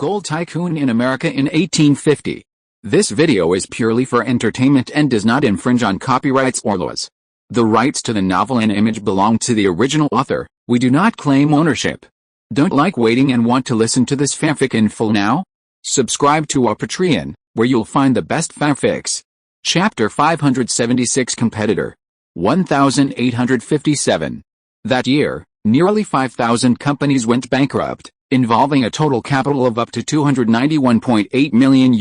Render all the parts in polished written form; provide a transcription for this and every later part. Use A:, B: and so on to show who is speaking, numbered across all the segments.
A: gold tycoon in America in 1850. This video is purely for entertainment and does not infringe on copyrights or laws. The rights to the novel and image belong to the original author. We do not claim ownership. Don't like waiting and want to listen to this fanfic in full now? Subscribe to our Patreon, where you'll find the best fanfics. Chapter 576 Competitor 1857. That year, nearly 5,000 companies went bankrupt, involving a total capital of up to $291.8 million.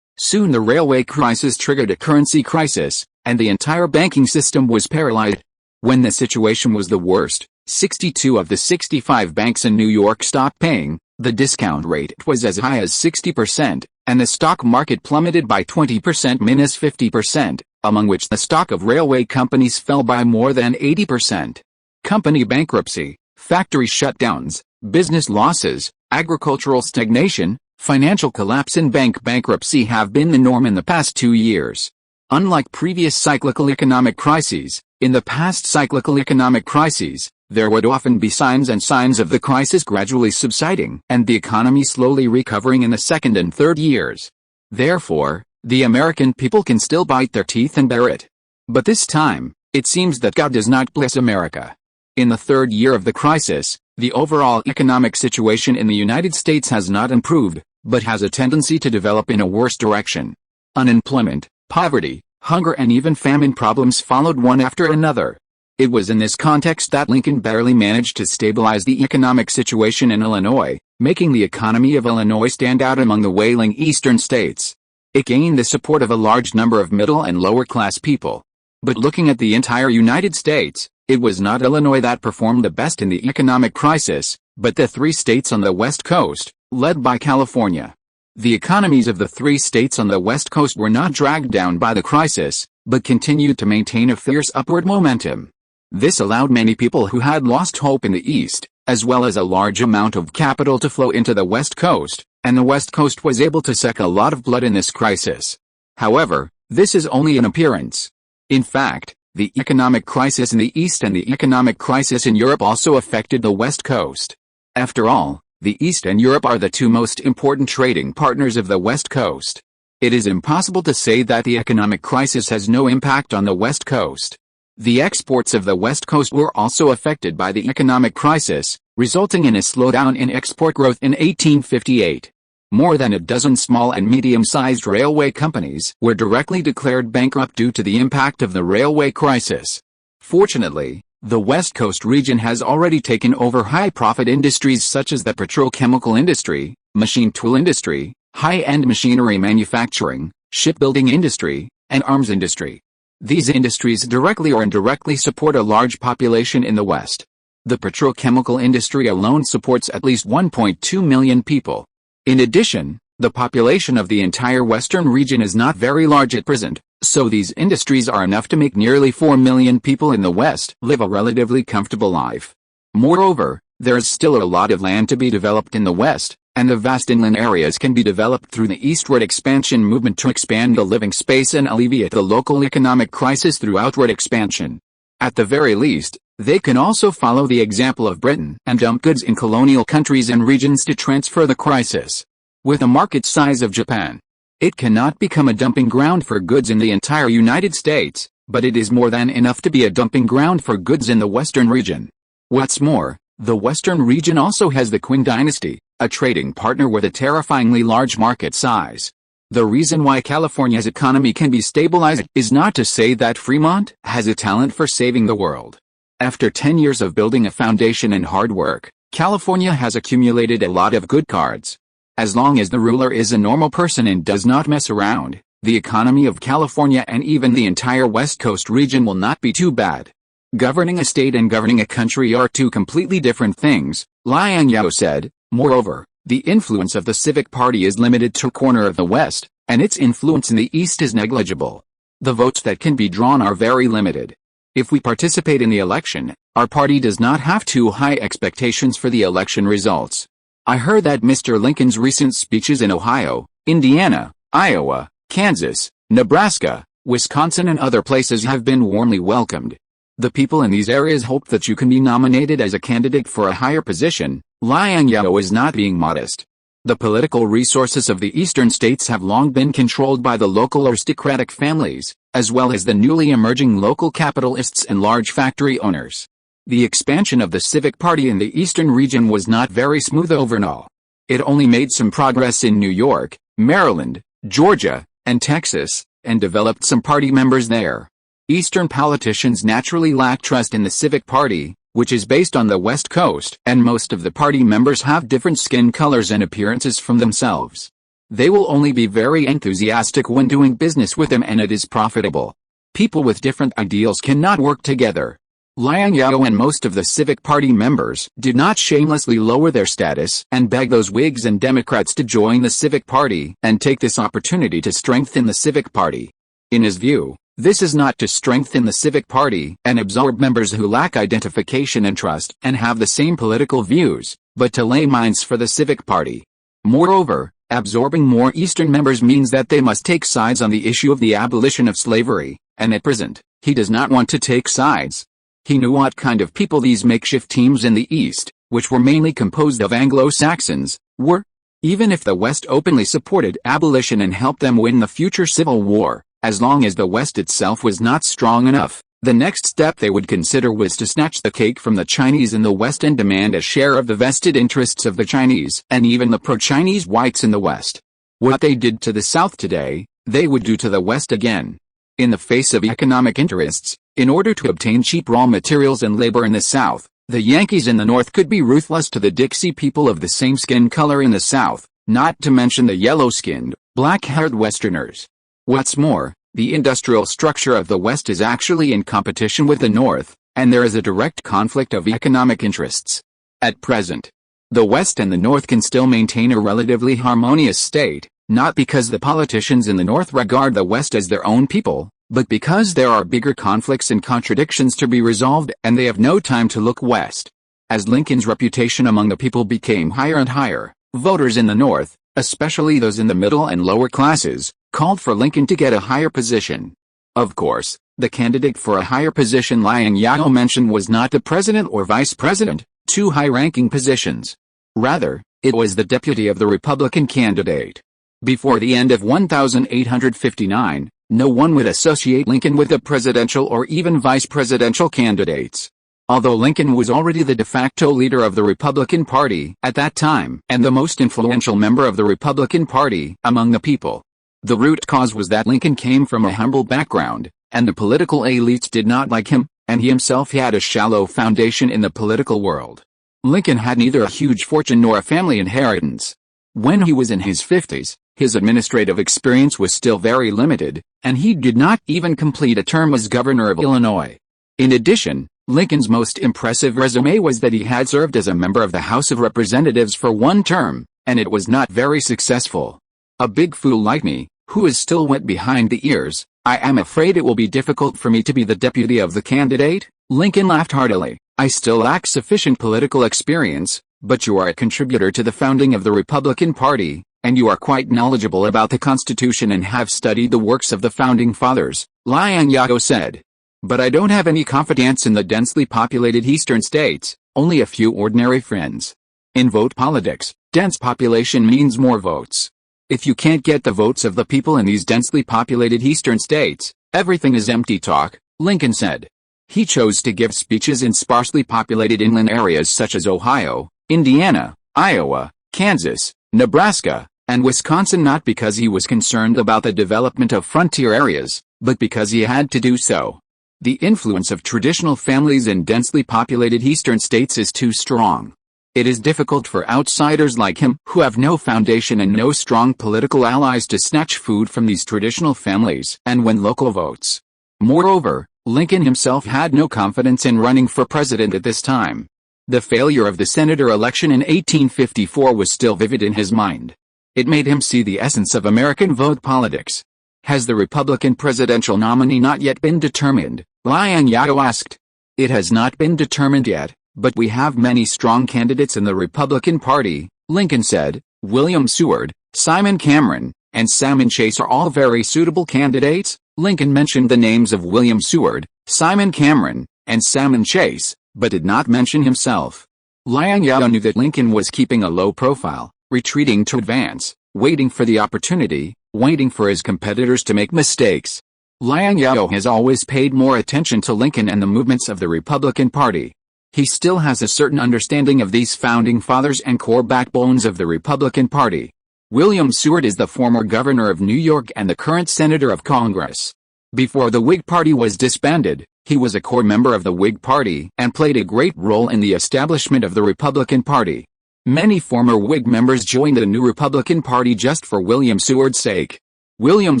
A: Soon the railway crisis triggered a currency crisis, and the entire banking system was paralyzed. When the situation was the worst, 62 of the 65 banks in New York stopped paying. The discount rate was as high as 60%, and the stock market plummeted by 20% minus 50%, among which the stock of railway companies fell by more than 80%. Company bankruptcy, factory shutdowns, business losses, agricultural stagnation, financial collapse and bank bankruptcy have been the norm in the past 2 years. Unlike previous cyclical economic crises, in the past cyclical economic crises, there would often be signs of the crisis gradually subsiding and the economy slowly recovering in the second and third years. Therefore, the American people can still bite their teeth and bear it. But this time, it seems that God does not bless America. In the third year of the crisis, the overall economic situation in the United States has not improved, but has a tendency to develop in a worse direction. Unemployment, poverty, hunger and even famine problems followed one after another. It was in this context that Lincoln barely managed to stabilize the economic situation in Illinois, making the economy of Illinois stand out among the wailing eastern states. It gained the support of a large number of middle and lower class people. But looking at the entire United States, it was not Illinois that performed the best in the economic crisis, but the 3 states on the West Coast, led by California. The economies of the 3 states on the West Coast were not dragged down by the crisis, but continued to maintain a fierce upward momentum. This allowed many people who had lost hope in the East, as well as a large amount of capital to flow into the West Coast, and the West Coast was able to suck a lot of blood in this crisis. However, this is only an appearance. In fact, the economic crisis in the East and the economic crisis in Europe also affected the West Coast. After all, the East and Europe are the 2 most important trading partners of the West Coast. It is impossible to say that the economic crisis has no impact on the West Coast. The exports of the West Coast were also affected by the economic crisis, resulting in a slowdown in export growth in 1858. More than a dozen small and medium-sized railway companies were directly declared bankrupt due to the impact of the railway crisis. Fortunately, the West Coast region has already taken over high-profit industries such as the petrochemical industry, machine tool industry, high-end machinery manufacturing, shipbuilding industry, and arms industry. These industries directly or indirectly support a large population in the West. The petrochemical industry alone supports at least 1.2 million people. In addition, the population of the entire western region is not very large at present, so these industries are enough to make nearly 4 million people in the West live a relatively comfortable life. Moreover, there is still a lot of land to be developed in the West, and the vast inland areas can be developed through the eastward expansion movement to expand the living space and alleviate the local economic crisis through outward expansion. At the very least, they can also follow the example of Britain and dump goods in colonial countries and regions to transfer the crisis. With a market size of Japan, it cannot become a dumping ground for goods in the entire United States, but it is more than enough to be a dumping ground for goods in the Western region. What's more, the Western region also has the Qing dynasty, a trading partner with a terrifyingly large market size. The reason why California's economy can be stabilized is not to say that Fremont has a talent for saving the world. After 10 years of building a foundation and hard work, California has accumulated a lot of good cards. As long as the ruler is a normal person and does not mess around, the economy of California and even the entire West Coast region will not be too bad. Governing a state and governing a country are 2 completely different things, Liang Zhao said. Moreover, the influence of the Civic Party is limited to a corner of the West, and its influence in the East is negligible. The votes that can be drawn are very limited. If we participate in the election, our party does not have too high expectations for the election results. I heard that Mr. Lincoln's recent speeches in Ohio, Indiana, Iowa, Kansas, Nebraska, Wisconsin and other places have been warmly welcomed. The people in these areas hope that you can be nominated as a candidate for a higher position. Liang Zhao is not being modest. The political resources of the eastern states have long been controlled by the local aristocratic families, as well as the newly emerging local capitalists and large factory owners. The expansion of the Civic Party in the eastern region was not very smooth overall. It only made some progress in New York, Maryland, Georgia, and Texas, and developed some party members there. Eastern politicians naturally lack trust in the Civic Party, which is based on the West Coast, and most of the party members have different skin colors and appearances from themselves. They will only be very enthusiastic when doing business with them and it is profitable. People with different ideals cannot work together. Liang Zhao and most of the Civic Party members did not shamelessly lower their status and beg those Whigs and Democrats to join the Civic Party and take this opportunity to strengthen the Civic Party. In his view, this is not to strengthen the Civic Party and absorb members who lack identification and trust and have the same political views, but to lay mines for the Civic Party. Moreover, absorbing more Eastern members means that they must take sides on the issue of the abolition of slavery, and at present, he does not want to take sides. He knew what kind of people these makeshift teams in the East, which were mainly composed of Anglo-Saxons, were. Even if the West openly supported abolition and helped them win the future Civil War, as long as the West itself was not strong enough, the next step they would consider was to snatch the cake from the Chinese in the West and demand a share of the vested interests of the Chinese and even the pro-Chinese whites in the West. What they did to the South today, they would do to the West again. In the face of economic interests, in order to obtain cheap raw materials and labor in the South, the Yankees in the North could be ruthless to the Dixie people of the same skin color in the South, not to mention the yellow-skinned, black-haired Westerners. What's more, the industrial structure of the West is actually in competition with the North, and there is a direct conflict of economic interests. At present, the West and the North can still maintain a relatively harmonious state, not because the politicians in the North regard the West as their own people, but because there are bigger conflicts and contradictions to be resolved and they have no time to look west. As Lincoln's reputation among the people became higher and higher, voters in the North, especially those in the middle and lower classes, called for Lincoln to get a higher position. Of course, the candidate for a higher position Liang Zhao mentioned was not the president or vice president, two high-ranking positions. Rather, it was the deputy of the Republican candidate. Before the end of 1859, no one would associate Lincoln with the presidential or even vice presidential candidates. Although Lincoln was already the de facto leader of the Republican Party at that time and the most influential member of the Republican Party among the people. The root cause was that Lincoln came from a humble background, and the political elites did not like him, and he himself had a shallow foundation in the political world. Lincoln had neither a huge fortune nor a family inheritance. When he was in his 50s, his administrative experience was still very limited, and he did not even complete a term as governor of Illinois. In addition, Lincoln's most impressive resume was that he had served as a member of the House of Representatives for one term, and it was not very successful. A big fool like me, who is still wet behind the ears, I am afraid it will be difficult for me to be the deputy of the candidate. Lincoln laughed heartily. I still lack sufficient political experience, but you are a contributor to the founding of the Republican Party, and you are quite knowledgeable about the Constitution and have studied the works of the Founding Fathers, Liang Zhao said. But I don't have any confidence in the densely populated eastern states, only a few ordinary friends. In vote politics, dense population means more votes. If you can't get the votes of the people in these densely populated eastern states, everything is empty talk, Lincoln said. He chose to give speeches in sparsely populated inland areas such as Ohio, Indiana, Iowa, Kansas, Nebraska, and Wisconsin not because he was concerned about the development of frontier areas, but because he had to do so. The influence of traditional families in densely populated eastern states is too strong. It is difficult for outsiders like him, who have no foundation and no strong political allies, to snatch food from these traditional families and win local votes. Moreover, Lincoln himself had no confidence in running for president at this time. The failure of the senator election in 1854 was still vivid in his mind. It made him see the essence of American vote politics. Has the Republican presidential nominee not yet been determined? Liang Zhao asked. It has not been determined yet, but we have many strong candidates in the Republican Party, Lincoln said. William Seward, Simon Cameron, and Salmon Chase are all very suitable candidates. Lincoln mentioned the names of William Seward, Simon Cameron, and Salmon Chase, but did not mention himself. Liang Zhao knew that Lincoln was keeping a low profile, retreating to advance, waiting for the opportunity, waiting for his competitors to make mistakes. Liang Zhao has always paid more attention to Lincoln and the movements of the Republican Party. He still has a certain understanding of these founding fathers and core backbones of the Republican Party. William Seward is the former governor of New York and the current senator of Congress. Before the Whig Party was disbanded, he was a core member of the Whig Party and played a great role in the establishment of the Republican Party. Many former Whig members joined the new Republican Party just for William Seward's sake. William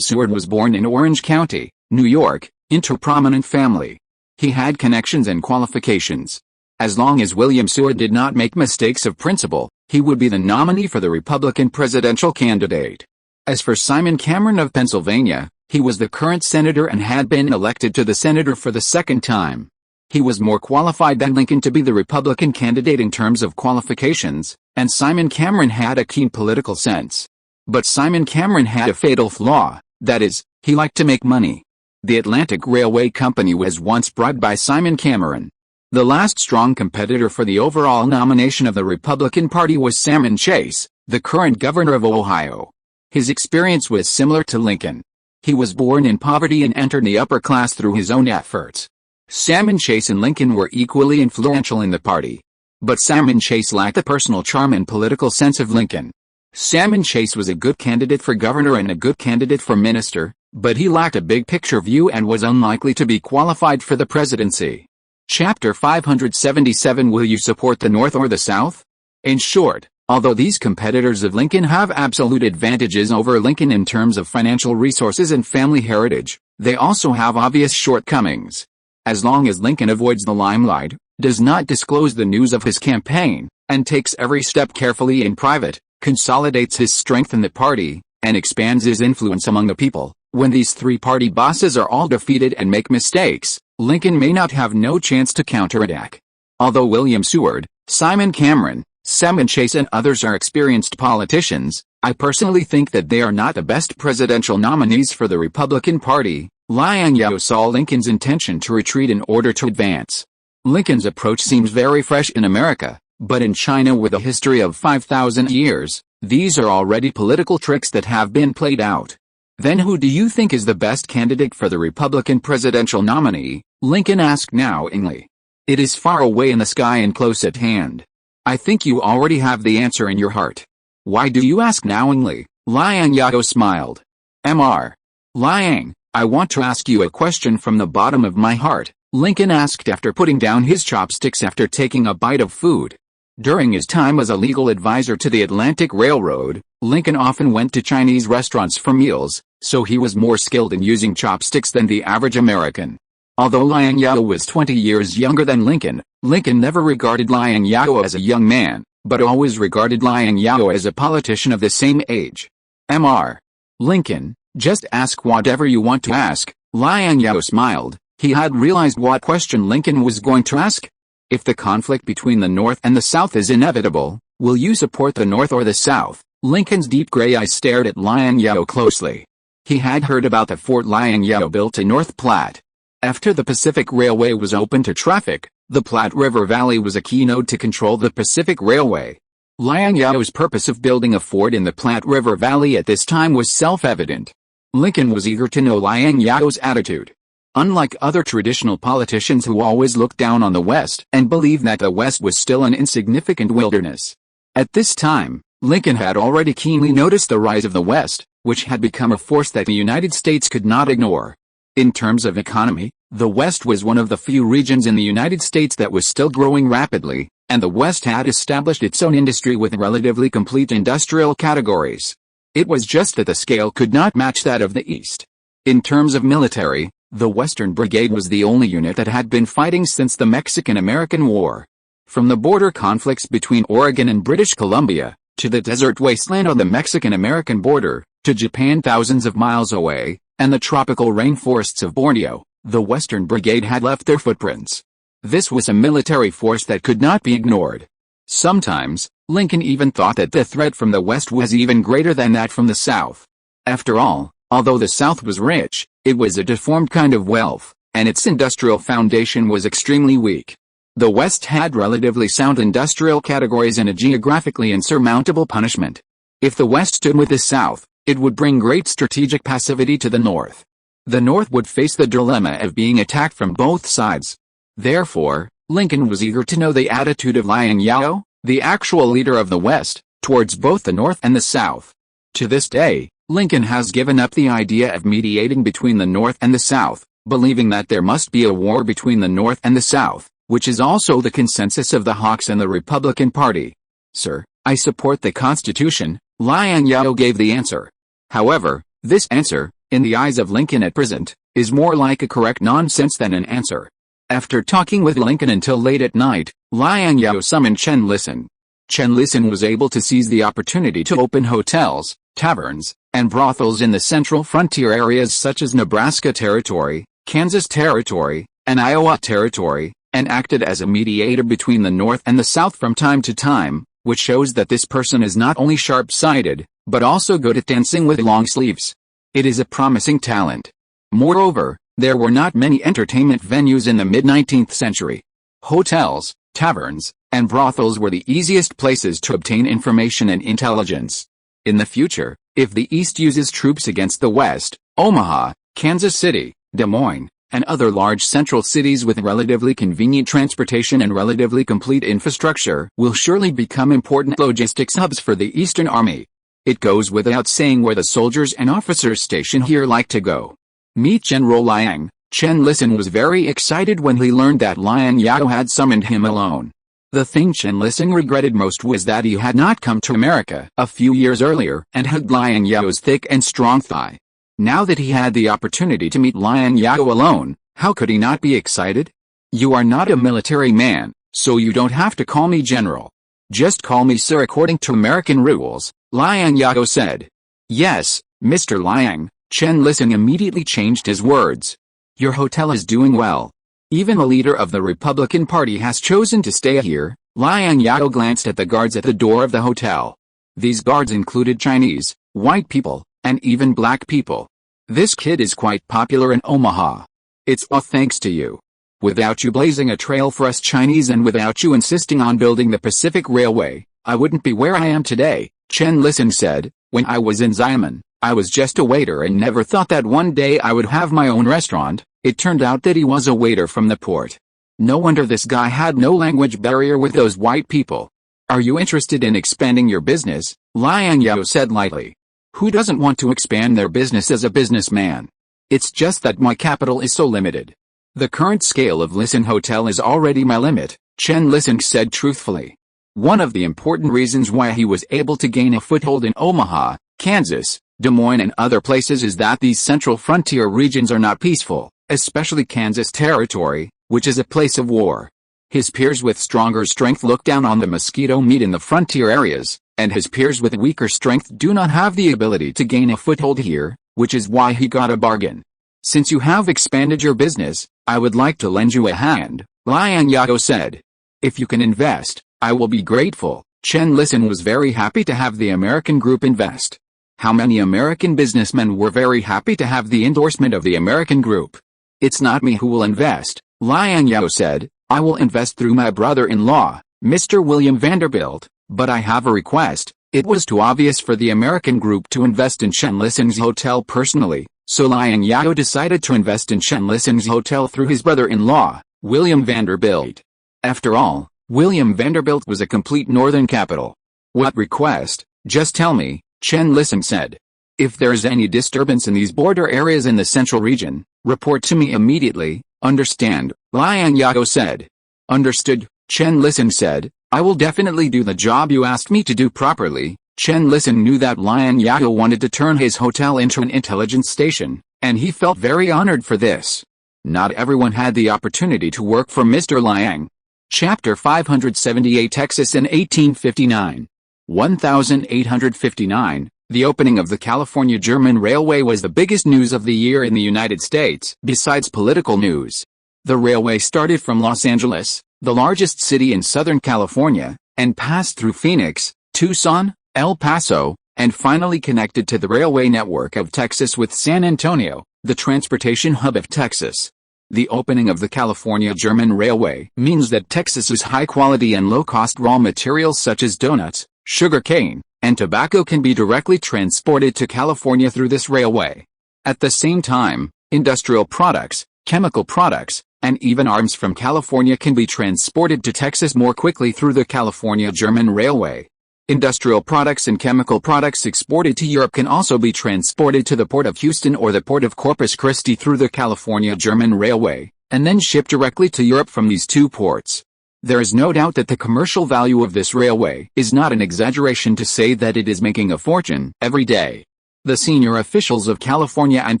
A: Seward was born in Orange County, New York, into a prominent family. He had connections and qualifications. As long as William Seward did not make mistakes of principle, he would be the nominee for the Republican presidential candidate. As for Simon Cameron of Pennsylvania, he was the current senator and had been elected to the Senate for the second time. He was more qualified than Lincoln to be the Republican candidate in terms of qualifications, and Simon Cameron had a keen political sense. But Simon Cameron had a fatal flaw, that is, he liked to make money. The Atlantic Railway Company was once bribed by Simon Cameron. The last strong competitor for the overall nomination of the Republican Party was Salmon Chase, the current governor of Ohio. His experience was similar to Lincoln. He was born in poverty and entered the upper class through his own efforts. Salmon Chase and Lincoln were equally influential in the party. But Salmon Chase lacked the personal charm and political sense of Lincoln. Salmon Chase was a good candidate for governor and a good candidate for minister, but he lacked a big-picture view and was unlikely to be qualified for the presidency. Chapter 577 Will you support the North or the South? In short, although these competitors of Lincoln have absolute advantages over Lincoln in terms of financial resources and family heritage, they also have obvious shortcomings. As long as Lincoln avoids the limelight, does not disclose the news of his campaign, and takes every step carefully in private, consolidates his strength in the party, and expands his influence among the people, when these three party bosses are all defeated and make mistakes, Lincoln may not have no chance to counterattack. Although William Seward, Simon Cameron, Salmon Chase and others are experienced politicians, I personally think that they are not the best presidential nominees for the Republican Party. Liang Zhao saw Lincoln's intention to retreat in order to advance. Lincoln's approach seems very fresh in America, but in China with a history of 5,000 years, these are already political tricks that have been played out. Then who do you think is the best candidate for the Republican presidential nominee? Lincoln asked knowingly. It is far away in the sky and close at hand. I think you already have the answer in your heart. Why do you ask knowingly? Liang Zhao smiled. Mr. Liang, I want to ask you a question from the bottom of my heart, Lincoln asked after putting down his chopsticks after taking a bite of food. During his time as a legal advisor to the Atlantic Railroad, Lincoln often went to Chinese restaurants for meals, so he was more skilled in using chopsticks than the average American. Although Liang Zhao was 20 years younger than Lincoln, Lincoln never regarded Liang Zhao as a young man, but always regarded Liang Zhao as a politician of the same age. Mr. Lincoln, just ask whatever you want to ask, Liang Zhao smiled. He had realized what question Lincoln was going to ask. If the conflict between the North and the South is inevitable, will you support the North or the South? Lincoln's deep gray eyes stared at Liang Zhao closely. He had heard about the fort Liang Zhao built in North Platte. After the Pacific Railway was open to traffic, the Platte River Valley was a key node to control the Pacific Railway. Liang Zhao's purpose of building a fort in the Platte River Valley at this time was self-evident. Lincoln was eager to know Liang Zhao's attitude. Unlike other traditional politicians who always looked down on the West and believed that the West was still an insignificant wilderness. At this time, Lincoln had already keenly noticed the rise of the West, which had become a force that the United States could not ignore. In terms of economy, the West was one of the few regions in the United States that was still growing rapidly, and the West had established its own industry with relatively complete industrial categories. It was just that the scale could not match that of the East. In terms of military, the Western Brigade was the only unit that had been fighting since the Mexican-American War. From the border conflicts between Oregon and British Columbia, to the desert wasteland on the Mexican-American border, to Japan thousands of miles away, and the tropical rainforests of Borneo, the Western Brigade had left their footprints. This was a military force that could not be ignored. Sometimes, Lincoln even thought that the threat from the West was even greater than that from the South. After all, although the South was rich, it was a deformed kind of wealth, and its industrial foundation was extremely weak. The West had relatively sound industrial categories and a geographically insurmountable punishment. If the West stood with the South, it would bring great strategic passivity to the North. The North would face the dilemma of being attacked from both sides. Therefore, Lincoln was eager to know the attitude of Liang Zhao, the actual leader of the West, towards both the North and the South. To this day, Lincoln has given up the idea of mediating between the North and the South, believing that there must be a war between the North and the South, which is also the consensus of the hawks and the Republican Party. "Sir, I support the Constitution," Liang Zhao gave the answer. However, this answer, in the eyes of Lincoln at present, is more like a correct nonsense than an answer. After talking with Lincoln until late at night, Liang Zhao summoned Chen Listen. Chen Listen was able to seize the opportunity to open hotels, taverns, and brothels in the central frontier areas such as Nebraska Territory, Kansas Territory, and Iowa Territory, and acted as a mediator between the North and the South from time to time, which shows that this person is not only sharp-sighted, but also good at dancing with long sleeves. It is a promising talent. Moreover, there were not many entertainment venues in the mid-19th century. Hotels, taverns, and brothels were the easiest places to obtain information and intelligence. In the future, if the East uses troops against the West, Omaha, Kansas City, Des Moines, and other large central cities with relatively convenient transportation and relatively complete infrastructure will surely become important logistics hubs for the Eastern Army. It goes without saying where the soldiers and officers stationed here like to go. Meet General Liang. Chen Listen was very excited when he learned that Liang Zhao had summoned him alone. The thing Chen Listen regretted most was that he had not come to America a few years earlier and hugged Liang Zhao's thick and strong thigh. Now that he had the opportunity to meet Liang Zhao alone, how could he not be excited? "You are not a military man, so you don't have to call me general. Just call me sir according to American rules," Liang Zhao said. "Yes, Mr. Liang," Chen Listen immediately changed his words. "Your hotel is doing well. Even the leader of the Republican Party has chosen to stay here." Liang Zhao glanced at the guards at the door of the hotel. These guards included Chinese, white people, and even black people. "This kid is quite popular in Omaha. It's all thanks to you. Without you blazing a trail for us Chinese and without you insisting on building the Pacific Railway, I wouldn't be where I am today," Chen Listen said. "When I was in Xiamen, I was just a waiter and never thought that one day I would have my own restaurant." It turned out that he was a waiter from the port. No wonder this guy had no language barrier with those white people. "Are you interested in expanding your business?" Liang Zhao said lightly. "Who doesn't want to expand their business as a businessman? It's just that my capital is so limited. The current scale of Listen Hotel is already my limit," Chen Listen said truthfully. One of the important reasons why he was able to gain a foothold in Omaha, Kansas, Des Moines and other places is that these central frontier regions are not peaceful, especially Kansas Territory, which is a place of war. His peers with stronger strength look down on the mosquito meat in the frontier areas, and his peers with weaker strength do not have the ability to gain a foothold here, which is why he got a bargain. "Since you have expanded your business, I would like to lend you a hand," Liang Zhao said. "If you can invest, I will be grateful." Chen Listen was very happy to have the American group invest. How many American businessmen were very happy to have the endorsement of the American group? "It's not me who will invest," Liang Zhao said. "I will invest through my brother-in-law, Mr. William Vanderbilt, but I have a request." It was too obvious for the American group to invest in Chen Listen's hotel personally, so Liang Zhao decided to invest in Chen Listen's hotel through his brother-in-law, William Vanderbilt. After all, William Vanderbilt was a complete northern capital. "What request? Just tell me," Chen Listen said. "If there is any disturbance in these border areas in the central region, report to me immediately." "Understand," Liang Zhao said. "Understood," Chen Listen said. "I will definitely do the job you asked me to do properly." Chen Listen knew that Liang Zhao wanted to turn his hotel into an intelligence station, and he felt very honored for this. Not everyone had the opportunity to work for Mr. Liang. Chapter 578 Texas in 1859. 1859, the opening of the California-German Railway was the biggest news of the year in the United States, besides political news. The railway started from Los Angeles, the largest city in Southern California, and passed through Phoenix, Tucson, El Paso, and finally connected to the railway network of Texas with San Antonio, the transportation hub of Texas. The opening of the California-German Railway means that Texas's high-quality and low-cost raw materials such as donuts, sugar cane, and tobacco can be directly transported to California through this railway. At the same time, industrial products, chemical products, and even arms from California can be transported to Texas more quickly through the California-German Railway. Industrial products and chemical products exported to Europe can also be transported to the Port of Houston or the Port of Corpus Christi through the California-German Railway, and then shipped directly to Europe from these two ports. There is no doubt that the commercial value of this railway is not an exaggeration to say that it is making a fortune every day. The senior officials of California and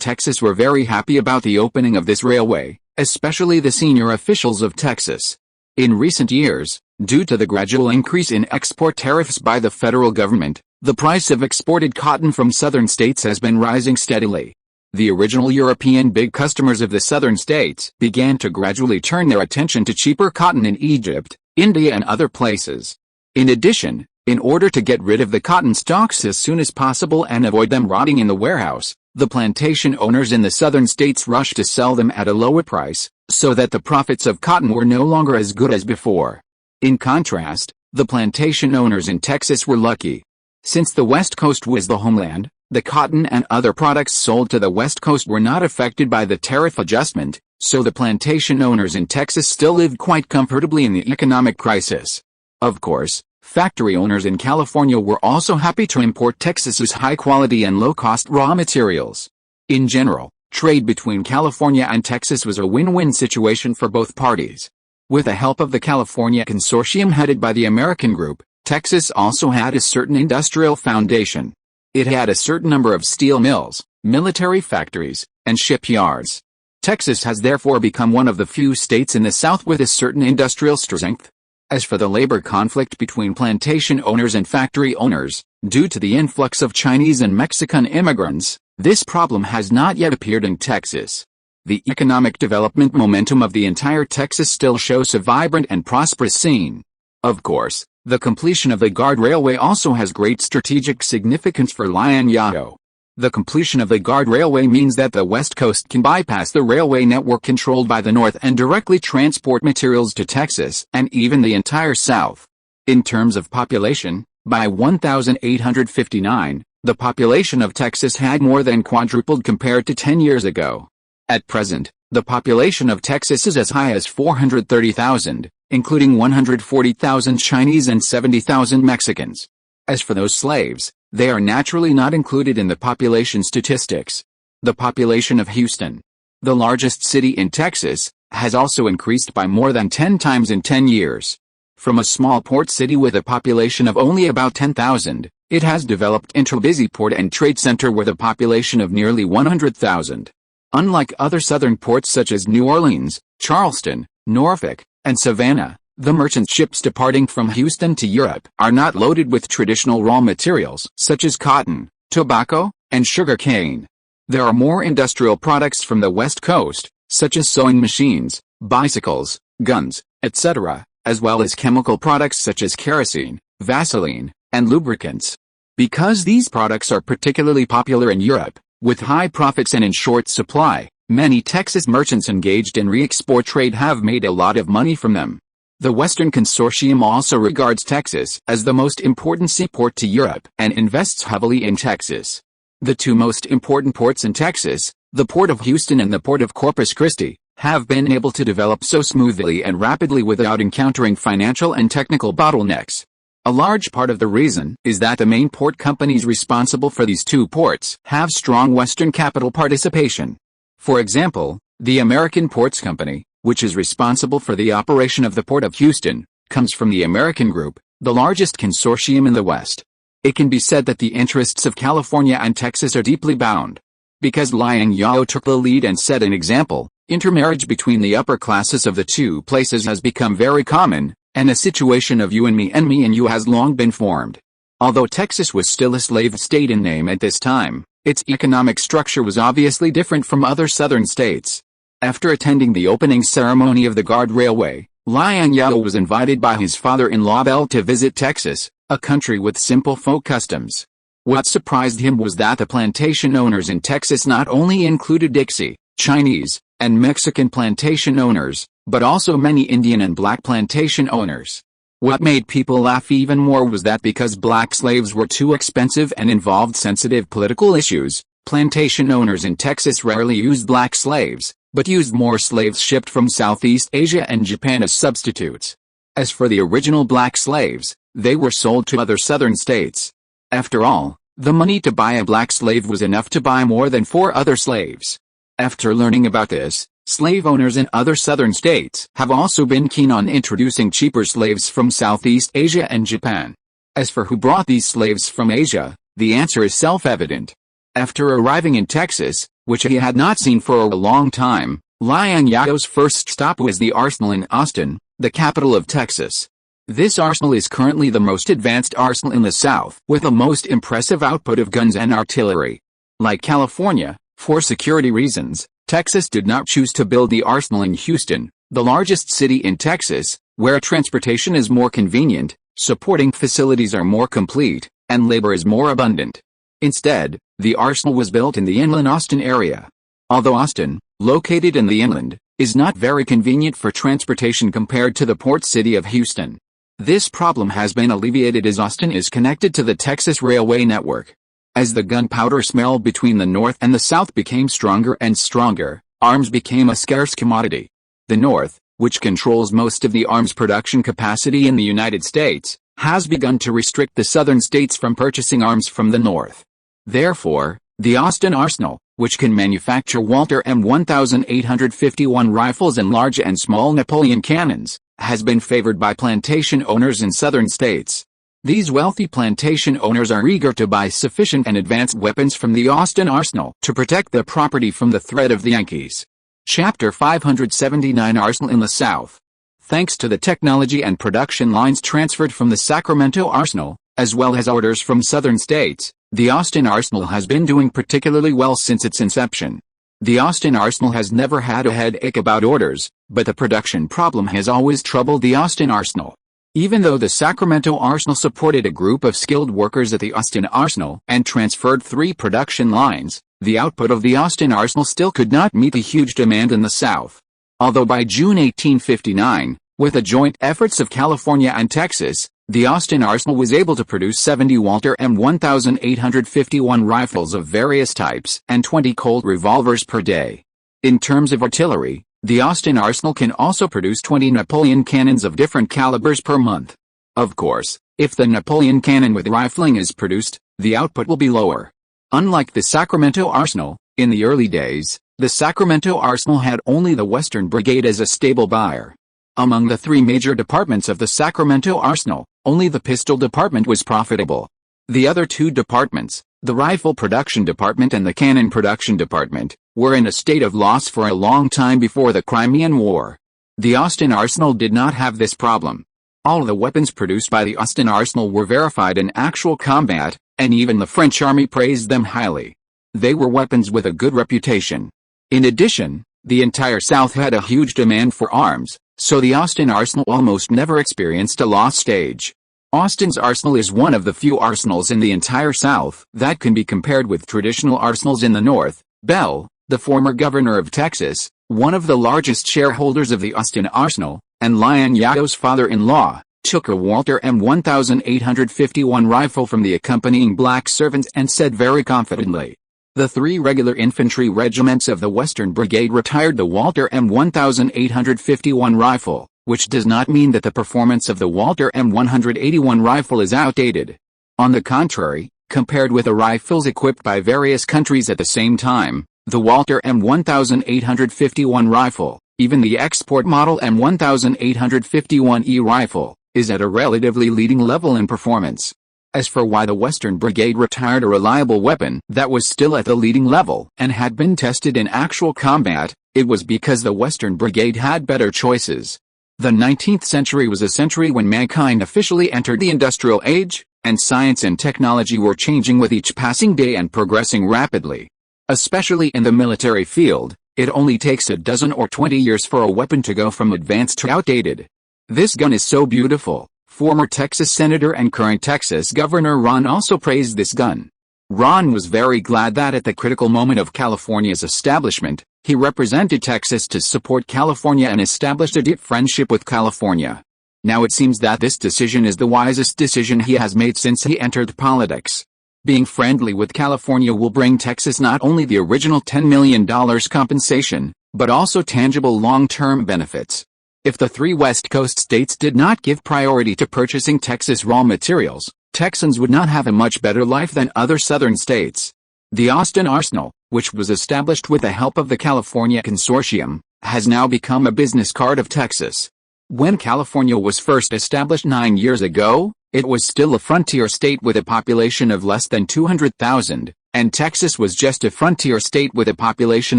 A: Texas were very happy about the opening of this railway, especially the senior officials of Texas. In recent years, due to the gradual increase in export tariffs by the federal government, the price of exported cotton from southern states has been rising steadily. The original European big customers of the southern states began to gradually turn their attention to cheaper cotton in Egypt, India and other places. In addition, in order to get rid of the cotton stalks as soon as possible and avoid them rotting in the warehouse, the plantation owners in the southern states rushed to sell them at a lower price, so that the profits of cotton were no longer as good as before. In contrast, the plantation owners in Texas were lucky. Since the West Coast was the homeland, the cotton and other products sold to the West Coast were not affected by the tariff adjustment, so the plantation owners in Texas still lived quite comfortably in the economic crisis. Of course, factory owners in California were also happy to import Texas's high-quality and low-cost raw materials. In general, trade between California and Texas was a win-win situation for both parties. With the help of the California Consortium headed by the American Group, Texas also had a certain industrial foundation. It had a certain number of steel mills, military factories, and shipyards. Texas has therefore become one of the few states in the South with a certain industrial strength. As for the labor conflict between plantation owners and factory owners, due to the influx of Chinese and Mexican immigrants, this problem has not yet appeared in Texas. The economic development momentum of the entire Texas still shows a vibrant and prosperous scene. Of course, the completion of the Guard Railway also has great strategic significance for Liang Zhao. The completion of the Guard Railway means that the West Coast can bypass the railway network controlled by the North and directly transport materials to Texas and even the entire South. In terms of population, by 1859, the population of Texas had more than quadrupled compared to 10 years ago. At present, the population of Texas is as high as 430,000, including 140,000 Chinese and 70,000 Mexicans. As for those slaves, they are naturally not included in the population statistics. The population of Houston, the largest city in Texas, has also increased by more than 10 times in 10 years. From a small port city with a population of only about 10,000, it has developed into a busy port and trade center with a population of nearly 100,000. Unlike other southern ports such as New Orleans, Charleston, Norfolk, and Savannah, the merchant ships departing from Houston to Europe are not loaded with traditional raw materials such as cotton, tobacco, and sugar cane. There are more industrial products from the West Coast, such as sewing machines, bicycles, guns, etc., as well as chemical products such as kerosene, Vaseline, and lubricants. Because these products are particularly popular in Europe, with high profits and in short supply, many Texas merchants engaged in re-export trade have made a lot of money from them. The Western Consortium also regards Texas as the most important seaport to Europe and invests heavily in Texas. The two most important ports in Texas, the Port of Houston and the Port of Corpus Christi, have been able to develop so smoothly and rapidly without encountering financial and technical bottlenecks. A large part of the reason is that the main port companies responsible for these two ports have strong Western capital participation. For example, the American Ports Company, which is responsible for the operation of the Port of Houston, comes from the American Group, the largest consortium in the West. It can be said that the interests of California and Texas are deeply bound. Because Liang Zhao took the lead and set an example, intermarriage between the upper classes of the two places has become very common, and a situation of you and you has long been formed. Although Texas was still a slave state in name at this time, its economic structure was obviously different from other southern states. After attending the opening ceremony of the Guard Railway, Liang Zhao was invited by his father-in-law Bell to visit Texas, a country with simple folk customs. What surprised him was that the plantation owners in Texas not only included Dixie, Chinese, and Mexican plantation owners, but also many Indian and black plantation owners. What made people laugh even more was that because black slaves were too expensive and involved sensitive political issues, plantation owners in Texas rarely used black slaves, but used more slaves shipped from Southeast Asia and Japan as substitutes. As for the original black slaves, they were sold to other southern states. After all, the money to buy a black slave was enough to buy more than 4 other slaves. After learning about this, slave owners in other southern states have also been keen on introducing cheaper slaves from Southeast Asia and Japan. As for who brought these slaves from Asia, the answer is self-evident. After arriving in Texas, which he had not seen for a long time, Liang Zhao's first stop was the arsenal in Austin, the capital of Texas. This arsenal is currently the most advanced arsenal in the South, with the most impressive output of guns and artillery. Like California, for security reasons, Texas did not choose to build the arsenal in Houston, the largest city in Texas, where transportation is more convenient, supporting facilities are more complete, and labor is more abundant. Instead, the arsenal was built in the inland Austin area. Although Austin, located in the inland, is not very convenient for transportation compared to the port city of Houston. This problem has been alleviated as Austin is connected to the Texas railway network. As the gunpowder smell between the North and the South became stronger and stronger, arms became a scarce commodity. The North, which controls most of the arms production capacity in the United States, has begun to restrict the southern states from purchasing arms from the North. Therefore, the Austin Arsenal, which can manufacture Walter M1851 rifles and large and small Napoleon cannons, has been favored by plantation owners in southern states. These wealthy plantation owners are eager to buy sufficient and advanced weapons from the Austin Arsenal to protect their property from the threat of the Yankees. Chapter 579 Arsenal in the South. Thanks to the technology and production lines transferred from the Sacramento Arsenal, as well as orders from southern states, the Austin Arsenal has been doing particularly well since its inception. The Austin Arsenal has never had a headache about orders, but the production problem has always troubled the Austin Arsenal. Even though the Sacramento Arsenal supported a group of skilled workers at the Austin Arsenal and transferred 3 production lines, the output of the Austin Arsenal still could not meet the huge demand in the South. Although by June 1859, with the joint efforts of California and Texas, the Austin Arsenal was able to produce 70 Walter M1851 rifles of various types and 20 Colt revolvers per day. In terms of artillery, the Austin Arsenal can also produce 20 Napoleon cannons of different calibers per month. Of course, if the Napoleon cannon with rifling is produced, the output will be lower. Unlike the Sacramento Arsenal, in the early days, the Sacramento Arsenal had only the Western Brigade as a stable buyer. Among the 3 major departments of the Sacramento Arsenal, only the pistol department was profitable. The other 2 departments, the rifle production department and the cannon production department, were in a state of loss for a long time before the Crimean War. The Austin Arsenal did not have this problem. All the weapons produced by the Austin Arsenal were verified in actual combat, and even the French army praised them highly. They were weapons with a good reputation. In addition, the entire South had a huge demand for arms, so the Austin Arsenal almost never experienced a loss stage. Austin's arsenal is one of the few arsenals in the entire South that can be compared with traditional arsenals in the North. Bell, the former governor of Texas, one of the largest shareholders of the Austin Arsenal, and Liang Zhao's father-in-law, took a Walter M1851 rifle from the accompanying black servants and said very confidently, "The 3 regular infantry regiments of the Western Brigade retired the Walter M1851 rifle, which does not mean that the performance of the Walter M181 rifle is outdated. On the contrary, compared with the rifles equipped by various countries at the same time, the Walter M1851 rifle, even the export model M1851E rifle, is at a relatively leading level in performance." As for why the Western Brigade retired a reliable weapon that was still at the leading level and had been tested in actual combat, it was because the Western Brigade had better choices. The 19th century was a century when mankind officially entered the industrial age, and science and technology were changing with each passing day and progressing rapidly. Especially in the military field, it only takes a dozen or 20 years for a weapon to go from advanced to outdated. "This gun is so beautiful." Former Texas Senator and current Texas Governor Ron also praised this gun. Ron was very glad that at the critical moment of California's establishment, He represented Texas to support California and established a deep friendship with California. Now it seems that this decision is the wisest decision he has made since he entered politics. Being friendly with California will bring Texas not only the original $10 million compensation, but also tangible long-term benefits. If the three West Coast states did not give priority to purchasing Texas raw materials, Texans would not have a much better life than other southern states. The Austin Arsenal, which was established with the help of the California Consortium, has now become a business card of Texas. When California was first established 9 years ago, it was still a frontier state with a population of less than 200,000, and Texas was just a frontier state with a population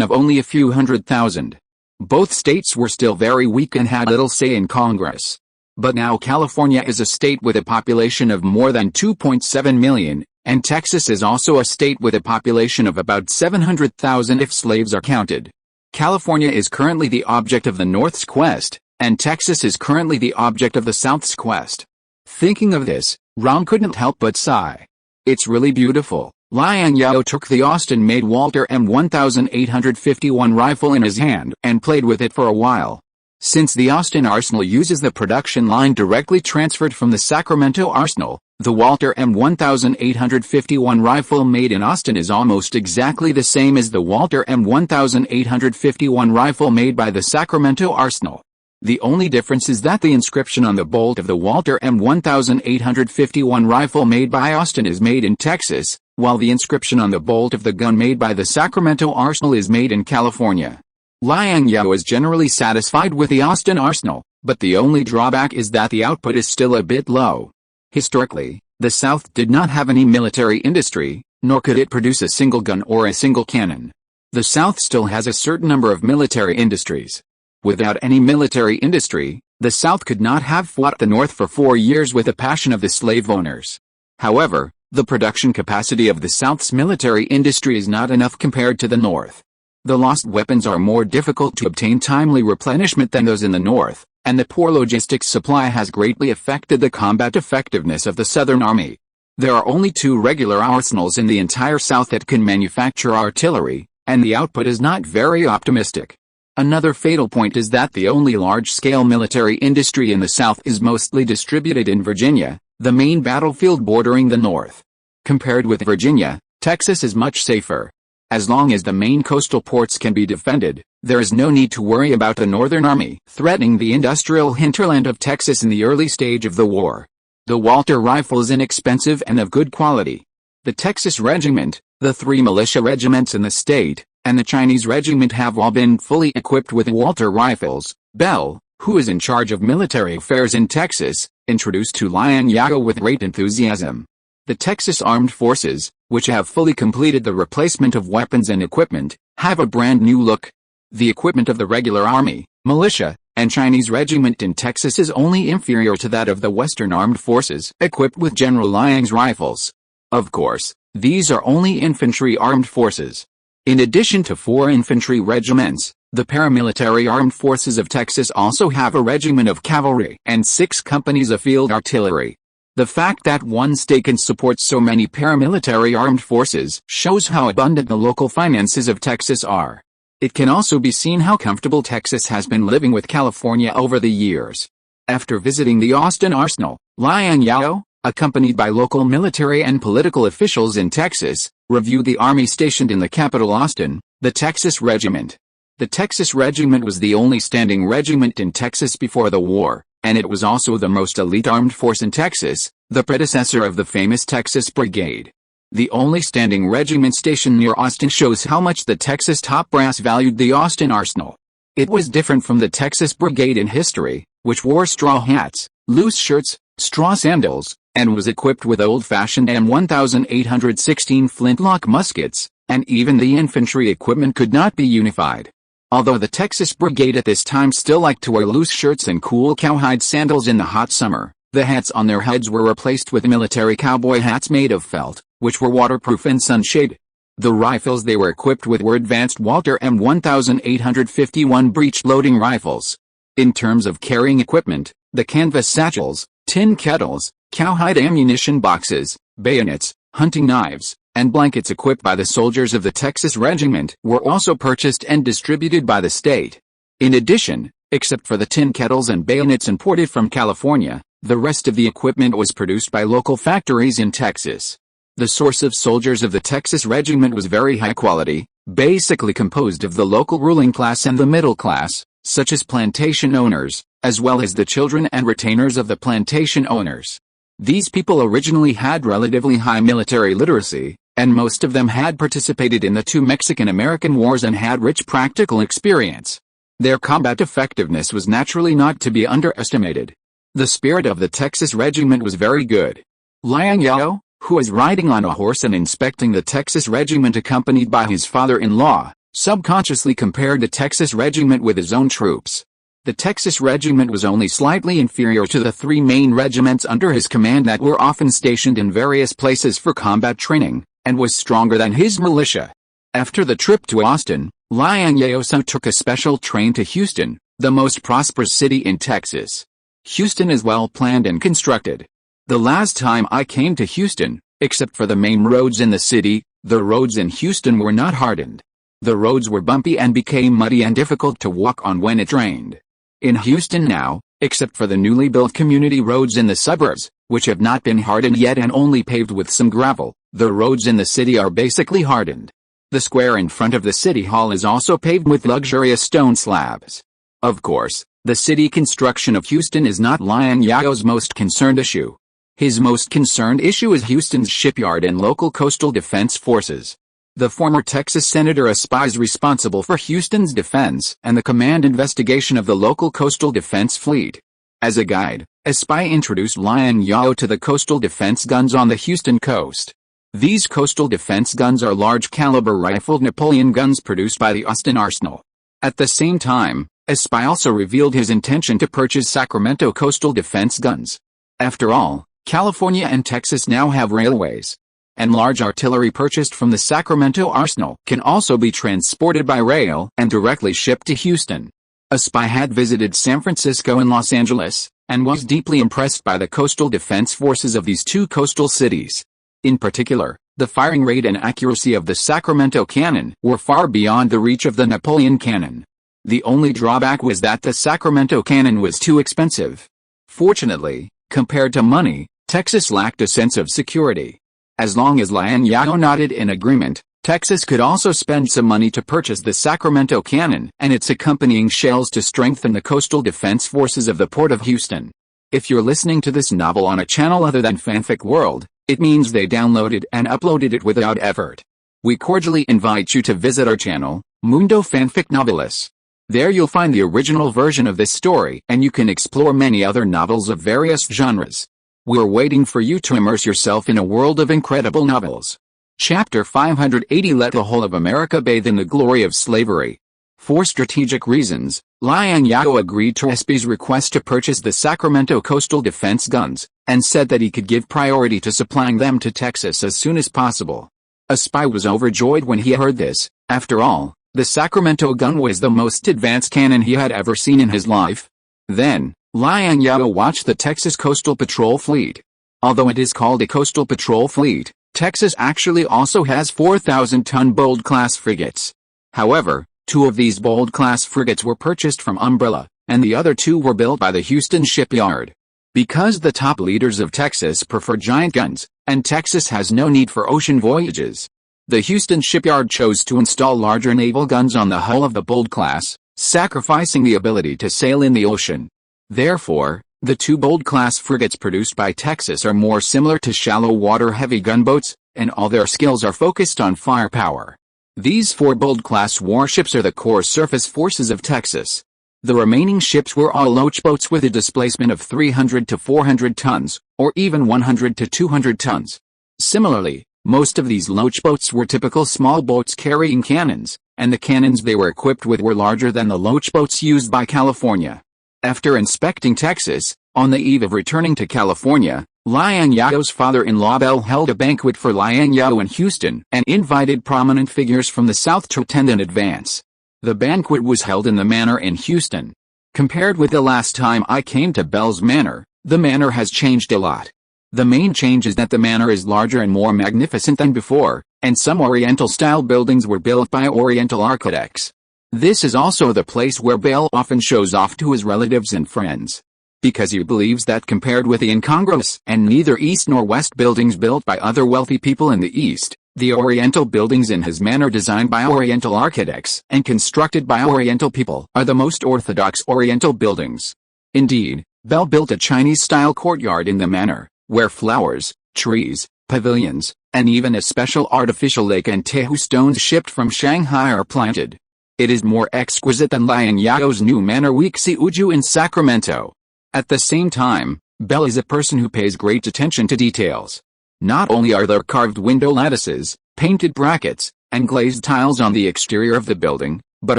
A: of only a few 100,000. Both states were still very weak and had little say in Congress. But now California is a state with a population of more than 2.7 million, and Texas is also a state with a population of about 700,000 if slaves are counted. California is currently the object of the North's quest, and Texas is currently the object of the South's quest. Thinking of this, Ram couldn't help but sigh. It's really beautiful. Liang Zhao took the Austin-made Walter M1851 rifle in his hand and played with it for a while. Since the Austin Arsenal uses the production line directly transferred from the Sacramento Arsenal, the Walter M1851 rifle made in Austin is almost exactly the same as the Walter M1851 rifle made by the Sacramento Arsenal. The only difference is that the inscription on the bolt of the Walter M1851 rifle made by Austin is made in Texas, while the inscription on the bolt of the gun made by the Sacramento Arsenal is made in California. Liang Zhao is generally satisfied with the Austin Arsenal, but the only drawback is that the output is still a bit low. Historically, the South did not have any military industry, nor could it produce a single gun or a single cannon. The South still has a certain number of military industries. Without any military industry, the South could not have fought the North for 4 years with the passion of the slave owners. However, the production capacity of the South's military industry is not enough compared to the North. The lost weapons are more difficult to obtain timely replenishment than those in the North, and the poor logistics supply has greatly affected the combat effectiveness of the Southern Army. There are only 2 regular arsenals in the entire South that can manufacture artillery, and the output is not very optimistic. Another fatal point is that the only large-scale military industry in the South is mostly distributed in Virginia, the main battlefield bordering the North. Compared with Virginia, Texas is much safer. As long as the main coastal ports can be defended, there is no need to worry about the Northern Army threatening the industrial hinterland of Texas in the early stage of the war. The Walter rifle is inexpensive and of good quality. The Texas Regiment, the 3 militia regiments in the state, and the Chinese Regiment have all been fully equipped with Walter rifles. Bell, who is in charge of military affairs in Texas, introduced to Liang Zhao with great enthusiasm. The Texas Armed Forces, which have fully completed the replacement of weapons and equipment, have a brand new look. The equipment of the regular army, militia, and Chinese regiment in Texas is only inferior to that of the Western Armed Forces, equipped with General Liang's rifles. Of course, these are only infantry armed forces. In addition to 4 infantry regiments, the paramilitary armed forces of Texas also have a regiment of cavalry and 6 companies of field artillery. The fact that one state can support so many paramilitary armed forces shows how abundant the local finances of Texas are. It can also be seen how comfortable Texas has been living with California over the years. After visiting the Austin Arsenal, Liang Zhao, accompanied by local military and political officials in Texas, reviewed the army stationed in the capital Austin, the Texas Regiment. The Texas Regiment was the only standing regiment in Texas before the war, and it was also the most elite armed force in Texas, the predecessor of the famous Texas Brigade. The only standing regiment stationed near Austin shows how much the Texas top brass valued the Austin Arsenal. It was different from the Texas Brigade in history, which wore straw hats, loose shirts, straw sandals, and was equipped with old-fashioned M1816 flintlock muskets, and even the infantry equipment could not be unified. Although the Texas Brigade at this time still liked to wear loose shirts and cool cowhide sandals in the hot summer, the hats on their heads were replaced with military cowboy hats made of felt, which were waterproof and sunshade. The rifles they were equipped with were advanced Walter M1851 breech-loading rifles. In terms of carrying equipment, the canvas satchels, tin kettles, cowhide ammunition boxes, bayonets, hunting knives, and blankets equipped by the soldiers of the Texas Regiment were also purchased and distributed by the state. In addition, except for the tin kettles and bayonets imported from California, the rest of the equipment was produced by local factories in Texas. The source of soldiers of the Texas Regiment was very high quality, basically composed of the local ruling class and the middle class, such as plantation owners, as well as the children and retainers of the plantation owners. These people originally had relatively high military literacy, and most of them had participated in the two Mexican-American wars and had rich practical experience. Their combat effectiveness was naturally not to be underestimated. The spirit of the Texas Regiment was very good. Liang Zhao, who was riding on a horse and inspecting the Texas Regiment accompanied by his father-in-law, subconsciously compared the Texas Regiment with his own troops. The Texas Regiment was only slightly inferior to the three main regiments under his command that were often stationed in various places for combat training, and was stronger than his militia. After the trip to Austin, Liang Zhao took a special train to Houston, the most prosperous city in Texas. Houston is well planned and constructed. The last time I came to Houston, except for the main roads in the city, the roads in Houston were not hardened. The roads were bumpy and became muddy and difficult to walk on when it rained. In Houston now, except for the newly built community roads in the suburbs, which have not been hardened yet and only paved with some gravel, the roads in the city are basically hardened. The square in front of the city hall is also paved with luxurious stone slabs. Of course, the city construction of Houston is not Liang Zhao's most concerned issue. His most concerned issue is Houston's shipyard and local coastal defense forces. The former Texas Senator SPY is responsible for Houston's defense and the command investigation of the local coastal defense fleet. As a guide, SPY introduced Liang Zhao to the coastal defense guns on the Houston coast. These coastal defense guns are large-caliber rifled Napoleon guns produced by the Austin Arsenal. At the same time, SPY also revealed his intention to purchase Sacramento coastal defense guns. After all, California and Texas now have railways, and large artillery purchased from the Sacramento Arsenal can also be transported by rail and directly shipped to Houston. SPY had visited San Francisco and Los Angeles, and was deeply impressed by the coastal defense forces of these two coastal cities. In particular, the firing rate and accuracy of the Sacramento cannon were far beyond the reach of the Napoleon cannon. The only drawback was that the Sacramento cannon was too expensive. Fortunately, compared to money, Texas lacked a sense of security. As long as Liang Zhao nodded in agreement, Texas could also spend some money to purchase the Sacramento cannon and its accompanying shells to strengthen the coastal defense forces of the Port of Houston. If you're listening to this novel on a channel other than Fanfic World, it means they downloaded and uploaded it without effort. We cordially invite you to visit our channel, Mundo Fanfic Novelis. There you'll find the original version of this story and you can explore many other novels of various genres. We're waiting for you to immerse yourself in a world of incredible novels. Chapter 580 Let the whole of America bathe in the glory of slavery. For strategic reasons, Liang Zhao agreed to SPY's request to purchase the Sacramento coastal defense guns, and said that he could give priority to supplying them to Texas as soon as possible. SPY was overjoyed when he heard this. After all, the Sacramento gun was the most advanced cannon he had ever seen in his life. Then, Liang Zhao watched the Texas Coastal Patrol Fleet. Although it is called a Coastal Patrol Fleet, Texas actually also has 4,000-ton Bold-class frigates. However, 2 of these Bold-class frigates were purchased from Umbrella, and the other 2 were built by the Houston shipyard. Because the top leaders of Texas prefer giant guns, and Texas has no need for ocean voyages, the Houston shipyard chose to install larger naval guns on the hull of the Bold class, sacrificing the ability to sail in the ocean. Therefore, the 2 Bold-class frigates produced by Texas are more similar to shallow-water heavy gunboats, and all their skills are focused on firepower. These 4 Bold-class warships are the core surface forces of Texas. The remaining ships were all loach boats with a displacement of 300 to 400 tons, or even 100 to 200 tons. Similarly, most of these loach boats were typical small boats carrying cannons, and the cannons they were equipped with were larger than the loach boats used by California. After inspecting Texas, on the eve of returning to California, Liang Zhao's father-in-law Bell held a banquet for Liang Zhao in Houston and invited prominent figures from the South to attend in advance. The banquet was held in the manor in Houston. Compared with the last time I came to Bell's manor, the manor has changed a lot. The main change is that the manor is larger and more magnificent than before, and some Oriental-style buildings were built by Oriental architects. This is also the place where Bale often shows off to his relatives and friends, because he believes that compared with the incongruous and neither East nor West buildings built by other wealthy people in the East, the Oriental buildings in his manner designed by Oriental architects and constructed by Oriental people are the most orthodox Oriental buildings. Indeed, Bale built a Chinese-style courtyard in the manor, where flowers, trees, pavilions, and even a special artificial lake and Tehu stones shipped from Shanghai are planted. It is more exquisite than Liang Zhao's new manor Wixi Uju in Sacramento. At the same time, Bale is a person who pays great attention to details. Not only are there carved window lattices, painted brackets, and glazed tiles on the exterior of the building, but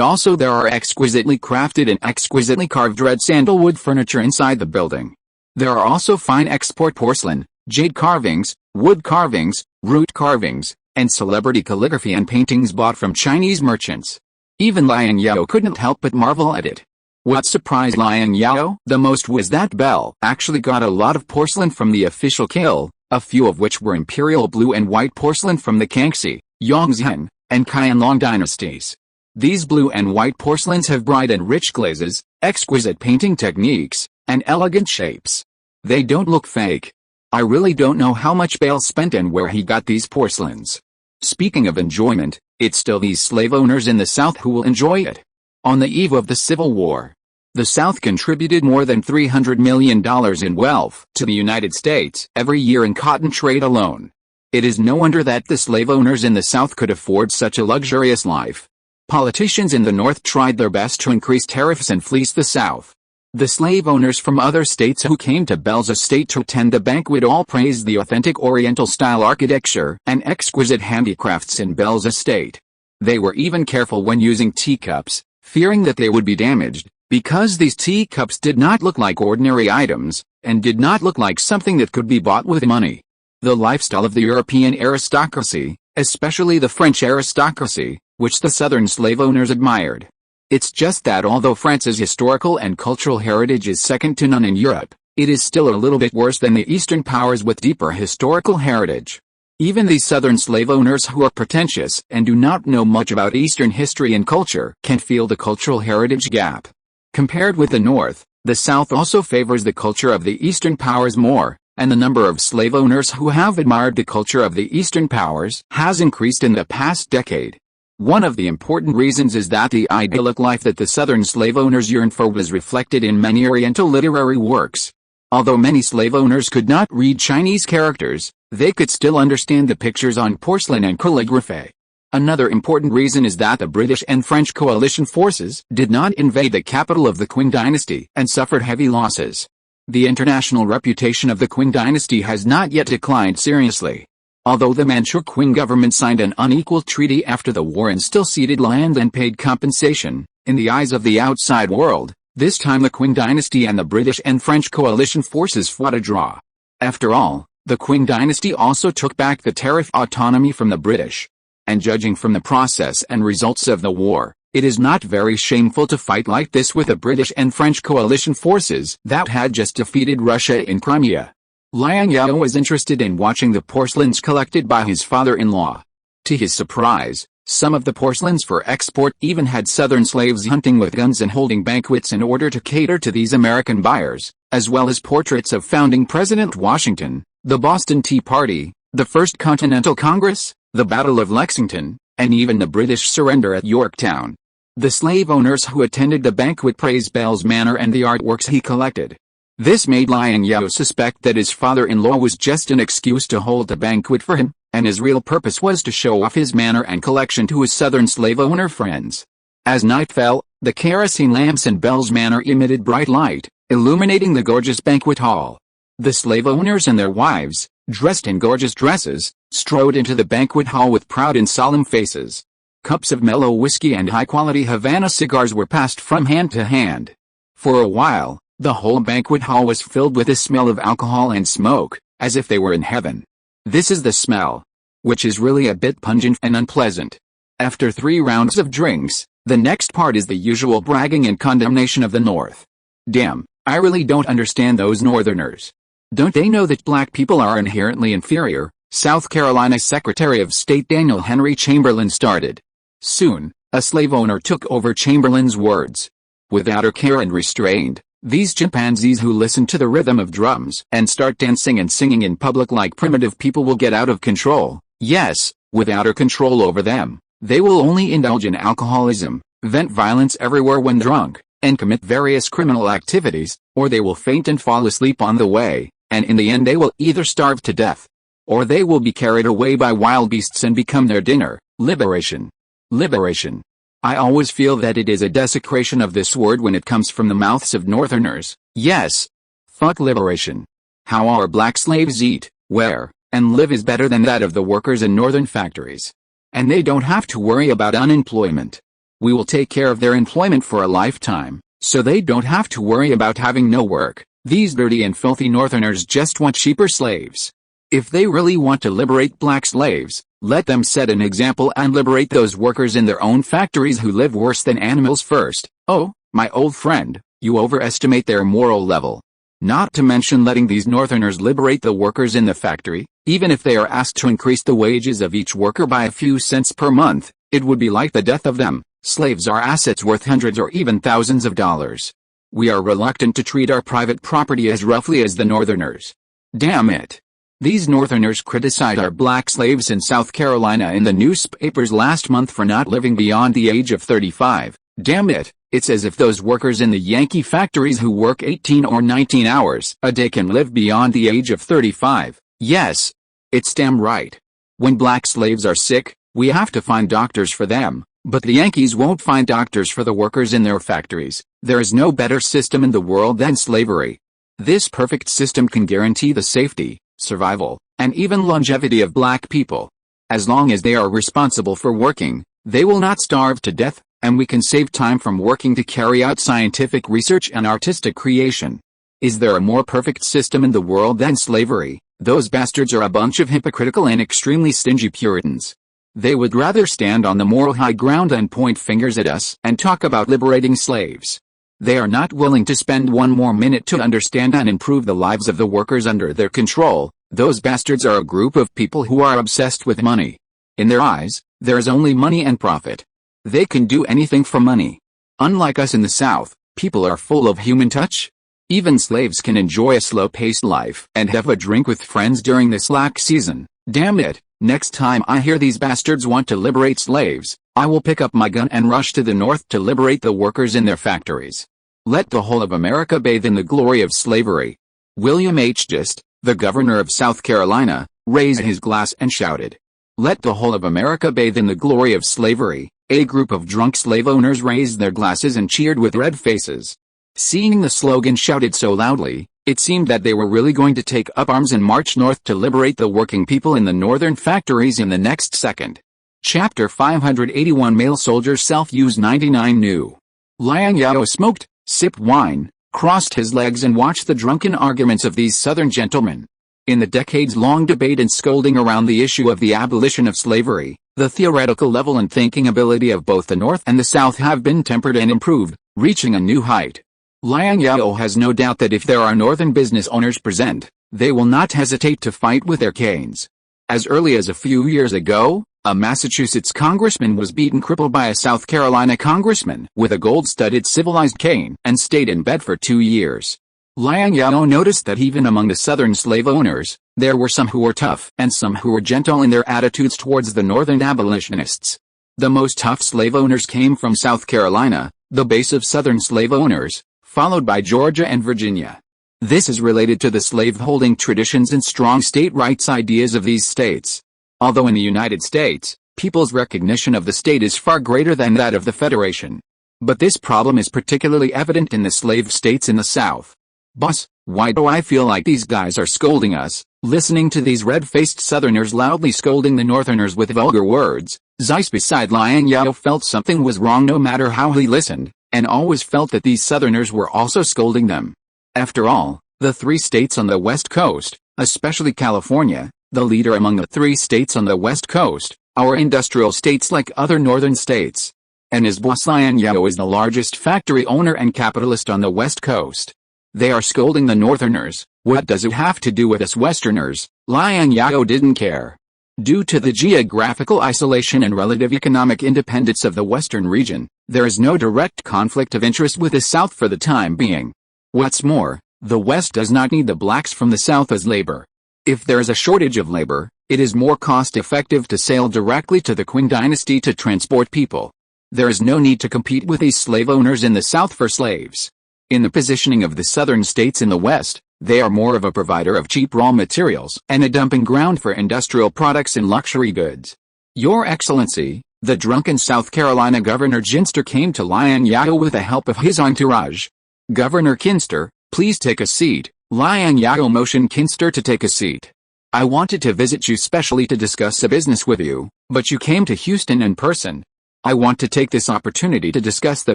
A: also there are exquisitely crafted and exquisitely carved red sandalwood furniture inside the building. There are also fine export porcelain, jade carvings, wood carvings, root carvings, and celebrity calligraphy and paintings bought from Chinese merchants. Even Liang Zhao couldn't help but marvel at it. What surprised Liang Zhao the most was that Bale actually got a lot of porcelain from the official kill, a few of which were imperial blue and white porcelain from the Kangxi, Yongzheng, and Qianlong dynasties. These blue and white porcelains have bright and rich glazes, exquisite painting techniques, and elegant shapes. They don't look fake. I really don't know how much Bale spent and where he got these porcelains. Speaking of enjoyment, it's still these slave owners in the South who will enjoy it. On the eve of the Civil War, the South contributed more than $300 million in wealth to the United States every year in cotton trade alone. It is no wonder that the slave owners in the South could afford such a luxurious life. Politicians in the North tried their best to increase tariffs and fleece the South. The slave owners from other states who came to Bale's estate to attend the banquet all praised the authentic Oriental-style architecture and exquisite handicrafts in Bale's estate. They were even careful when using teacups, fearing that they would be damaged, because these teacups did not look like ordinary items, and did not look like something that could be bought with money. The lifestyle of the European aristocracy, especially the French aristocracy, which the Southern slave owners admired. It's just that although France's historical and cultural heritage is second to none in Europe, it is still a little bit worse than the Eastern powers with deeper historical heritage. Even these Southern slave owners who are pretentious and do not know much about Eastern history and culture can feel the cultural heritage gap. Compared with the North, the South also favors the culture of the Eastern powers more, and the number of slave owners who have admired the culture of the Eastern powers has increased in the past decade. One of the important reasons is that the idyllic life that the Southern slave owners yearned for was reflected in many Oriental literary works. Although many slave owners could not read Chinese characters, they could still understand the pictures on porcelain and calligraphy. Another important reason is that the British and French coalition forces did not invade the capital of the Qing dynasty and suffered heavy losses. The international reputation of the Qing dynasty has not yet declined seriously. Although the Manchu Qing government signed an unequal treaty after the war and still ceded land and paid compensation, in the eyes of the outside world, this time the Qing dynasty and the British and French coalition forces fought a draw. After all, the Qing dynasty also took back the tariff autonomy from the British. And judging from the process and results of the war, it is not very shameful to fight like this with the British and French coalition forces that had just defeated Russia in Crimea. Liang Zhao was interested in watching the porcelains collected by his father-in-law. To his surprise, some of the porcelains for export even had Southern slaves hunting with guns and holding banquets in order to cater to these American buyers, as well as portraits of founding President Washington, the Boston Tea Party, the First Continental Congress, the Battle of Lexington, and even the British surrender at Yorktown. The slave owners who attended the banquet praised Bale's manner and the artworks he collected. This made Liang Zhao suspect that his father-in-law was just an excuse to hold the banquet for him, and his real purpose was to show off his manner and collection to his Southern slave owner friends. As night fell, the kerosene lamps in Bale's manor emitted bright light, illuminating the gorgeous banquet hall. The slave owners and their wives, dressed in gorgeous dresses, strode into the banquet hall with proud and solemn faces. Cups of mellow whiskey and high-quality Havana cigars were passed from hand to hand. For a while, the whole banquet hall was filled with the smell of alcohol and smoke, as if they were in heaven. This is the smell, which is really a bit pungent and unpleasant. After 3 rounds of drinks, the next part is the usual bragging and condemnation of the North. Damn, I really don't understand those Northerners. Don't they know that black people are inherently inferior, South Carolina Secretary of State Daniel Henry Chamberlain started. Soon, a slave owner took over Chamberlain's words. Without her care and restraint, these chimpanzees who listen to the rhythm of drums and start dancing and singing in public like primitive people will get out of control. Yes, without her control over them, they will only indulge in alcoholism, vent violence everywhere when drunk, and commit various criminal activities, or they will faint and fall asleep on the way, and in the end they will either starve to death, or they will be carried away by wild beasts and become their dinner. Liberation. Liberation. I always feel that it is a desecration of this word when it comes from the mouths of Northerners. Yes. Fuck liberation. How our black slaves eat, wear, and live is better than that of the workers in Northern factories. And they don't have to worry about unemployment. We will take care of their employment for a lifetime, so they don't have to worry about having no work. These dirty and filthy Northerners just want cheaper slaves. If they really want to liberate black slaves, let them set an example and liberate those workers in their own factories who live worse than animals first. Oh, my old friend, you overestimate their moral level. Not to mention letting these Northerners liberate the workers in the factory, even if they are asked to increase the wages of each worker by a few cents per month, it would be like the death of them. Slaves are assets worth hundreds or even thousands of dollars. We are reluctant to treat our private property as roughly as the Northerners. Damn it. These Northerners criticized our black slaves in South Carolina in the newspapers last month for not living beyond the age of 35. Damn it, it's as if those workers in the Yankee factories who work 18 or 19 hours a day can live beyond the age of 35. Yes, it's damn right. When black slaves are sick, we have to find doctors for them, but the Yankees won't find doctors for the workers in their factories. There is no better system in the world than slavery. This perfect system can guarantee the safety, survival, and even longevity of black people. As long as they are responsible for working, they will not starve to death, and we can save time from working to carry out scientific research and artistic creation. Is there a more perfect system in the world than slavery? Those bastards are a bunch of hypocritical and extremely stingy Puritans. They would rather stand on the moral high ground than point fingers at us and talk about liberating slaves. They are not willing to spend one more minute to understand and improve the lives of the workers under their control. Those bastards are a group of people who are obsessed with money. In their eyes, there is only money and profit. They can do anything for money. Unlike us in the South, people are full of human touch. Even slaves can enjoy a slow-paced life and have a drink with friends during the slack season. Damn it, next time I hear these bastards want to liberate slaves, I will pick up my gun and rush to the North to liberate the workers in their factories. Let the whole of America bathe in the glory of slavery. William H. Gist, the governor of South Carolina, raised his glass and shouted, "Let the whole of America bathe in the glory of slavery." A group of drunk slave owners raised their glasses and cheered with red faces. Seeing the slogan shouted so loudly, it seemed that they were really going to take up arms and march north to liberate the working people in the northern factories in the next second. Chapter 581 Male Soldiers Self-Use 99 New. Liang Zhao smoked, sipped wine, crossed his legs and watched the drunken arguments of these southern gentlemen. In the decades-long debate and scolding around the issue of the abolition of slavery, the theoretical level and thinking ability of both the North and the South have been tempered and improved, reaching a new height. Liang Zhao has no doubt that if there are Northern business owners present, they will not hesitate to fight with their canes. As early as a few years ago, a Massachusetts congressman was beaten crippled by a South Carolina congressman with a gold-studded civilized cane and stayed in bed for 2 years. Liang Zhao noticed that even among the Southern slave owners, there were some who were tough and some who were gentle in their attitudes towards the Northern abolitionists. The most tough slave owners came from South Carolina, the base of Southern slave owners, followed by Georgia and Virginia. This is related to the slave-holding traditions and strong state rights ideas of these states. Although in the United States, people's recognition of the state is far greater than that of the Federation. But this problem is particularly evident in the slave states in the South. Boss, why do I feel like these guys are scolding us? Listening to these red-faced Southerners loudly scolding the Northerners with vulgar words, Zeiss beside Liang Zhao felt something was wrong no matter how he listened, and always felt that these Southerners were also scolding them. After all, the 3 states on the West Coast, especially California, the leader among the 3 states on the West Coast, are industrial states like other northern states. And his boss Liang Zhao is the largest factory owner and capitalist on the West Coast. They are scolding the Northerners, What does it have to do with us Westerners? Liang Zhao didn't care. Due to the geographical isolation and relative economic independence of the Western region, there is no direct conflict of interest with the South for the time being. What's more, the West does not need the blacks from the South as labor. If there is a shortage of labor, it is more cost-effective to sail directly to the Qing dynasty to transport people. There is no need to compete with these slave owners in the South for slaves. In the positioning of the southern states in the West, they are more of a provider of cheap raw materials and a dumping ground for industrial products and luxury goods. Your Excellency, the drunken South Carolina Governor Ginster came to Liang Zhao with the help of his entourage. Governor Ginster, please take a seat. Liang Zhao motioned Ginster to take a seat. I wanted to visit you specially to discuss a business with you, but you came to Houston in person. I want to take this opportunity to discuss the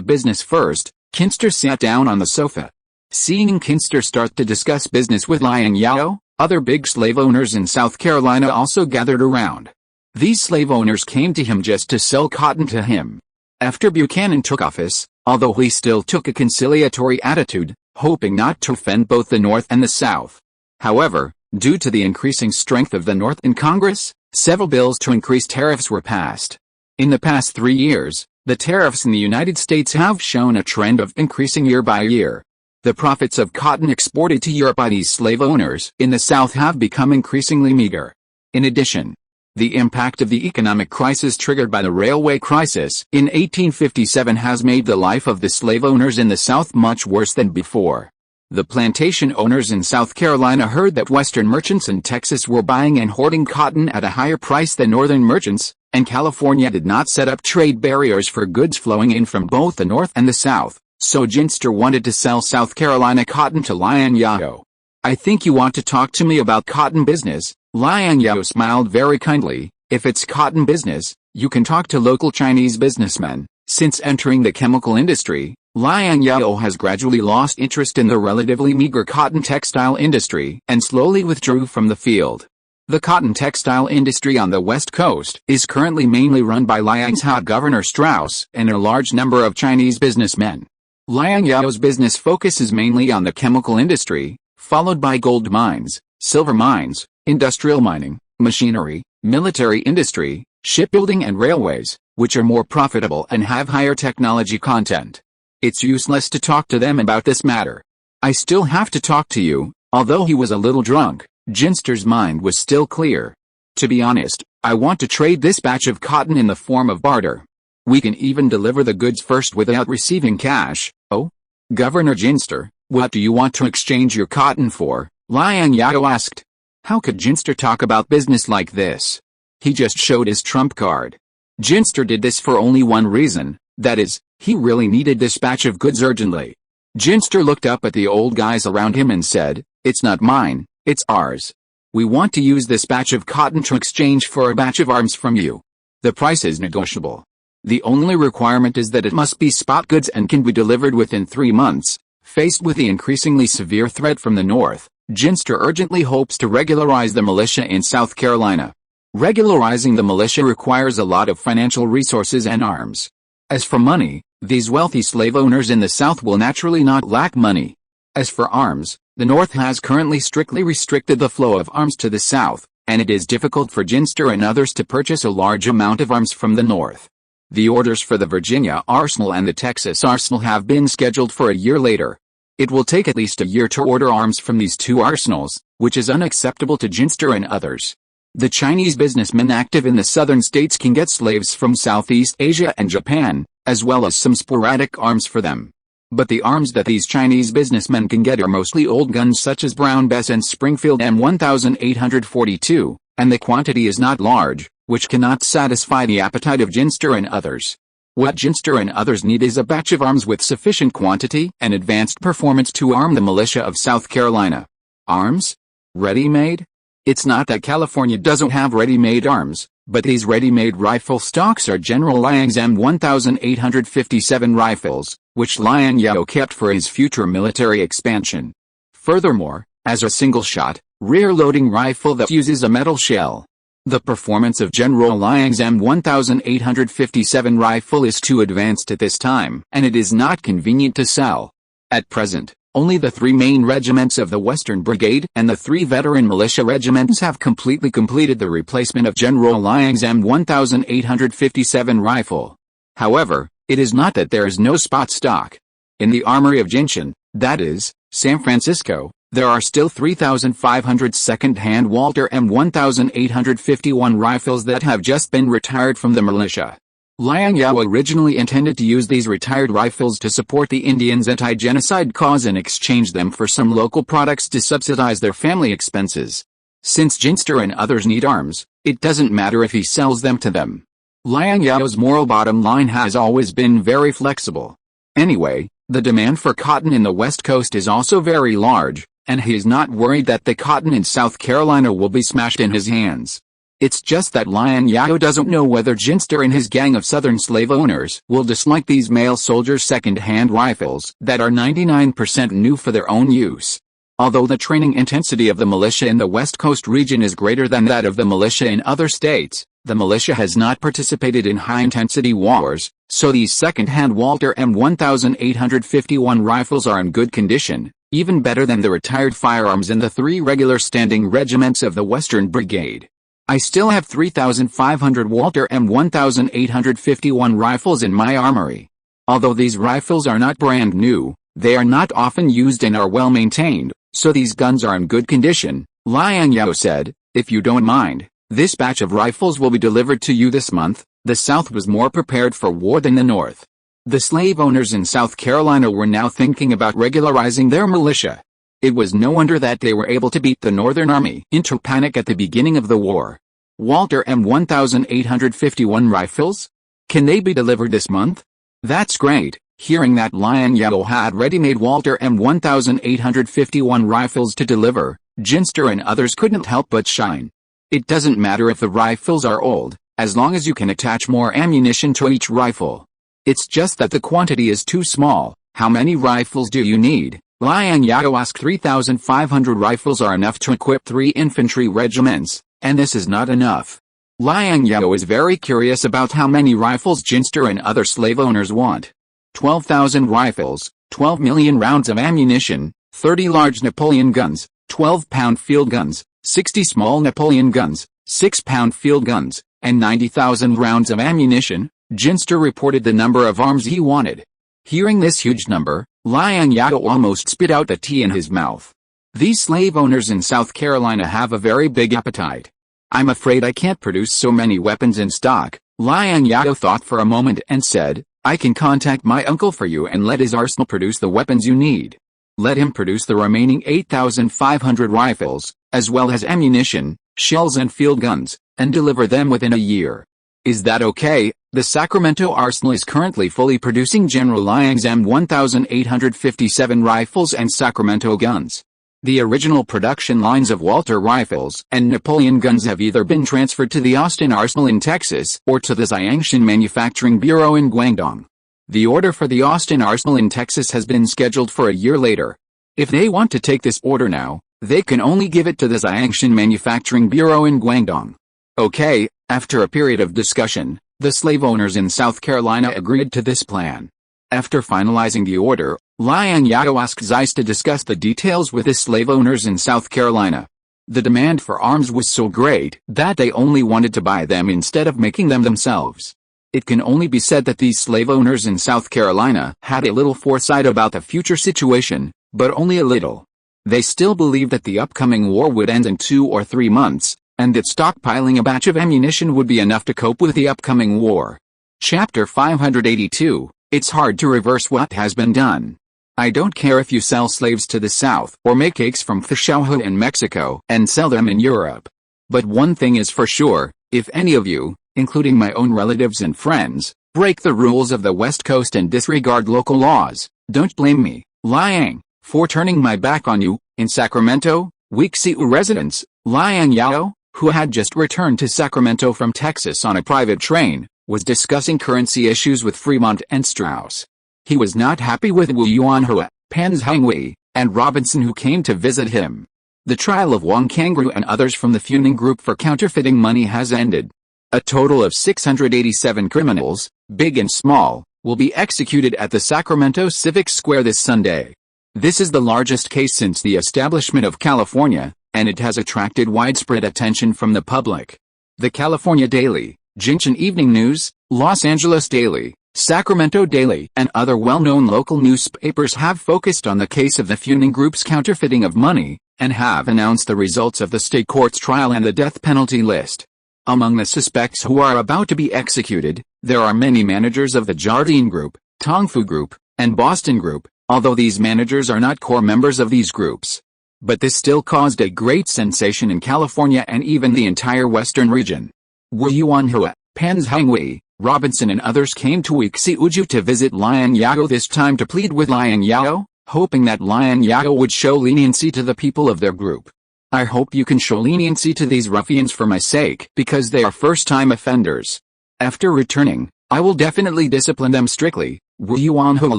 A: business first. Ginster sat down on the sofa. Seeing Ginster start to discuss business with Liang Zhao, other big slave owners in South Carolina also gathered around. These slave owners came to him just to sell cotton to him. After Buchanan took office, although he still took a conciliatory attitude, hoping not to offend both the North and the South. However, due to the increasing strength of the North in Congress, several bills to increase tariffs were passed. In the past 3 years, the tariffs in the United States have shown a trend of increasing year by year. The profits of cotton exported to Europe by these slave owners in the South have become increasingly meager. In addition, the impact of the economic crisis triggered by the railway crisis in 1857 has made the life of the slave owners in the South much worse than before. The plantation owners in South Carolina heard that Western merchants in Texas were buying and hoarding cotton at a higher price than Northern merchants, and California did not set up trade barriers for goods flowing in from both the North and the South. So Ginster wanted to sell South Carolina cotton to Liang Zhao. I think you want to talk to me about cotton business. Liang Zhao smiled very kindly. If it's cotton business, you can talk to local Chinese businessmen. Since entering the chemical industry, Liang Zhao has gradually lost interest in the relatively meager cotton textile industry and slowly withdrew from the field. The cotton textile industry on the West Coast is currently mainly run by Liang Zhao, Governor Strauss, and a large number of Chinese businessmen. Liang Zhao's business focuses mainly on the chemical industry, followed by gold mines, silver mines, industrial mining, machinery, military industry, shipbuilding and railways, which are more profitable and have higher technology content. It's useless to talk to them about this matter. I still have to talk to you. Although he was a little drunk, Ginster's mind was still clear. To be honest, I want to trade this batch of cotton in the form of barter. We can even deliver the goods first without receiving cash. Oh? Governor Ginster, what do you want to exchange your cotton for? Liang Zhao asked. How could Ginster talk about business like this? He just showed his trump card. Ginster did this for only one reason, that is, he really needed this batch of goods urgently. Ginster looked up at the old guys around him and said, "It's not mine, it's ours. We want to use this batch of cotton to exchange for a batch of arms from you. The price is negotiable. The only requirement is that it must be spot goods and can be delivered within 3 months." Faced with the increasingly severe threat from the North, Ginster urgently hopes to regularize the militia in South Carolina. Regularizing the militia requires a lot of financial resources and arms. As for money, these wealthy slave owners in the South will naturally not lack money. As for arms, the North has currently strictly restricted the flow of arms to the South, and it is difficult for Ginster and others to purchase a large amount of arms from the North. The orders for the Virginia arsenal and the Texas arsenal have been scheduled for a year later. It will take at least a year to order arms from these two arsenals, which is unacceptable to Ginster and others. The Chinese businessmen active in the southern states can get slaves from Southeast Asia and Japan, as well as some sporadic arms for them. But the arms that these Chinese businessmen can get are mostly old guns such as Brown Bess and Springfield M1842, and the quantity is not large, which cannot satisfy the appetite of Ginster and others. What Ginster and others need is a batch of arms with sufficient quantity and advanced performance to arm the militia of South Carolina. Arms? Ready-made? It's not that California doesn't have ready-made arms, but these ready-made rifle stocks are General Liang's M1857 rifles, which Liang Zhao kept for his future military expansion. Furthermore, as a single-shot, rear-loading rifle that uses a metal shell. The performance of General Liang's M1857 rifle is too advanced at this time, and it is not convenient to sell. At present, Only the 3 main regiments of the Western Brigade and the 3 veteran militia regiments have completely completed the replacement of General Liang's M1857 rifle. However, it is not that there is no spot stock. In the armory of Jinshan, that is, San Francisco, there are still 3,500 second-hand Walter M1851 rifles that have just been retired from the militia. Liang Zhao originally intended to use these retired rifles to support the Indians' anti-genocide cause and exchange them for some local products to subsidize their family expenses. Since Ginster and others need arms, it doesn't matter if he sells them to them. Liang Zhao's moral bottom line has always been very flexible. Anyway, the demand for cotton in the West Coast is also very large, and he is not worried that the cotton in South Carolina will be smashed in his hands. It's just that Liang Zhao doesn't know whether Ginster and his gang of southern slave owners will dislike these male soldiers' second-hand rifles that are 99% new for their own use. Although the training intensity of the militia in the West Coast region is greater than that of the militia in other states, the militia has not participated in high-intensity wars, so these second-hand Walter M1851 rifles are in good condition, even better than the retired firearms in the 3 regular standing regiments of the Western Brigade. I still have 3,500 Walter M1851 rifles in my armory. Although these rifles are not brand new, they are not often used and are well maintained, so these guns are in good condition. Liang Zhao said, "If you don't mind, this batch of rifles will be delivered to you this month." The South was more prepared for war than the North. The slave owners in South Carolina were now thinking about regularizing their militia. It was no wonder that they were able to beat the Northern Army into panic at the beginning of the war. Walter M1851 rifles? Can they be delivered this month? That's great. Hearing that Liang Zhao had ready-made Walter M1851 rifles to deliver, Ginster and others couldn't help but shine. It doesn't matter if the rifles are old, as long as you can attach more ammunition to each rifle. It's just that the quantity is too small. How many rifles do you need? Liang Zhao asked. 3,500 rifles are enough to equip 3 infantry regiments, and this is not enough. Liang Zhao is very curious about how many rifles Ginster and other slave owners want. 12,000 rifles, 12 million rounds of ammunition, 30 large Napoleon guns, 12-pound field guns, 60 small Napoleon guns, 6-pound field guns, and 90,000 rounds of ammunition. Ginster reported the number of arms he wanted. Hearing this huge number, Liang Zhao almost spit out the tea in his mouth. These slave owners in South Carolina have a very big appetite. I'm afraid I can't produce so many weapons in stock. Liang Zhao thought for a moment and said, I can contact my uncle for you and let his arsenal produce the weapons you need. Let him produce the remaining 8,500 rifles, as well as ammunition, shells and field guns, and deliver them within a year. Is that okay? The Sacramento arsenal is currently fully producing General Liang's M1857 rifles and Sacramento guns. The original production lines of Walter rifles and Napoleon guns have either been transferred to the Austin Arsenal in Texas or to the Xiangshan Manufacturing Bureau in Guangdong. The order for the Austin Arsenal in Texas has been scheduled for a year later. If they want to take this order now, they can only give it to the Xiangshan Manufacturing Bureau in Guangdong. Okay, after a period of discussion, the slave owners in South Carolina agreed to this plan. After finalizing the order, Liang Zhao asked Zeiss to discuss the details with the slave owners in South Carolina. The demand for arms was so great that they only wanted to buy them instead of making them themselves. It can only be said that these slave owners in South Carolina had a little foresight about the future situation, but only a little. They still believed that the upcoming war would end in 2 or 3 months, and that stockpiling a batch of ammunition would be enough to cope with the upcoming war. Chapter 582, It's hard to reverse what has been done. I don't care if you sell slaves to the South or make cakes from Fishauhu in Mexico and sell them in Europe. But one thing is for sure, if any of you, including my own relatives and friends, break the rules of the West Coast and disregard local laws, don't blame me, Liang, for turning my back on you. In Sacramento, Wixiu residents, Liang Zhao, who had just returned to Sacramento from Texas on a private train, was discussing currency issues with Fremont and Strauss. He was not happy with Wu Yuanhua, Pan Zhangwei, and Robinson who came to visit him. The trial of Wang Kangru and others from the Funing Group for counterfeiting money has ended. A total of 687 criminals, big and small, will be executed at the Sacramento Civic Square this Sunday. This is the largest case since the establishment of California, and it has attracted widespread attention from the public. The California Daily, Junction Evening News, Los Angeles Daily, Sacramento Daily, and other well-known local newspapers have focused on the case of the Funing Group's counterfeiting of money, and have announced the results of the state court's trial and the death penalty list. Among the suspects who are about to be executed, there are many managers of the Jardine Group, Tongfu Group, and Boston Group, although these managers are not core members of these groups. But this still caused a great sensation in California and even the entire western region. Wu Yuanhua, Pan Zhangwei, Robinson and others came to Uju to visit Liang Zhao, this time to plead with Liang Zhao, hoping that Liang Zhao would show leniency to the people of their group. I hope you can show leniency to these ruffians for my sake, because they are first-time offenders. After returning, I will definitely discipline them strictly. Wu Yuanhua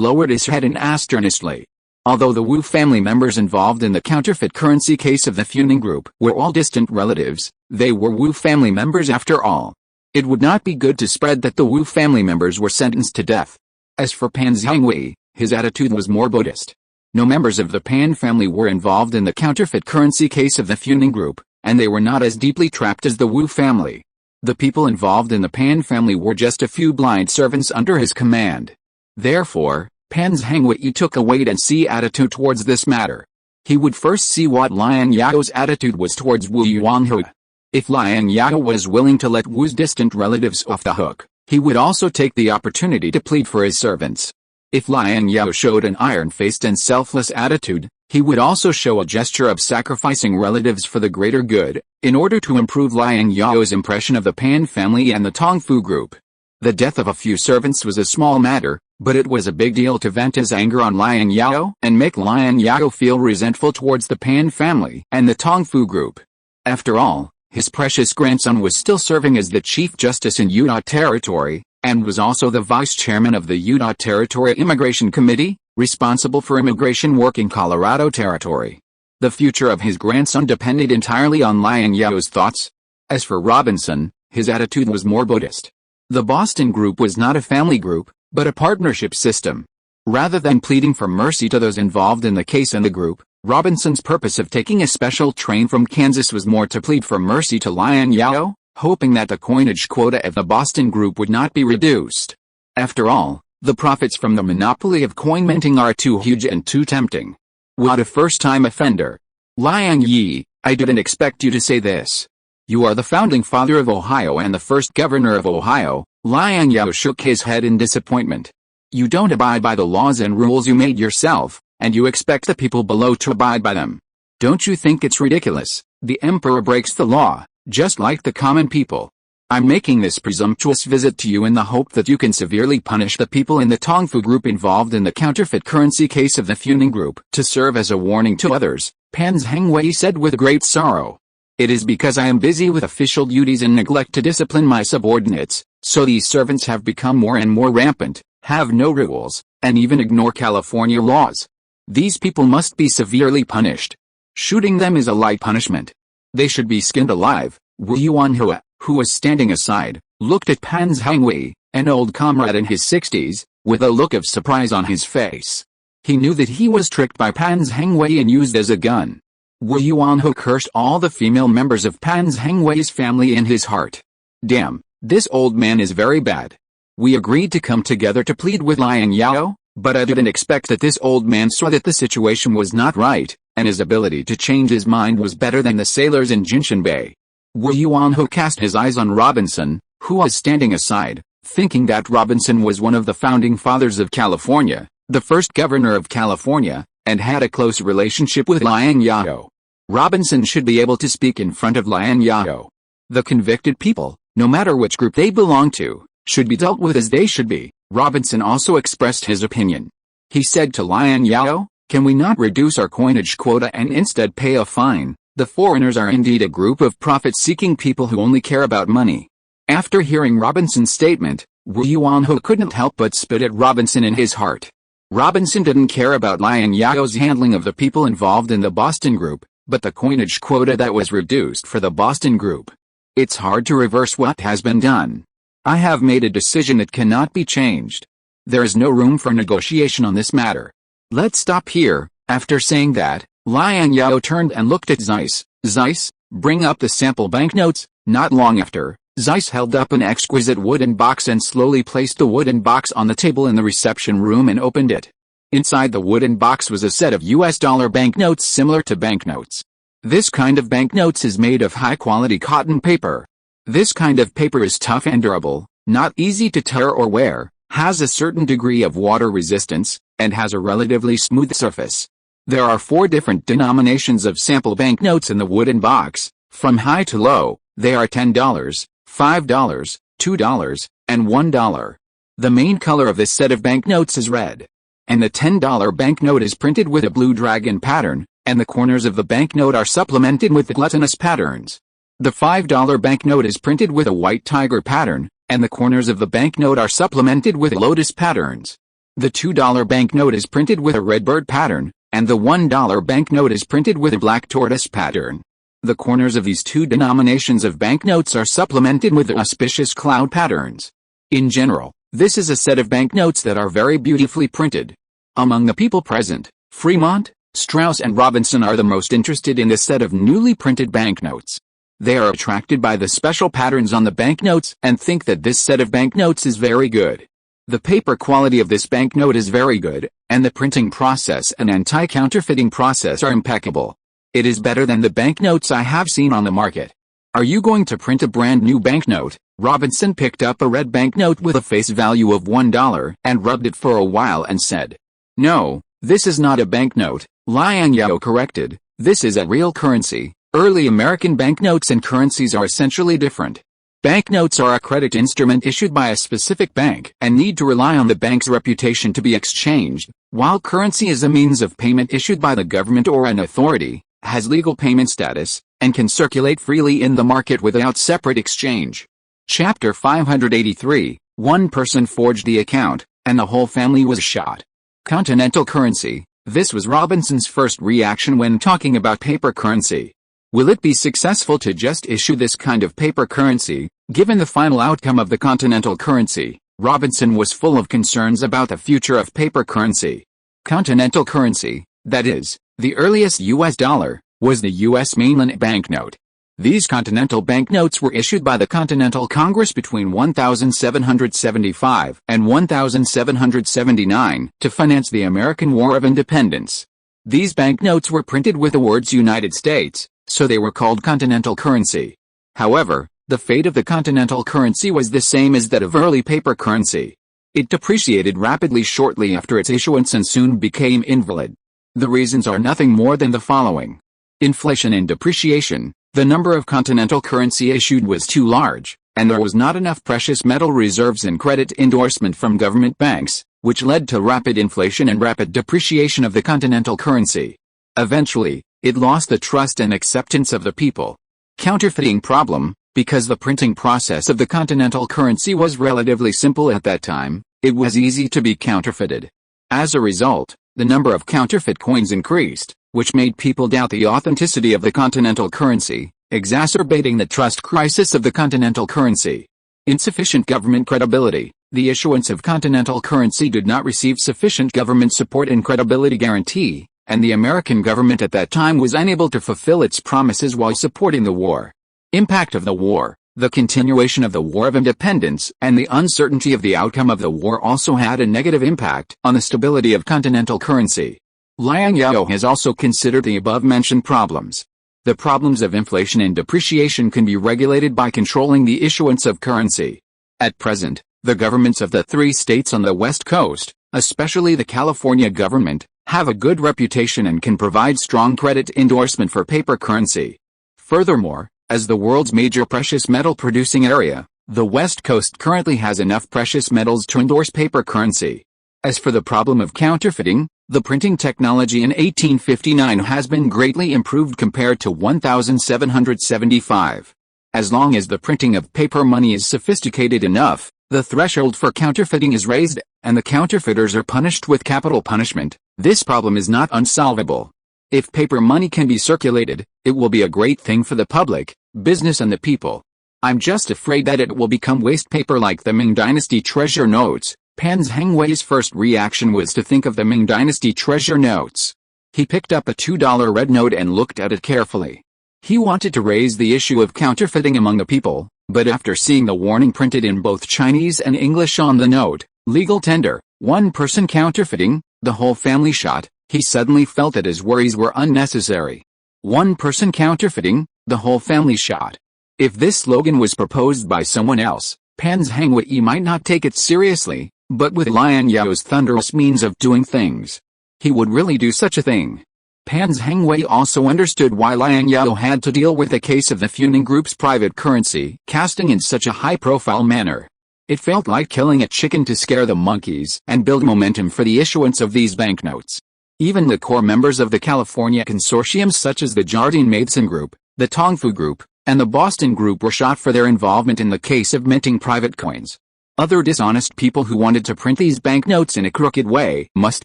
A: lowered his head and asked earnestly. Although the Wu family members involved in the counterfeit currency case of the Funing Group were all distant relatives, they were Wu family members after all. It would not be good to spread that the Wu family members were sentenced to death. As for Pan Zhangwei, his attitude was more Buddhist. No members of the Pan family were involved in the counterfeit currency case of the Funing Group, and they were not as deeply trapped as the Wu family. The people involved in the Pan family were just a few blind servants under his command. Therefore, Pan Zhangwei took a wait-and-see attitude towards this matter. He would first see what Liang Zhao's attitude was towards Wu Yuanhua. If Liang Zhao was willing to let Wu's distant relatives off the hook, he would also take the opportunity to plead for his servants. If Liang Zhao showed an iron-faced and selfless attitude, he would also show a gesture of sacrificing relatives for the greater good, in order to improve Liang Zhao's impression of the Pan family and the Tongfu Group. The death of a few servants was a small matter, but it was a big deal to vent his anger on Liang Zhao and make Liang Zhao feel resentful towards the Pan family and the Tongfu Group. After all, his precious grandson was still serving as the Chief Justice in Utah Territory, and was also the Vice Chairman of the Utah Territory Immigration Committee, responsible for immigration work in Colorado Territory. The future of his grandson depended entirely on Liang Zhao's thoughts. As for Robinson, his attitude was more Buddhist. The Boston Group was not a family group, but a partnership system. Rather than pleading for mercy to those involved in the case and the group, Robinson's purpose of taking a special train from Kansas was more to plead for mercy to Liang Zhao, hoping that the coinage quota of the Boston Group would not be reduced. After all, the profits from the monopoly of coin minting are too huge and too tempting. What a first-time offender. Liang Yi, I didn't expect you to say this. You are the founding father of Ohio and the first governor of Ohio. Liang Zhao shook his head in disappointment. You don't abide by the laws and rules you made yourself, and you expect the people below to abide by them. Don't you think it's ridiculous? The emperor breaks the law, just like the common people. I'm making this presumptuous visit to you in the hope that you can severely punish the people in the Tongfu Group involved in the counterfeit currency case of the Funing Group, to serve as a warning to others, Pan Zhangwei said with great sorrow. It is because I am busy with official duties and neglect to discipline my subordinates, so these servants have become more and more rampant, have no rules, and even ignore California laws. These people must be severely punished. Shooting them is a light punishment. They should be skinned alive. Wu Yuanhua, who was standing aside, looked at Pan Zhangwei, an old comrade in his 60s, with a look of surprise on his face. He knew that he was tricked by Pan Zhangwei and used as a gun. Wu Yuanhua cursed all the female members of Pan Zhangwei's family in his heart. Damn, this old man is very bad. We agreed to come together to plead with Liang Zhao, but I didn't expect that this old man saw that the situation was not right, and his ability to change his mind was better than the sailors in Jinshan Bay. Wu Yuanhua cast his eyes on Robinson, who was standing aside, thinking that Robinson was one of the founding fathers of California, the first governor of California, and had a close relationship with Liang Zhao. Robinson should be able to speak in front of Liang Zhao. The convicted people, no matter which group they belong to, should be dealt with as they should be. Robinson also expressed his opinion. He said to Liang Zhao, "Can we not reduce our coinage quota and instead pay a fine? The foreigners are indeed a group of profit-seeking people who only care about money." After hearing Robinson's statement, Wu Yuanhua couldn't help but spit at Robinson in his heart. Robinson didn't care about Liang Zhao's handling of the people involved in the Boston Group, but the coinage quota that was reduced for the Boston Group. It's hard to reverse what has been done. I have made a decision that cannot be changed. There is no room for negotiation on this matter. Let's stop here. After saying that, Liang Zhao turned and looked at Zeiss. Zeiss, bring up the sample banknotes. Not long after, Zeiss held up an exquisite wooden box and slowly placed the wooden box on the table in the reception room and opened it. Inside the wooden box was a set of US dollar banknotes similar to banknotes. This kind of banknotes is made of high-quality cotton paper. This kind of paper is tough and durable, not easy to tear or wear, has a certain degree of water resistance, and has a relatively smooth surface. There are 4 different denominations of sample banknotes in the wooden box. From high to low, they are $10, $5, $2, and $1. The main color of this set of banknotes is red. And the $10 banknote is printed with a blue dragon pattern, and the corners of the banknote are supplemented with glutinous patterns. The $5 banknote is printed with a white tiger pattern, and the corners of the banknote are supplemented with lotus patterns. The $2 banknote is printed with a red bird pattern, and the $1 banknote is printed with a black tortoise pattern. The corners of these 2 denominations of banknotes are supplemented with auspicious cloud patterns. In general, this is a set of banknotes that are very beautifully printed. Among the people present, Fremont, Strauss and Robinson are the most interested in this set of newly printed banknotes. They are attracted by the special patterns on the banknotes and think that this set of banknotes is very good. The paper quality of this banknote is very good, and the printing process and anti-counterfeiting process are impeccable. It is better than the banknotes I have seen on the market. Are you going to print a brand new banknote? Robinson picked up a red banknote with a face value of $1 and rubbed it for a while and said, "No, this is not a banknote." Liang Zhao corrected, "This is a real currency." Early American banknotes and currencies are essentially different. Banknotes are a credit instrument issued by a specific bank and need to rely on the bank's reputation to be exchanged, while currency is a means of payment issued by the government or an authority, has legal payment status, and can circulate freely in the market without separate exchange. Chapter 583, One person forged the account, and the whole family was shot. Continental currency. This was Robinson's first reaction when talking about paper currency. Will it be successful to just issue this kind of paper currency, given the final outcome of the continental currency? Robinson was full of concerns about the future of paper currency. Continental currency, that is, the earliest US dollar, was the US mainland banknote. These continental banknotes were issued by the Continental Congress between 1775 and 1779 to finance the American War of Independence. These banknotes were printed with the words United States, so they were called continental currency. However, the fate of the continental currency was the same as that of early paper currency. It depreciated rapidly shortly after its issuance and soon became invalid. The reasons are nothing more than the following. Inflation and depreciation. The number of continental currency issued was too large, and there was not enough precious metal reserves and credit endorsement from government banks, which led to rapid inflation and rapid depreciation of the continental currency. Eventually, it lost the trust and acceptance of the people. Counterfeiting problem. Because the printing process of the continental currency was relatively simple at that time, it was easy to be counterfeited. As a result, the number of counterfeit coins increased, which made people doubt the authenticity of the continental currency, exacerbating the trust crisis of the continental currency. Insufficient government credibility. The issuance of continental currency did not receive sufficient government support and credibility guarantee, and the American government at that time was unable to fulfill its promises while supporting the war. Impact of the war. The continuation of the War of Independence and the uncertainty of the outcome of the war also had a negative impact on the stability of continental currency. Liang Zhao has also considered the above-mentioned problems. The problems of inflation and depreciation can be regulated by controlling the issuance of currency. At present, the governments of the 3 states on the West Coast, especially the California government, have a good reputation and can provide strong credit endorsement for paper currency. Furthermore, as the world's major precious metal producing area, the West Coast currently has enough precious metals to endorse paper currency. As for the problem of counterfeiting, the printing technology in 1859 has been greatly improved compared to 1775. As long as the printing of paper money is sophisticated enough, the threshold for counterfeiting is raised, and the counterfeiters are punished with capital punishment. This problem is not unsolvable. If paper money can be circulated, it will be a great thing for the public, business and the people. I'm just afraid that it will become waste paper like the Ming Dynasty treasure notes. Pan Zhengwei's first reaction was to think of the Ming Dynasty treasure notes. He picked up a $2 red note and looked at it carefully. He wanted to raise the issue of counterfeiting among the people, but after seeing the warning printed in both Chinese and English on the note, legal tender, one person counterfeiting, the whole family shot, he suddenly felt that his worries were unnecessary. One person counterfeiting, the whole family shot. If this slogan was proposed by someone else, Pan Zhangwei might not take it seriously, but with Liang Zhao's thunderous means of doing things, he would really do such a thing. Pan Zhangwei also understood why Liang Zhao had to deal with the case of the Funing Group's private currency casting in such a high-profile manner. It felt like killing a chicken to scare the monkeys and build momentum for the issuance of these banknotes. Even the core members of the California consortium such as the Jardine-Matheson Group, the Tongfu Group, and the Boston Group were shot for their involvement in the case of minting private coins. Other dishonest people who wanted to print these banknotes in a crooked way must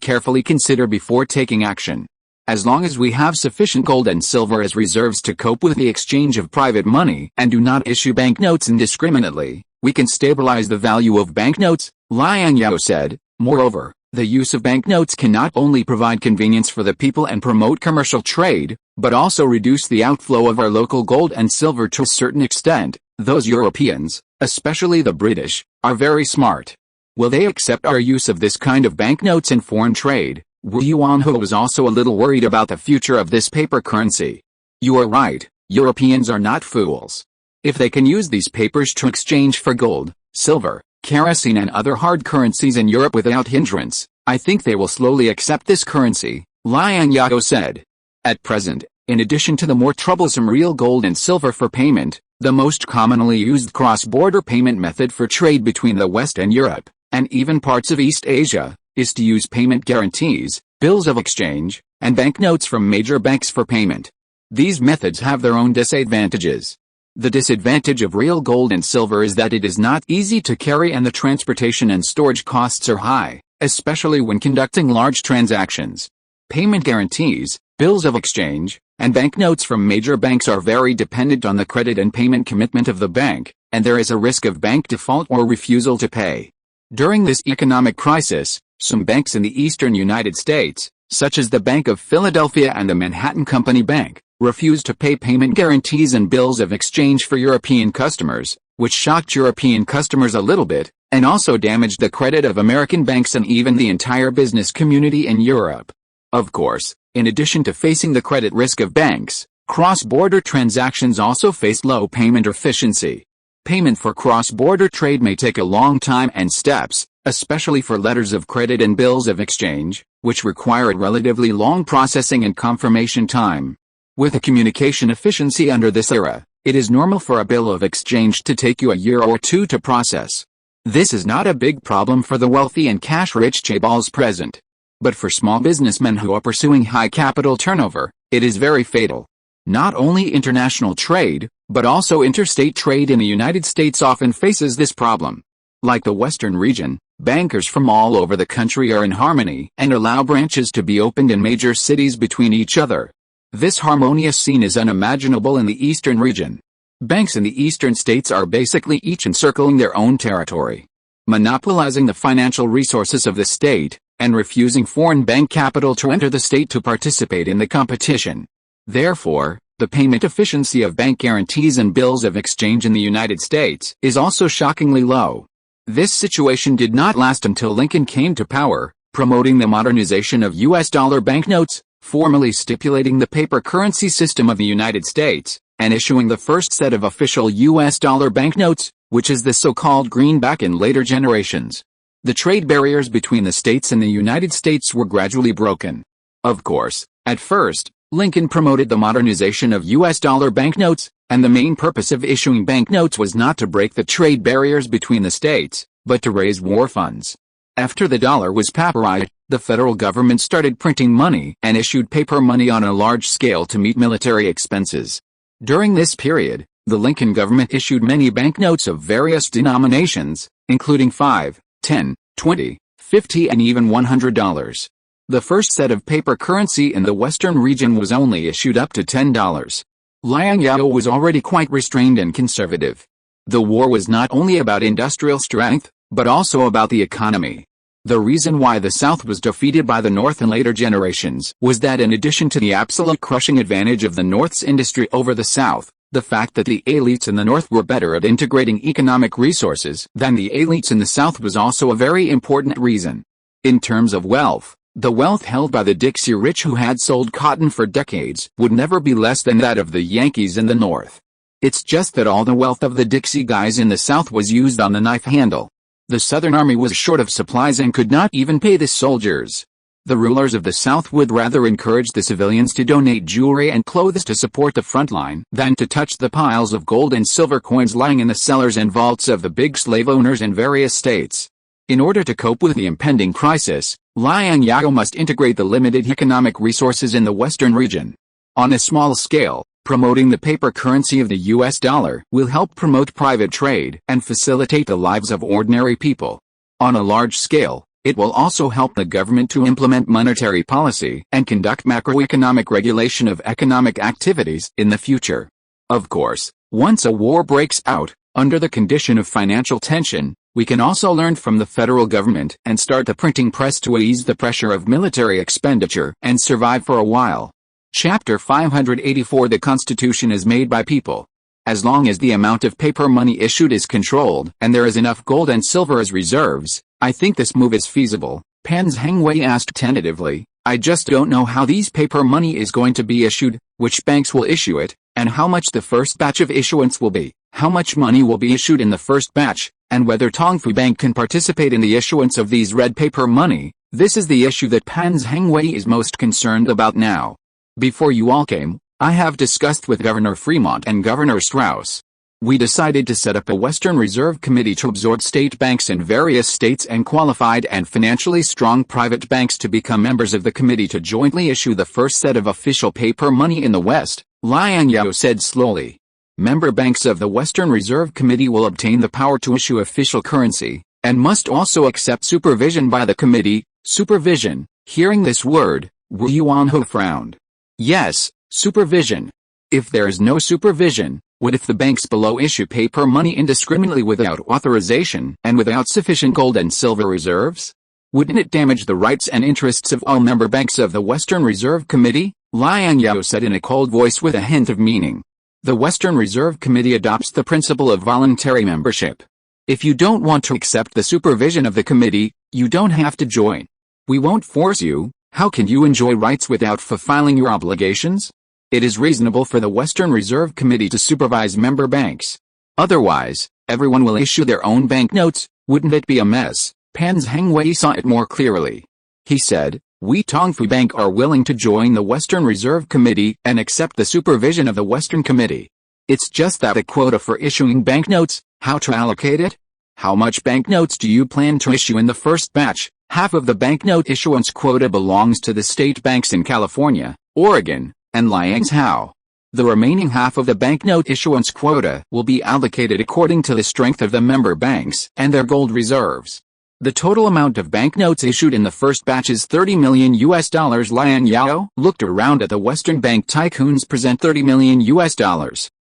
A: carefully consider before taking action. As long as we have sufficient gold and silver as reserves to cope with the exchange of private money and do not issue banknotes indiscriminately, we can stabilize the value of banknotes, Liang Zhao said. Moreover, the use of banknotes can not only provide convenience for the people and promote commercial trade, but also reduce the outflow of our local gold and silver to a certain extent. Those Europeans, especially the British, are very smart. Will they accept our use of this kind of banknotes in foreign trade? Wu Yuanhe was also a little worried about the future of this paper currency. You are right, Europeans are not fools. If they can use these papers to exchange for gold, silver, kerosene and other hard currencies in Europe without hindrance, I think they will slowly accept this currency, Liang Zhao said. At present, in addition to the more troublesome real gold and silver for payment, the most commonly used cross-border payment method for trade between the West and Europe, and even parts of East Asia, is to use payment guarantees, bills of exchange, and banknotes from major banks for payment. These methods have their own disadvantages. The disadvantage of real gold and silver is that it is not easy to carry and the transportation and storage costs are high, especially when conducting large transactions. Payment guarantees, bills of exchange, and banknotes from major banks are very dependent on the credit and payment commitment of the bank, and there is a risk of bank default or refusal to pay. During this economic crisis, some banks in the eastern United States, such as the Bank of Philadelphia and the Manhattan Company Bank, refused to pay payment guarantees and bills of exchange for European customers, which shocked European customers a little bit, and also damaged the credit of American banks and even the entire business community in Europe. Of course, in addition to facing the credit risk of banks, cross-border transactions also face low payment efficiency. Payment for cross-border trade may take a long time and steps, especially for letters of credit and bills of exchange, which require a relatively long processing and confirmation time. With a communication efficiency under this era, it is normal for a bill of exchange to take you a year or two to process. This is not a big problem for the wealthy and cash-rich chaebols present. But for small businessmen who are pursuing high capital turnover, it is very fatal. Not only international trade, but also interstate trade in the United States often faces this problem. Like the Western region, bankers from all over the country are in harmony and allow branches to be opened in major cities between each other. This harmonious scene is unimaginable in the Eastern region. Banks in the Eastern states are basically each encircling their own territory, monopolizing the financial resources of the state, and refusing foreign bank capital to enter the state to participate in the competition. Therefore, the payment efficiency of bank guarantees and bills of exchange in the United States is also shockingly low. This situation did not last until Lincoln came to power, promoting the modernization of U.S. dollar banknotes, formally stipulating the paper currency system of the United States, and issuing the first set of official U.S. dollar banknotes, which is the so-called greenback in later generations. The trade barriers between the states and the United States were gradually broken. Of course, at first, Lincoln promoted the modernization of U.S. dollar banknotes, and the main purpose of issuing banknotes was not to break the trade barriers between the states, but to raise war funds. After the dollar was paperized, the federal government started printing money and issued paper money on a large scale to meet military expenses. During this period, the Lincoln government issued many banknotes of various denominations, including $5, $10, $20, $50 and even $100. The first set of paper currency in the Western region was only issued up to $10. Liang Zhao was already quite restrained and conservative. The war was not only about industrial strength, but also about the economy. The reason why the South was defeated by the North in later generations was that in addition to the absolute crushing advantage of the North's industry over the South, the fact that the elites in the North were better at integrating economic resources than the elites in the South was also a very important reason. In terms of wealth, the wealth held by the Dixie rich who had sold cotton for decades would never be less than that of the Yankees in the North. It's just that all the wealth of the Dixie guys in the South was used on the knife handle. The Southern Army was short of supplies and could not even pay the soldiers. The rulers of the South would rather encourage the civilians to donate jewelry and clothes to support the front line than to touch the piles of gold and silver coins lying in the cellars and vaults of the big slave owners in various states. In order to cope with the impending crisis, Liang Zhao must integrate the limited economic resources in the Western region. On a small scale, promoting the paper currency of the US dollar will help promote private trade and facilitate the lives of ordinary people. On a large scale, it will also help the government to implement monetary policy and conduct macroeconomic regulation of economic activities in the future. Of course, once a war breaks out, under the condition of financial tension, we can also learn from the federal government and start the printing press to ease the pressure of military expenditure and survive for a while. Chapter 584 The Constitution is made by people. As long as the amount of paper money issued is controlled and there is enough gold and silver as reserves, I think this move is feasible, Pan Zhengwei asked tentatively. I just don't know how these paper money is going to be issued, which banks will issue it, and how much the first batch of issuance will be, how much money will be issued in the first batch, and whether Tongfu Bank can participate in the issuance of these red paper money. This is the issue that Pan Zhengwei is most concerned about now. Before you all came, I have discussed with Governor Fremont and Governor Strauss. We decided to set up a Western Reserve Committee to absorb state banks in various states and qualified and financially strong private banks to become members of the committee to jointly issue the first set of official paper money in the West, Liang Zhao said slowly. Member banks of the Western Reserve Committee will obtain the power to issue official currency, and must also accept supervision by the committee. Supervision. Hearing this word, Wu Yuanho frowned. Yes, supervision. If there is no supervision, what if the banks below issue paper money indiscriminately without authorization and without sufficient gold and silver reserves? Wouldn't it damage the rights and interests of all member banks of the Western Reserve Committee? Liang Zhao said in a cold voice with a hint of meaning. The Western Reserve Committee adopts the principle of voluntary membership. If you don't want to accept the supervision of the committee, you don't have to join. We won't force you. How can you enjoy rights without fulfilling your obligations? It is reasonable for the Western Reserve Committee to supervise member banks. Otherwise, everyone will issue their own banknotes. Wouldn't it be a mess? Pan Zhengwei saw it more clearly. He said, we Tongfu Bank are willing to join the Western Reserve Committee and accept the supervision of the Western Committee. It's just that a quota for issuing banknotes, how to allocate it? How much banknotes do you plan to issue in the first batch? Half of the banknote issuance quota belongs to the state banks in California, Oregon, and Liang Zhao. The remaining half of the banknote issuance quota will be allocated according to the strength of the member banks and their gold reserves. The total amount of banknotes issued in the first batch is $30 million. Liang Zhao looked around at the Western bank tycoons present $30 million.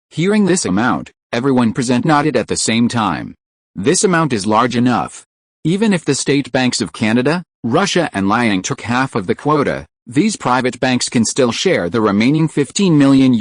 A: Hearing this amount, everyone present nodded at the same time. This amount is large enough. Even if the state banks of Canada, Russia and Liang took half of the quota, these private banks can still share the remaining $15 million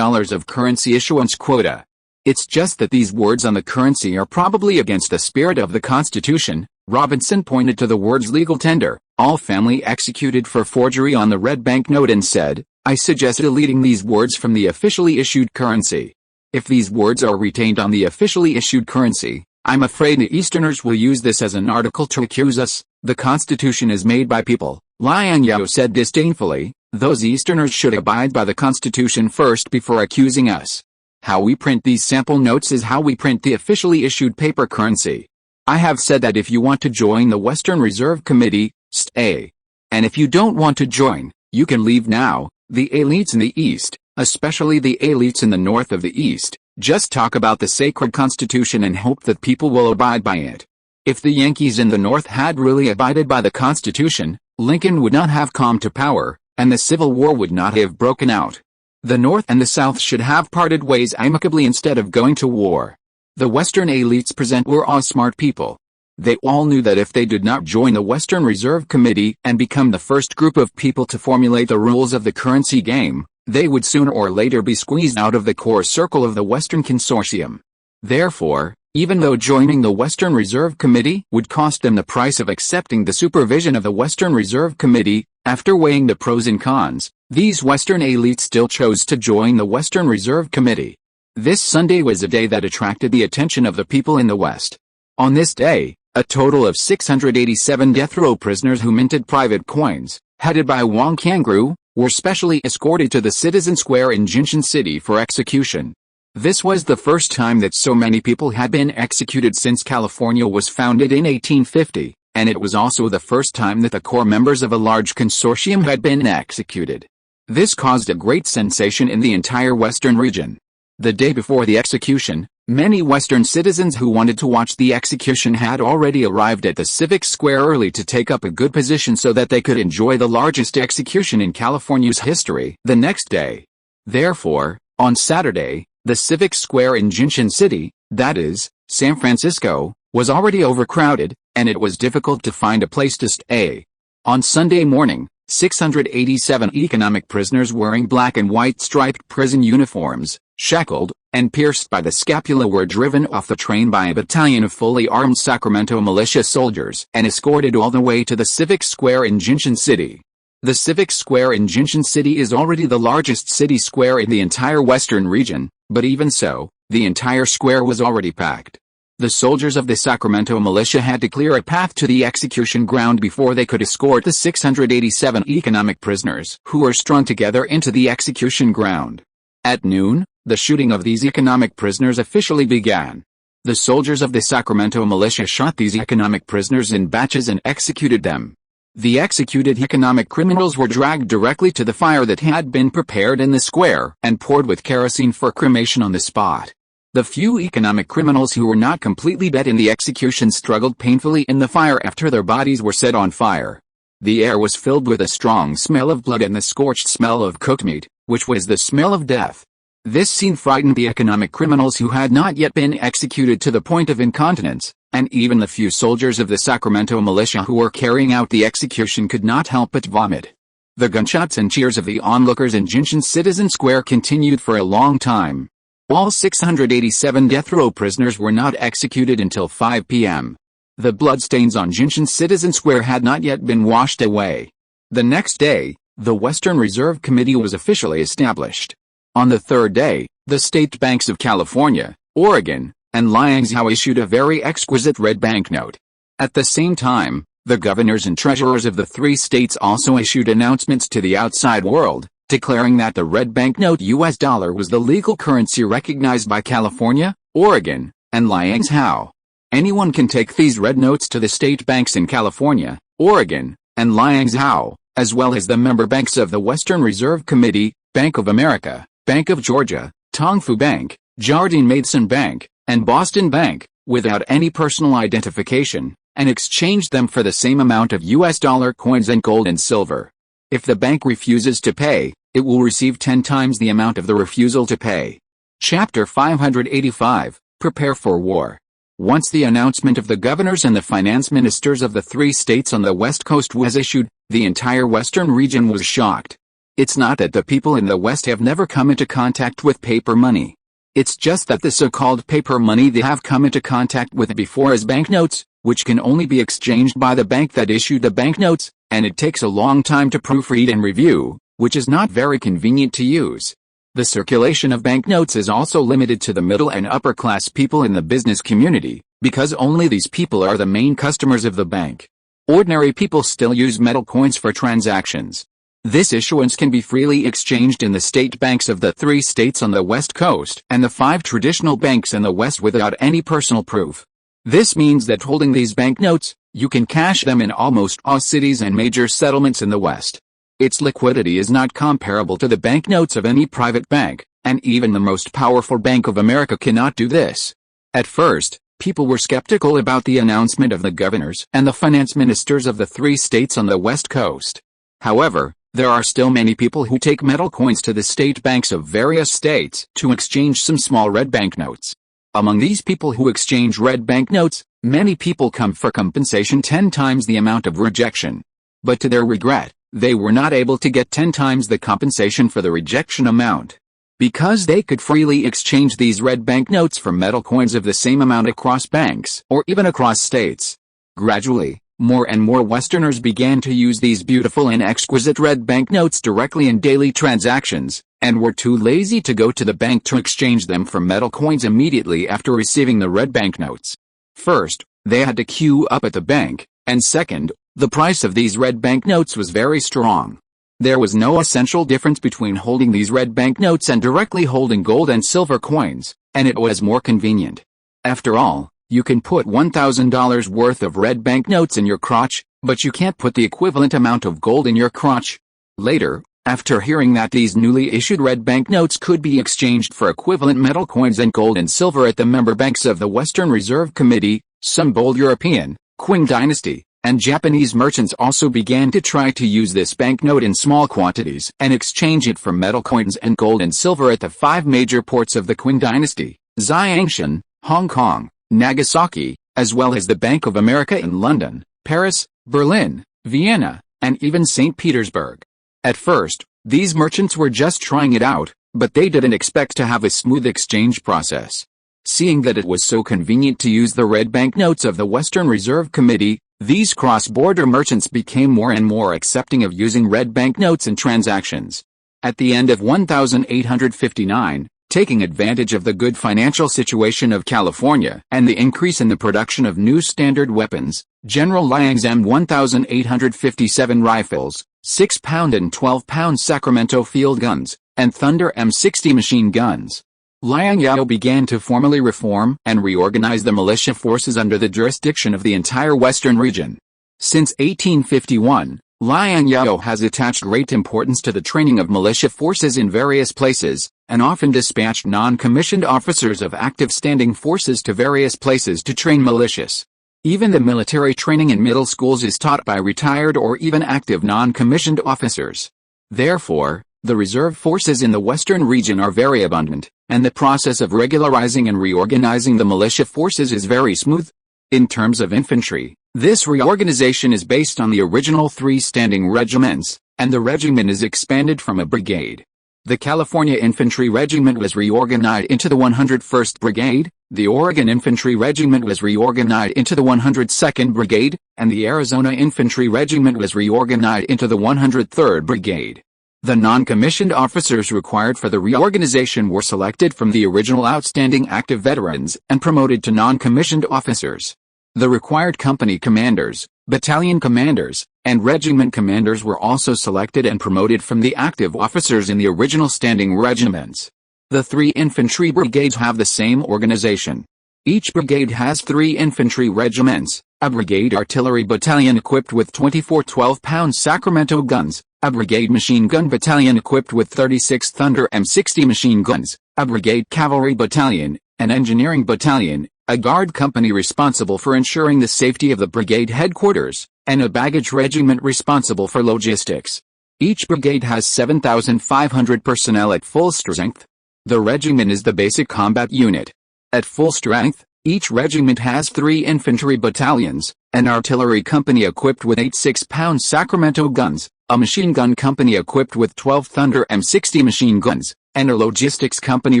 A: of currency issuance quota. It's just that these words on the currency are probably against the spirit of the Constitution. Robinson pointed to the words legal tender, all family executed for forgery on the red banknote and said, I suggest deleting these words from the officially issued currency. If these words are retained on the officially issued currency, I'm afraid the Easterners will use this as an article to accuse us. The Constitution is made by people, Liang Zhao said disdainfully. Those Easterners should abide by the Constitution first before accusing us. How we print these sample notes is how we print the officially issued paper currency. I have said that if you want to join the Western Reserve Committee, stay. And if you don't want to join, you can leave now. The elites in the East, especially the elites in the north of the East, just talk about the sacred Constitution and hope that people will abide by it. If the Yankees in the North had really abided by the Constitution, Lincoln would not have come to power, and the Civil War would not have broken out. The North and the South should have parted ways amicably instead of going to war. The Western elites present were all smart people. They all knew that if they did not join the Western Reserve Committee and become the first group of people to formulate the rules of the currency game, they would sooner or later be squeezed out of the core circle of the Western Consortium. Therefore, even though joining the Western Reserve Committee would cost them the price of accepting the supervision of the Western Reserve Committee, after weighing the pros and cons, these Western elites still chose to join the Western Reserve Committee. This Sunday was a day that attracted the attention of the people in the West. On this day, a total of 687 death row prisoners who minted private coins, headed by Wang Kangru, were specially escorted to the Citizen Square in Jinshan City for execution. This was the first time that so many people had been executed since California was founded in 1850, and it was also the first time that the core members of a large consortium had been executed. This caused a great sensation in the entire Western region. The day before the execution, many Western citizens who wanted to watch the execution had already arrived at the Civic Square early to take up a good position so that they could enjoy the largest execution in California's history the next day. Therefore, on Saturday, the Civic Square in Jinshan City, that is, San Francisco, was already overcrowded, and it was difficult to find a place to stay. On Sunday morning, 687 economic prisoners wearing black and white striped prison uniforms, shackled, and pierced by the scapula were driven off the train by a battalion of fully armed Sacramento militia soldiers and escorted all the way to the Civic Square in Jinshan City. The Civic Square in Jinshan City is already the largest city square in the entire western region, but even so, the entire square was already packed. The soldiers of the Sacramento militia had to clear a path to the execution ground before they could escort the 687 economic prisoners who were strung together into the execution ground. At noon, the shooting of these economic prisoners officially began. The soldiers of the Sacramento militia shot these economic prisoners in batches and executed them. The executed economic criminals were dragged directly to the fire that had been prepared in the square and poured with kerosene for cremation on the spot. The few economic criminals who were not completely dead in the execution struggled painfully in the fire after their bodies were set on fire. The air was filled with a strong smell of blood and the scorched smell of cooked meat, which was the smell of death. This scene frightened the economic criminals who had not yet been executed to the point of incontinence, and even the few soldiers of the Sacramento militia who were carrying out the execution could not help but vomit. The gunshots and cheers of the onlookers in Jinshan Citizen Square continued for a long time. All 687 death row prisoners were not executed until 5 p.m. The bloodstains on Jinshan Citizen Square had not yet been washed away. The next day, the Western Reserve Committee was officially established. On the third day, the state banks of California, Oregon, and Liang Zhao issued a very exquisite red banknote. At the same time, the governors and treasurers of the three states also issued announcements to the outside world, declaring that the red banknote US dollar was the legal currency recognized by California, Oregon, and Liang Zhao. Anyone can take these red notes to the state banks in California, Oregon, and Liang Zhao, as well as the member banks of the Western Reserve Committee, Bank of America, Bank of Georgia, Tongfu Bank, Jardine Matheson Bank, and Boston Bank, without any personal identification, and exchange them for the same amount of US dollar coins and gold and silver. If the bank refuses to pay, it will receive 10 times the amount of the refusal to pay. Chapter 585, Prepare for War. Once the announcement of the governors and the finance ministers of the three states on the West Coast was issued, the entire Western region was shocked. It's not that the people in the West have never come into contact with paper money. It's just that the so-called paper money they have come into contact with before is banknotes, which can only be exchanged by the bank that issued the banknotes, and it takes a long time to proofread and review, which is not very convenient to use. The circulation of banknotes is also limited to the middle and upper class people in the business community, because only these people are the main customers of the bank. Ordinary people still use metal coins for transactions. This issuance can be freely exchanged in the state banks of the three states on the West Coast and the 5 traditional banks in the West without any personal proof. This means that holding these banknotes, you can cash them in almost all cities and major settlements in the West. Its liquidity is not comparable to the banknotes of any private bank, and even the most powerful Bank of America cannot do this. At first, people were skeptical about the announcement of the governors and the finance ministers of the three states on the West Coast. However, there are still many people who take metal coins to the state banks of various states to exchange some small red banknotes. Among these people who exchange red banknotes, Many people come for compensation 10 times the amount of rejection. But to their regret, they were not able to get 10 times the compensation for the rejection amount. Because they could freely exchange these red banknotes for metal coins of the same amount across banks or even across states. Gradually, more and more Westerners began to use these beautiful and exquisite red banknotes directly in daily transactions, and were too lazy to go to the bank to exchange them for metal coins immediately after receiving the red banknotes. First, they had to queue up at the bank, and second, the price of these red banknotes was very strong. There was no essential difference between holding these red banknotes and directly holding gold and silver coins, and it was more convenient. After all, you can put $1,000 worth of red banknotes in your crotch, but you can't put the equivalent amount of gold in your crotch. Later, after hearing that these newly issued red banknotes could be exchanged for equivalent metal coins and gold and silver at the member banks of the Western Reserve Committee, some bold European, Qing dynasty, and Japanese merchants also began to try to use this banknote in small quantities and exchange it for metal coins and gold and silver at the 5 major ports of the Qing dynasty, Xiangshan, Hong Kong, Nagasaki, as well as the Bank of America in London, Paris, Berlin, Vienna, and even St. Petersburg. At first, these merchants were just trying it out, but they didn't expect to have a smooth exchange process. Seeing that it was so convenient to use the red banknotes of the Western Reserve Committee, these cross-border merchants became more and more accepting of using red banknotes in transactions. At the end of 1859, taking advantage of the good financial situation of California and the increase in the production of new standard weapons, General Liang's M1857 rifles, 6-pound and 12-pound Sacramento field guns, and Thunder M60 machine guns. Liang Zhao began to formally reform and reorganize the militia forces under the jurisdiction of the entire western region. Since 1851, Liang Zhao has attached great importance to the training of militia forces in various places, and often dispatched non-commissioned officers of active standing forces to various places to train militias. Even the military training in middle schools is taught by retired or even active non-commissioned officers. Therefore, the reserve forces in the western region are very abundant, and the process of regularizing and reorganizing the militia forces is very smooth. In terms of infantry, this reorganization is based on the original 3 standing regiments, and the regiment is expanded from a brigade. The California Infantry Regiment was reorganized into the 101st Brigade, the Oregon Infantry Regiment was reorganized into the 102nd Brigade, and the Arizona Infantry Regiment was reorganized into the 103rd Brigade. The non-commissioned officers required for the reorganization were selected from the original outstanding active veterans and promoted to non-commissioned officers. The required company commanders, battalion commanders, and regiment commanders were also selected and promoted from the active officers in the original standing regiments. The 3 infantry brigades have the same organization. Each brigade has 3 infantry regiments, a brigade artillery battalion equipped with 24 12-pound Sacramento guns, a brigade machine gun battalion equipped with 36 Thunder M60 machine guns, a brigade cavalry battalion, an engineering battalion, a guard company responsible for ensuring the safety of the brigade headquarters, and a baggage regiment responsible for logistics. Each brigade has 7,500 personnel at full strength. The regiment is the basic combat unit. At full strength, each regiment has 3 infantry battalions, an artillery company equipped with 8 6-pound Sacramento guns, a machine gun company equipped with 12 Thunder M60 machine guns, and a logistics company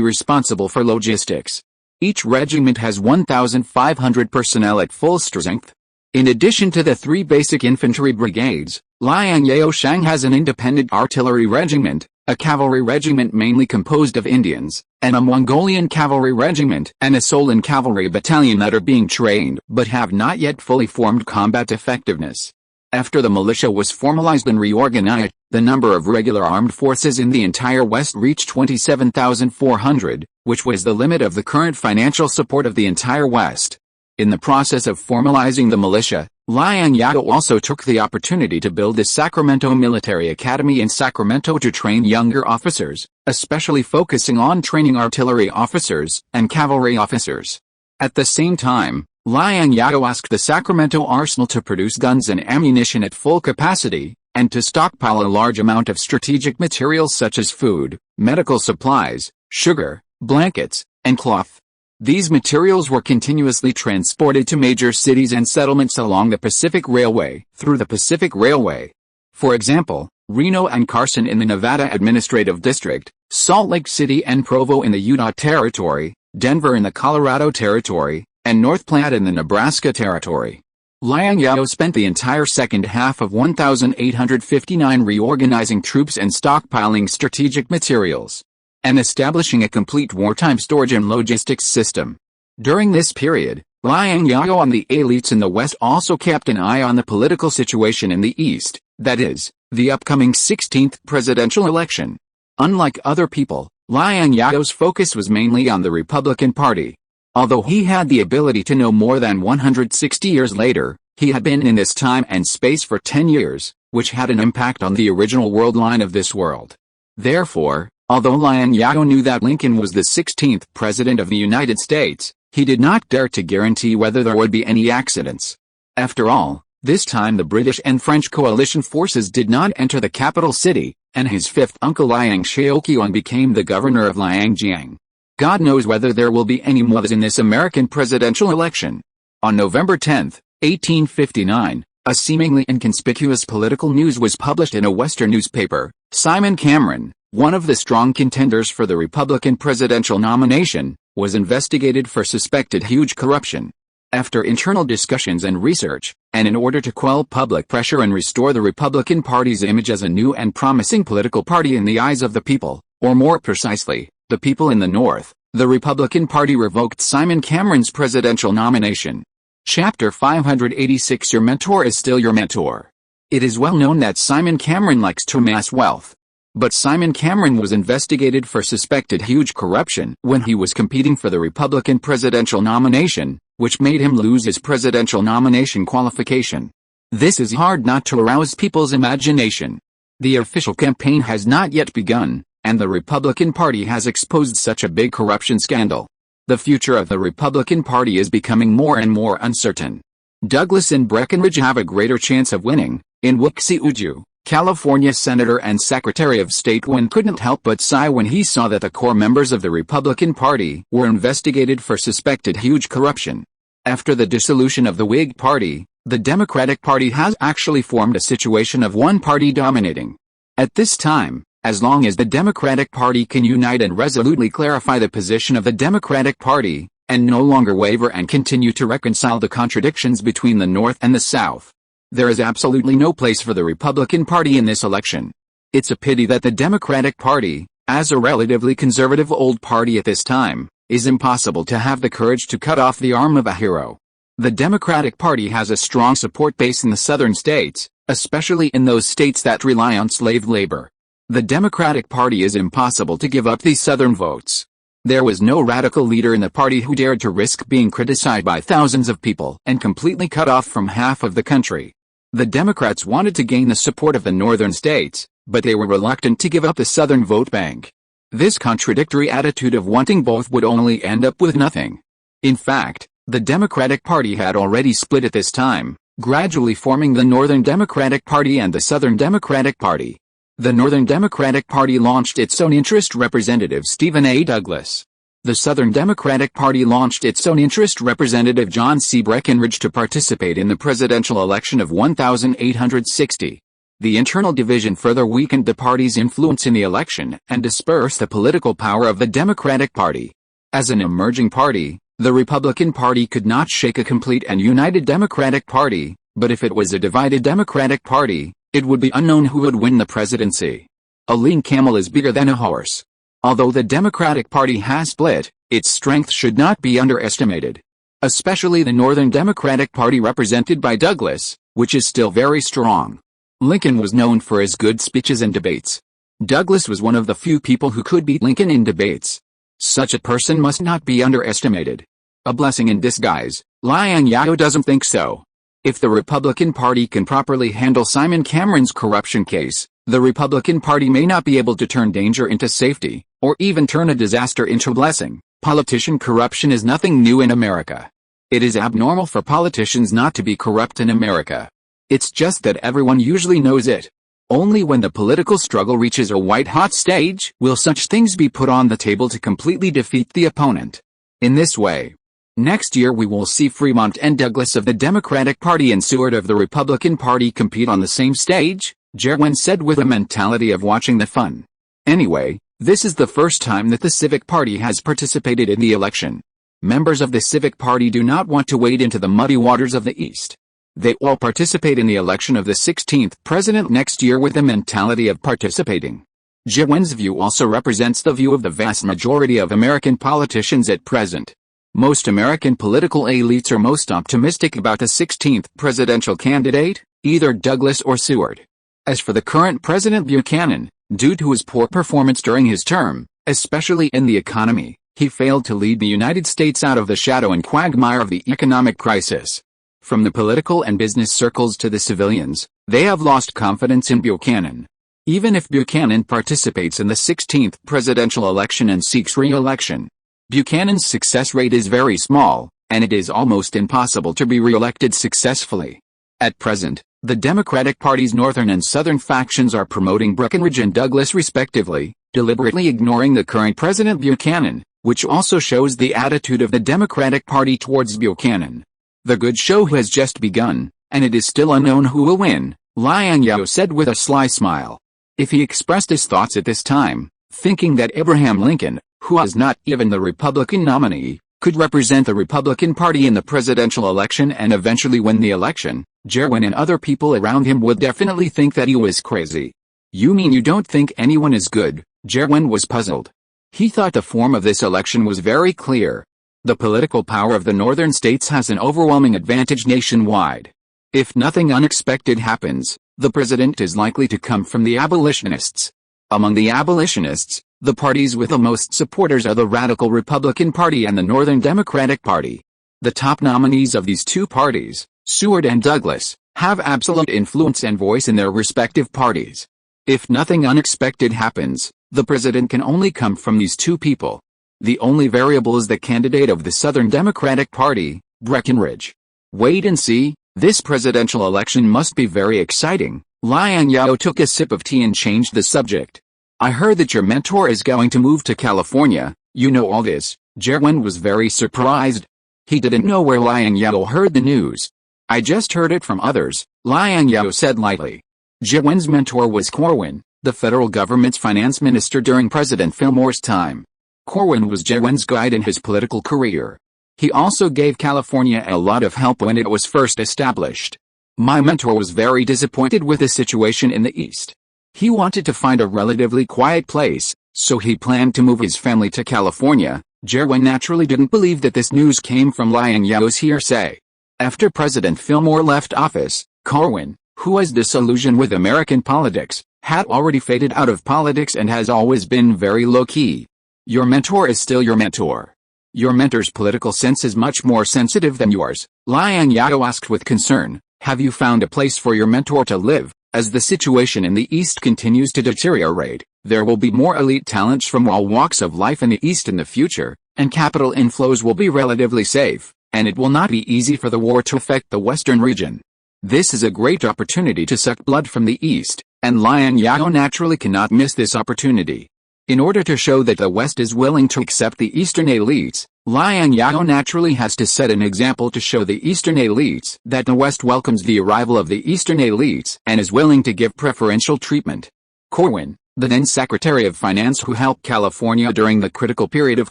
A: responsible for logistics. Each regiment has 1,500 personnel at full strength. In addition to the 3 basic infantry brigades, Liang Zhao has an independent artillery regiment, a cavalry regiment mainly composed of Indians, and a Mongolian cavalry regiment and a Solon cavalry battalion that are being trained but have not yet fully formed combat effectiveness. After the militia was formalized and reorganized, the number of regular armed forces in the entire West reached 27,400, which was the limit of the current financial support of the entire West. In the process of formalizing the militia, Liang Zhao also took the opportunity to build the Sacramento Military Academy in Sacramento to train younger officers, especially focusing on training artillery officers and cavalry officers. At the same time, Liang Zhao asked the Sacramento Arsenal to produce guns and ammunition at full capacity, and to stockpile a large amount of strategic materials such as food, medical supplies, sugar, blankets, and cloth. These materials were continuously transported to major cities and settlements along the Pacific Railway, through the Pacific Railway. For example, Reno and Carson in the Nevada Administrative District, Salt Lake City and Provo in the Utah Territory, Denver in the Colorado Territory, and North Platte in the Nebraska Territory. Liang Zhao spent the entire second half of 1859 reorganizing troops and stockpiling strategic materials, and establishing a complete wartime storage and logistics system. During this period, Liang Zhao and the elites in the West also kept an eye on the political situation in the East, that is, the upcoming 16th presidential election. Unlike other people, Liang Zhao's focus was mainly on the Republican Party. Although he had the ability to know more than 160 years later, he had been in this time and space for 10 years, which had an impact on the original world line of this world. Therefore, although Liang Zhao knew that Lincoln was the 16th president of the United States, he did not dare to guarantee whether there would be any accidents. After all, this time the British and French coalition forces did not enter the capital city, and his fifth uncle Liang Xiaoqian became the governor of Liangjiang. God knows whether there will be any mothers in this American presidential election. On November 10, 1859, a seemingly inconspicuous political news was published in a Western newspaper. Simon Cameron, one of the strong contenders for the Republican presidential nomination, was investigated for suspected huge corruption. After internal discussions and research, and in order to quell public pressure and restore the Republican Party's image as a new and promising political party in the eyes of the people, or more precisely, the people in the North, the Republican Party revoked Simon Cameron's presidential nomination. Chapter 586. Your mentor is still your mentor. It is well known that Simon Cameron likes to amass wealth. But Simon Cameron was investigated for suspected huge corruption when he was competing for the Republican presidential nomination, which made him lose his presidential nomination qualification. This is hard not to arouse people's imagination. The official campaign has not yet begun, and the Republican Party has exposed such a big corruption scandal. The future of the Republican Party is becoming more and more uncertain. Douglas and Breckinridge have a greater chance of winning. In Wuxi Uju, California Senator and Secretary of State Wen couldn't help but sigh when he saw that the core members of the Republican Party were investigated for suspected huge corruption. After the dissolution of the Whig Party, the Democratic Party has actually formed a situation of one party dominating. At this time, as long as the Democratic Party can unite and resolutely clarify the position of the Democratic Party, and no longer waver and continue to reconcile the contradictions between the North and the South, there is absolutely no place for the Republican Party in this election. It's a pity that the Democratic Party, as a relatively conservative old party at this time, is impossible to have the courage to cut off the arm of a hero. The Democratic Party has a strong support base in the southern states, especially in those states that rely on slave labor. The Democratic Party is impossible to give up these southern votes. There was no radical leader in the party who dared to risk being criticized by thousands of people and completely cut off from half of the country. The Democrats wanted to gain the support of the northern states, but they were reluctant to give up the southern vote bank. This contradictory attitude of wanting both would only end up with nothing. In fact, the Democratic Party had already split at this time, gradually forming the Northern Democratic Party and the Southern Democratic Party. The Northern Democratic Party launched its own interest representative Stephen A. Douglas. The Southern Democratic Party launched its own interest representative John C. Breckinridge to participate in the presidential election of 1860. The internal division further weakened the party's influence in the election and dispersed the political power of the Democratic Party. As an emerging party, the Republican Party could not shake a complete and united Democratic Party, but if it was a divided Democratic Party, it would be unknown who would win the presidency. A lean camel is bigger than a horse. Although the Democratic Party has split, its strength should not be underestimated. Especially the Northern Democratic Party represented by Douglas, which is still very strong. Lincoln was known for his good speeches and debates. Douglas was one of the few people who could beat Lincoln in debates. Such a person must not be underestimated. A blessing in disguise. Liang Zhao doesn't think so. If the Republican Party can properly handle Simon Cameron's corruption case, the Republican Party may not be able to turn danger into safety, or even turn a disaster into a blessing. Politician corruption is nothing new in America. It is abnormal for politicians not to be corrupt in America. It's just that everyone usually knows it. Only when the political struggle reaches a white-hot stage will such things be put on the table to completely defeat the opponent. In this way, next year we will see Fremont and Douglas of the Democratic Party and Seward of the Republican Party compete on the same stage, Jerwin said with a mentality of watching the fun. Anyway, this is the first time that the Civic Party has participated in the election. Members of the Civic Party do not want to wade into the muddy waters of the East. They all participate in the election of the 16th president next year with the mentality of participating. Jerwin's view also represents the view of the vast majority of American politicians at present. Most American political elites are most optimistic about the 16th presidential candidate, either Douglas or Seward. As for the current President Buchanan, due to his poor performance during his term, especially in the economy, he failed to lead the United States out of the shadow and quagmire of the economic crisis. From the political and business circles to the civilians, they have lost confidence in Buchanan. Even if Buchanan participates in the 16th presidential election and seeks re-election, Buchanan's success rate is very small, and it is almost impossible to be re-elected successfully. At present, the Democratic Party's northern and southern factions are promoting Breckinridge and Douglas respectively, deliberately ignoring the current President Buchanan, which also shows the attitude of the Democratic Party towards Buchanan. The good show has just begun, and it is still unknown who will win, Liang Zhao said with a sly smile. If he expressed his thoughts at this time, thinking that Abraham Lincoln, who was not even the Republican nominee, could represent the Republican Party in the presidential election and eventually win the election, Jerwin and other people around him would definitely think that he was crazy. You mean you don't think anyone is good? Jerwin was puzzled. He thought the form of this election was very clear. The political power of the northern states has an overwhelming advantage nationwide. If nothing unexpected happens, the president is likely to come from the abolitionists. Among the abolitionists, the parties with the most supporters are the Radical Republican Party and the Northern Democratic Party. The top nominees of these two parties, Seward and Douglas, have absolute influence and voice in their respective parties. If nothing unexpected happens, the president can only come from these two people. The only variable is the candidate of the Southern Democratic Party, Breckinridge. Wait and see, this presidential election must be very exciting. Liang Zhao took a sip of tea and changed the subject. I heard that your mentor is going to move to California. You know all this. Jerwin was very surprised. He didn't know where Liang Zhao heard the news. I just heard it from others, Liang Zhao said lightly. Jerwin's mentor was Corwin, the federal government's finance minister during President Fillmore's time. Corwin was Jerwin's guide in his political career. He also gave California a lot of help when it was first established. My mentor was very disappointed with the situation in the East. He wanted to find a relatively quiet place, so he planned to move his family to California. Jerwin naturally didn't believe that this news came from Liang Zhao's hearsay. After President Fillmore left office, Corwin, who was disillusioned with American politics, had already faded out of politics and has always been very low-key. Your mentor is still your mentor. Your mentor's political sense is much more sensitive than yours, Liang Zhao asked with concern. Have you found a place for your mentor to live? As the situation in the East continues to deteriorate, there will be more elite talents from all walks of life in the East in the future, and capital inflows will be relatively safe, and it will not be easy for the war to affect the Western region. This is a great opportunity to suck blood from the East, and Liang Zhao naturally cannot miss this opportunity. In order to show that the West is willing to accept the Eastern elites, Liang Zhao naturally has to set an example to show the Eastern elites that the West welcomes the arrival of the Eastern elites and is willing to give preferential treatment. Corwin, the then Secretary of Finance who helped California during the critical period of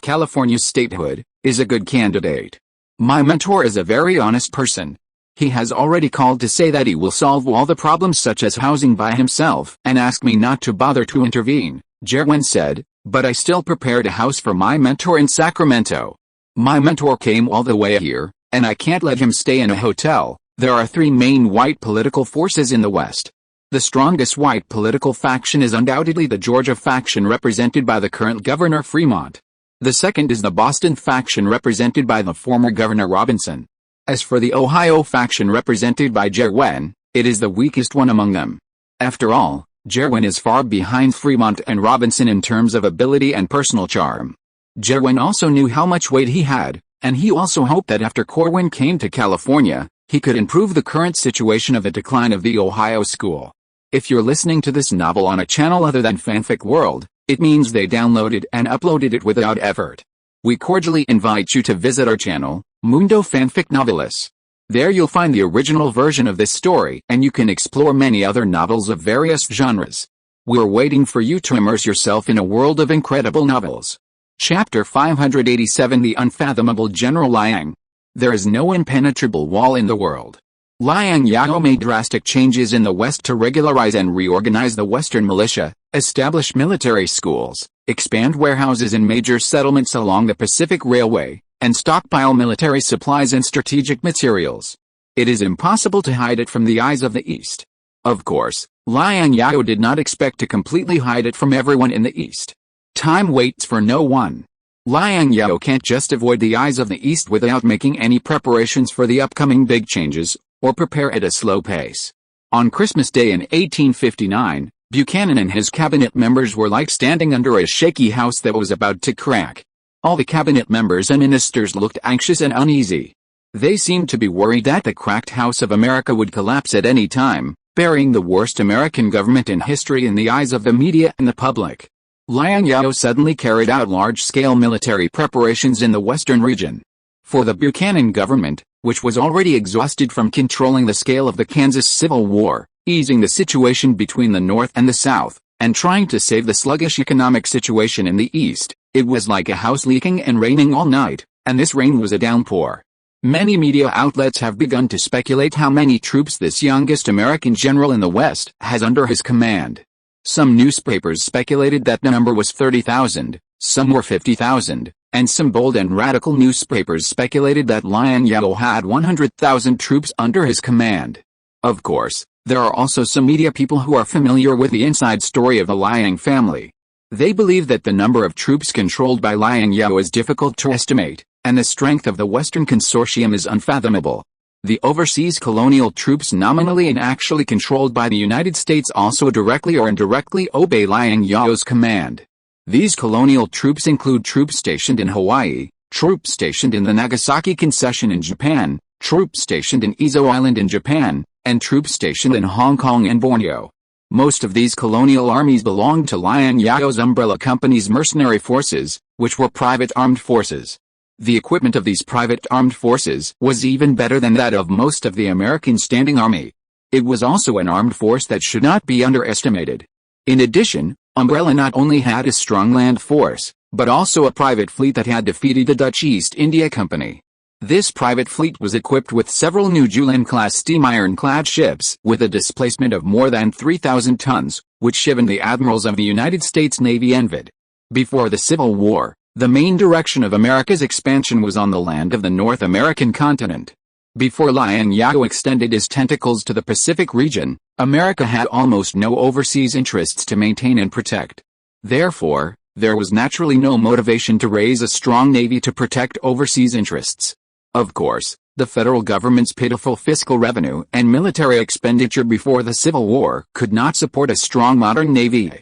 A: California's statehood, is a good candidate. My mentor is a very honest person. He has already called to say that he will solve all the problems such as housing by himself and asked me not to bother to intervene, Jerwin said, but I still prepared a house for my mentor in Sacramento. My mentor came all the way here, and I can't let him stay in a hotel. There are three main white political forces in the West. The strongest white political faction is undoubtedly the Georgia faction represented by the current Governor Fremont. The second is the Boston faction represented by the former Governor Robinson. As for the Ohio faction represented by Jerwin, it is the weakest one among them. After all, Jerwin is far behind Fremont and Robinson in terms of ability and personal charm. Jerwin also knew how much weight he had, and he also hoped that after Corwin came to California, he could improve the current situation of the decline of the Ohio school. If you're listening to this novel on a channel other than Fanfic World, it means they downloaded and uploaded it without effort. We cordially invite you to visit our channel, Mundo Fanfic Novelis. There you'll find the original version of this story, and you can explore many other novels of various genres. We're waiting for you to immerse yourself in a world of incredible novels. Chapter 587 The Unfathomable General Liang. There is no impenetrable wall in the world. Liang Zhao made drastic changes in the West to regularize and reorganize the Western militia, establish military schools, expand warehouses in major settlements along the Pacific Railway, and stockpile military supplies and strategic materials. It is impossible to hide it from the eyes of the East. Of course, Liang Zhao did not expect to completely hide it from everyone in the East. Time waits for no one. Liang Zhao can't just avoid the eyes of the East without making any preparations for the upcoming big changes, or prepare at a slow pace. On Christmas Day in 1859, Buchanan and his cabinet members were like standing under a shaky house that was about to crack. All the cabinet members and ministers looked anxious and uneasy. They seemed to be worried that the cracked house of America would collapse at any time, burying the worst American government in history in the eyes of the media and the public. Liang Zhao suddenly carried out large-scale military preparations in the western region. For the Buchanan government, which was already exhausted from controlling the scale of the Kansas Civil War, easing the situation between the North and the South, and trying to save the sluggish economic situation in the East, it was like a house leaking and raining all night, and this rain was a downpour. Many media outlets have begun to speculate how many troops this youngest American general in the West has under his command. Some newspapers speculated that the number was 30,000, some were 50,000, and some bold and radical newspapers speculated that Liang Zhao had 100,000 troops under his command. Of course, there are also some media people who are familiar with the inside story of the Liang family. They believe that the number of troops controlled by Liang Zhao is difficult to estimate, and the strength of the Western Consortium is unfathomable. The overseas colonial troops nominally and actually controlled by the United States also directly or indirectly obey Liang Zhao's command. These colonial troops include troops stationed in Hawaii, troops stationed in the Nagasaki concession in Japan, troops stationed in Izo Island in Japan, and troops stationed in Hong Kong and Borneo. Most of these colonial armies belonged to Liang Zhao's umbrella company's mercenary forces, which were private armed forces. The equipment of these private armed forces was even better than that of most of the American standing army. It was also an armed force that should not be underestimated. In addition, Umbrella not only had a strong land force, but also a private fleet that had defeated the Dutch East India Company. This private fleet was equipped with several new Julin-class steam ironclad ships with a displacement of more than 3,000 tons, which even the admirals of the United States Navy envied. Before the Civil War, the main direction of America's expansion was on the land of the North American continent. Before Liang Zhao extended his tentacles to the Pacific region, America had almost no overseas interests to maintain and protect. Therefore, there was naturally no motivation to raise a strong navy to protect overseas interests. Of course, the federal government's pitiful fiscal revenue and military expenditure before the Civil War could not support a strong modern navy.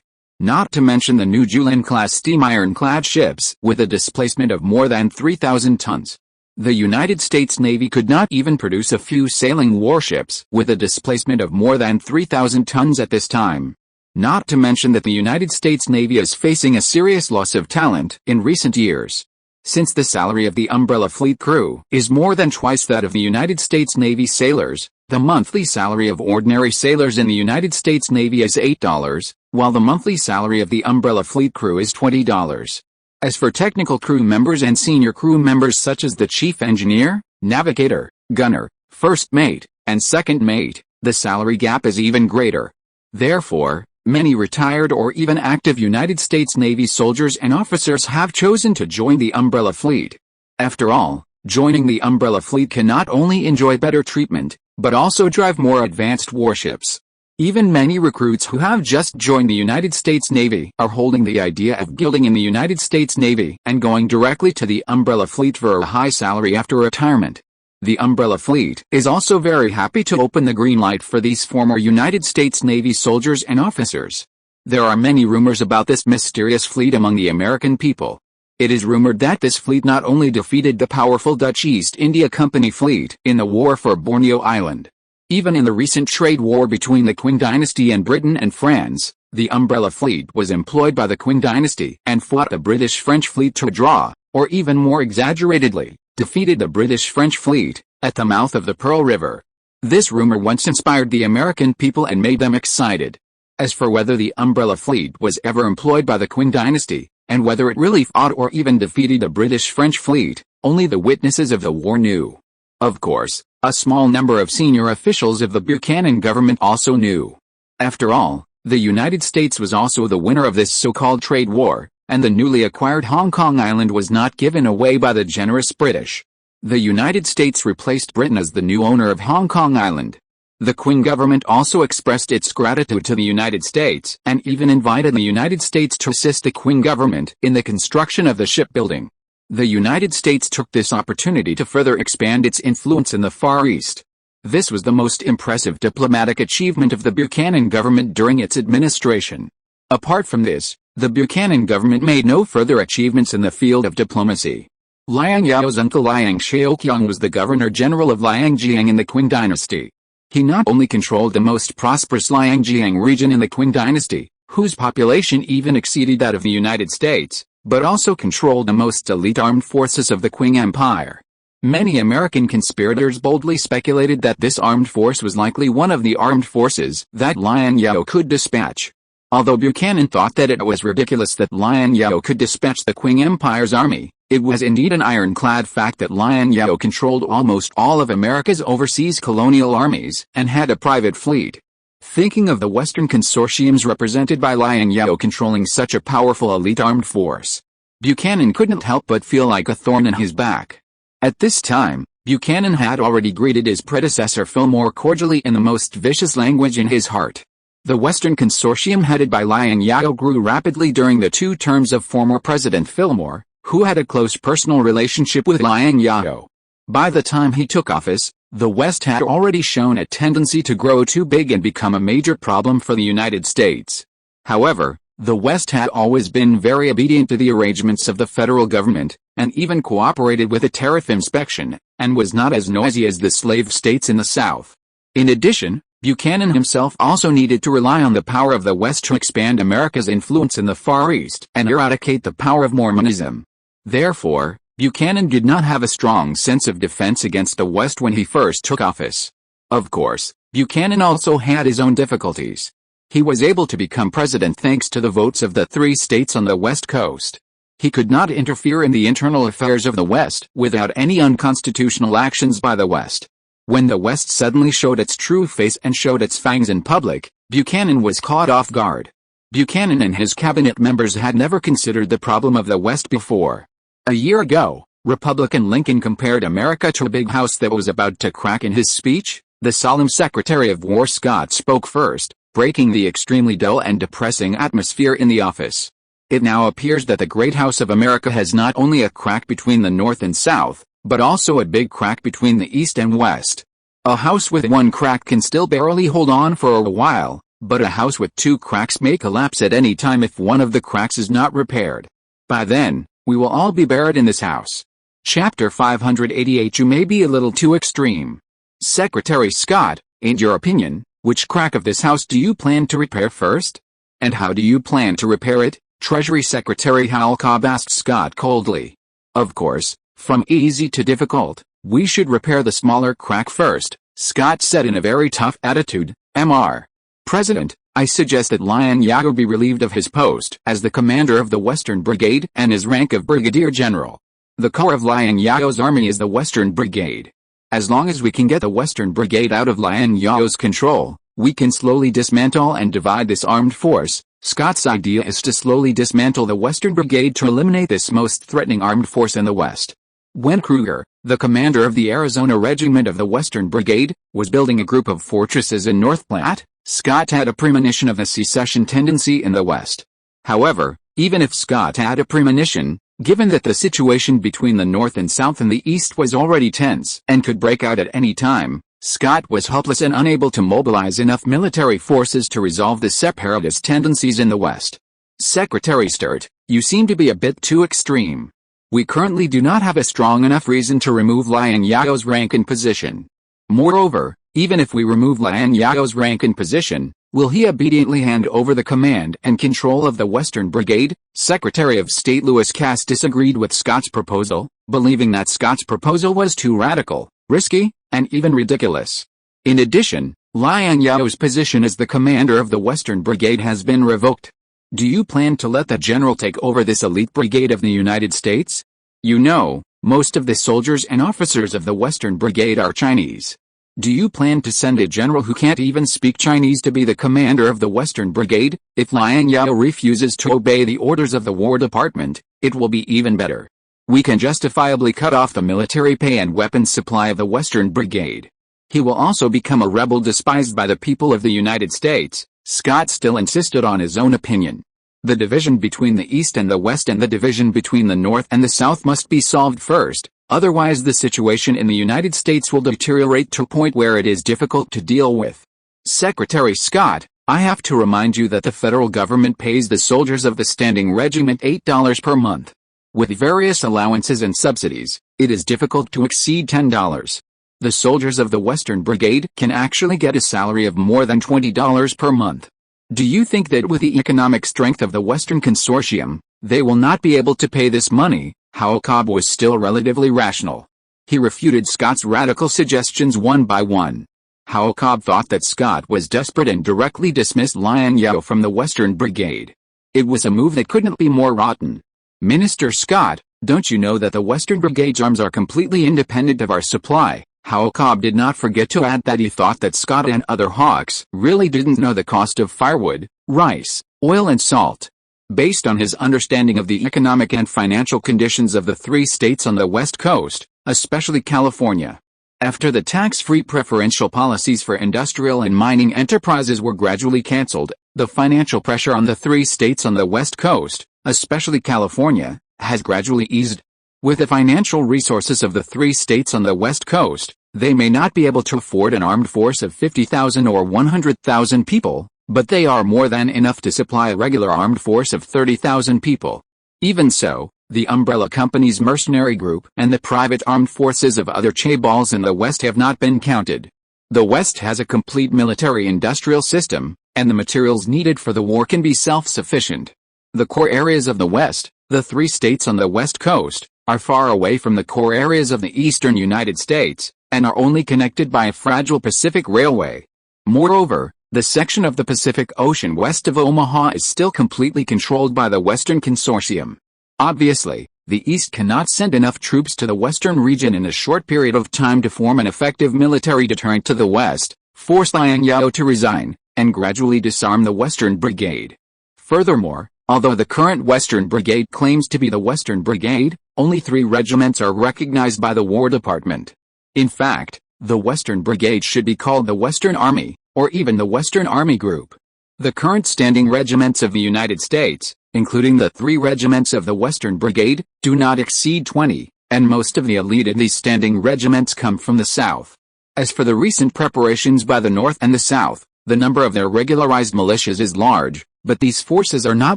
A: Not to mention the new Julin-class steam ironclad ships with a displacement of more than 3,000 tons. The United States Navy could not even produce a few sailing warships with a displacement of more than 3,000 tons at this time. Not to mention that the United States Navy is facing a serious loss of talent in recent years. Since the salary of the umbrella fleet crew is more than twice that of the United States Navy sailors, the monthly salary of ordinary sailors in the United States Navy is $8, while the monthly salary of the umbrella fleet crew is $20. As for technical crew members and senior crew members such as the chief engineer, navigator, gunner, first mate, and second mate, the salary gap is even greater. Therefore, many retired or even active United States Navy soldiers and officers have chosen to join the umbrella fleet. After all, joining the umbrella fleet can not only enjoy better treatment, but also drive more advanced warships. Even many recruits who have just joined the United States Navy are holding the idea of guilding in the United States Navy and going directly to the umbrella fleet for a high salary after retirement. The umbrella fleet is also very happy to open the green light for these former United States Navy soldiers and officers. There are many rumors about this mysterious fleet among the American people. It is rumored that this fleet not only defeated the powerful Dutch East India Company fleet in the war for Borneo Island. Even in the recent trade war between the Qing dynasty and Britain and France, the umbrella fleet was employed by the Qing dynasty and fought the British-French fleet to a draw, or even more exaggeratedly, defeated the British-French fleet at the mouth of the Pearl River. This rumor once inspired the American people and made them excited. As for whether the Umbrella Fleet was ever employed by the Qing dynasty, and whether it really fought or even defeated the British-French fleet, only the witnesses of the war knew. Of course, a small number of senior officials of the Buchanan government also knew. After all, the United States was also the winner of this so-called trade war, and the newly acquired Hong Kong island was not given away by the generous British. The United States replaced Britain as the new owner of Hong Kong Island. The Qing government also expressed its gratitude to the United States and even invited the United States to assist the Qing government in the construction of the shipbuilding. The United States took this opportunity to further expand its influence in the Far East. This was the most impressive diplomatic achievement of the Buchanan government during its administration. Apart from this, the Buchanan government made no further achievements in the field of diplomacy. Liang Zhao's uncle Liang Zhao was the governor-general of Liangjiang in the Qing dynasty. He not only controlled the most prosperous Liangjiang region in the Qing dynasty, whose population even exceeded that of the United States, but also controlled the most elite armed forces of the Qing Empire. Many American conspirators boldly speculated that this armed force was likely one of the armed forces that Liang Zhao could dispatch. Although Buchanan thought that it was ridiculous that Liang Zhao could dispatch the Qing Empire's army, it was indeed an ironclad fact that Liang Zhao controlled almost all of America's overseas colonial armies and had a private fleet. Thinking of the Western consortiums represented by Liang Zhao controlling such a powerful elite armed force, Buchanan couldn't help but feel like a thorn in his back. At this time, Buchanan had already greeted his predecessor Fillmore cordially in the most vicious language in his heart. The Western consortium headed by Liang Zhao grew rapidly during the 2 terms of former President Fillmore, who had a close personal relationship with Liang Zhao. By the time he took office, the West had already shown a tendency to grow too big and become a major problem for the United States. However, the West had always been very obedient to the arrangements of the federal government, and even cooperated with a tariff inspection, and was not as noisy as the slave states in the South. In addition, Buchanan himself also needed to rely on the power of the West to expand America's influence in the Far East and eradicate the power of Mormonism. Therefore, Buchanan did not have a strong sense of defense against the West when he first took office. Of course, Buchanan also had his own difficulties. He was able to become president thanks to the votes of the 3 states on the West Coast. He could not interfere in the internal affairs of the West without any unconstitutional actions by the West. When the West suddenly showed its true face and showed its fangs in public, Buchanan was caught off guard. Buchanan and his cabinet members had never considered the problem of the West before. A year ago, Republican Lincoln compared America to a big house that was about to crack. In his speech, the solemn Secretary of War Scott spoke first, breaking the extremely dull and depressing atmosphere in the office. It now appears that the great house of America has not only a crack between the North and South, but also a big crack between the East and West. A house with 1 crack can still barely hold on for a while, but a house with 2 cracks may collapse at any time if one of the cracks is not repaired. By then, we will all be buried in this house. Chapter 588. You may be a little too extreme. Secretary Scott, in your opinion, which crack of this house do you plan to repair first? And how do you plan to repair it? Treasury Secretary Hal Cobb asked Scott coldly. Of course, from easy to difficult, we should repair the smaller crack first, Scott said in a very tough attitude. Mr. President, I suggest that Liang Zhao be relieved of his post as the commander of the Western Brigade and his rank of Brigadier General. The core of Liang Zhao's army is the Western Brigade. As long as we can get the Western Brigade out of Liang Zhao's control, we can slowly dismantle and divide this armed force. Scott's idea is to slowly dismantle the Western Brigade to eliminate this most threatening armed force in the West. When Kruger, the commander of the Arizona Regiment of the Western Brigade, was building a group of fortresses in North Platte, Scott had a premonition of a secession tendency in the West. However, even if Scott had a premonition, given that the situation between the North and South and the East was already tense and could break out at any time, Scott was helpless and unable to mobilize enough military forces to resolve the separatist tendencies in the West. Secretary Sturt, you seem to be a bit too extreme. We currently do not have a strong enough reason to remove Liang Zhao's rank and position. Moreover, even if we remove Liang Zhao's rank and position, Will he obediently hand over the command and control of the Western Brigade? Secretary of State Lewis Cass disagreed with Scott's proposal, believing that Scott's proposal was too radical, risky, and even ridiculous. In addition, Liang Zhao's position as the commander of the Western Brigade has been revoked. Do you plan to let the general take over this elite brigade of the United States? You know, most of the soldiers and officers of the Western Brigade are Chinese. Do you plan to send a general who can't even speak Chinese to be the commander of the Western Brigade? If Liang Zhao refuses to obey the orders of the War Department, it will be even better. We can justifiably cut off the military pay and weapons supply of the Western Brigade. He will also become a rebel despised by the people of the United States. Scott still insisted on his own opinion. The division between the East and the West and the division between the North and the South must be solved first, otherwise the situation in the United States will deteriorate to a point where it is difficult to deal with. Secretary Scott, I have to remind you that the federal government pays the soldiers of the Standing Regiment $8 per month. With various allowances and subsidies, it is difficult to exceed $10. The soldiers of the Western Brigade can actually get a salary of more than $20 per month. Do you think that with the economic strength of the Western Consortium, they will not be able to pay this money? Howell Cobb was still relatively rational. He refuted Scott's radical suggestions one by one. Howell Cobb thought that Scott was desperate and directly dismissed Liang Zhao from the Western Brigade. It was a move that couldn't be more rotten. Minister Scott, don't you know that the Western Brigade's arms are completely independent of our supply? Howell Cobb did not forget to add that he thought that Scott and other hawks really didn't know the cost of firewood, rice, oil and salt. Based on his understanding of the economic and financial conditions of the 3 states on the West Coast, especially California. After the tax-free preferential policies for industrial and mining enterprises were gradually canceled, the financial pressure on the 3 states on the West Coast, especially California, has gradually eased. With the financial resources of the 3 states on the West Coast, they may not be able to afford an armed force of 50,000 or 100,000 people, but they are more than enough to supply a regular armed force of 30,000 people. Even so, the umbrella company's mercenary group and the private armed forces of other chaebols in the West have not been counted. The West has a complete military-industrial system, and the materials needed for the war can be self-sufficient. The core areas of the West, the 3 states on the West Coast, are far away from the core areas of the eastern United States, and are only connected by a fragile Pacific Railway. Moreover, the section of the Pacific Ocean west of Omaha is still completely controlled by the Western Consortium. Obviously, the East cannot send enough troops to the Western region in a short period of time to form an effective military deterrent to the West, force Liang Zhao to resign, and gradually disarm the Western Brigade. Furthermore, although the current Western Brigade claims to be the Western Brigade, only 3 regiments are recognized by the War Department. In fact, the Western Brigade should be called the Western Army, or even the Western Army Group. The current standing regiments of the United States, including the 3 regiments of the Western Brigade, do not exceed 20, and most of the elite in these standing regiments come from the South. As for the recent preparations by the North and the South, the number of their regularized militias is large, but these forces are not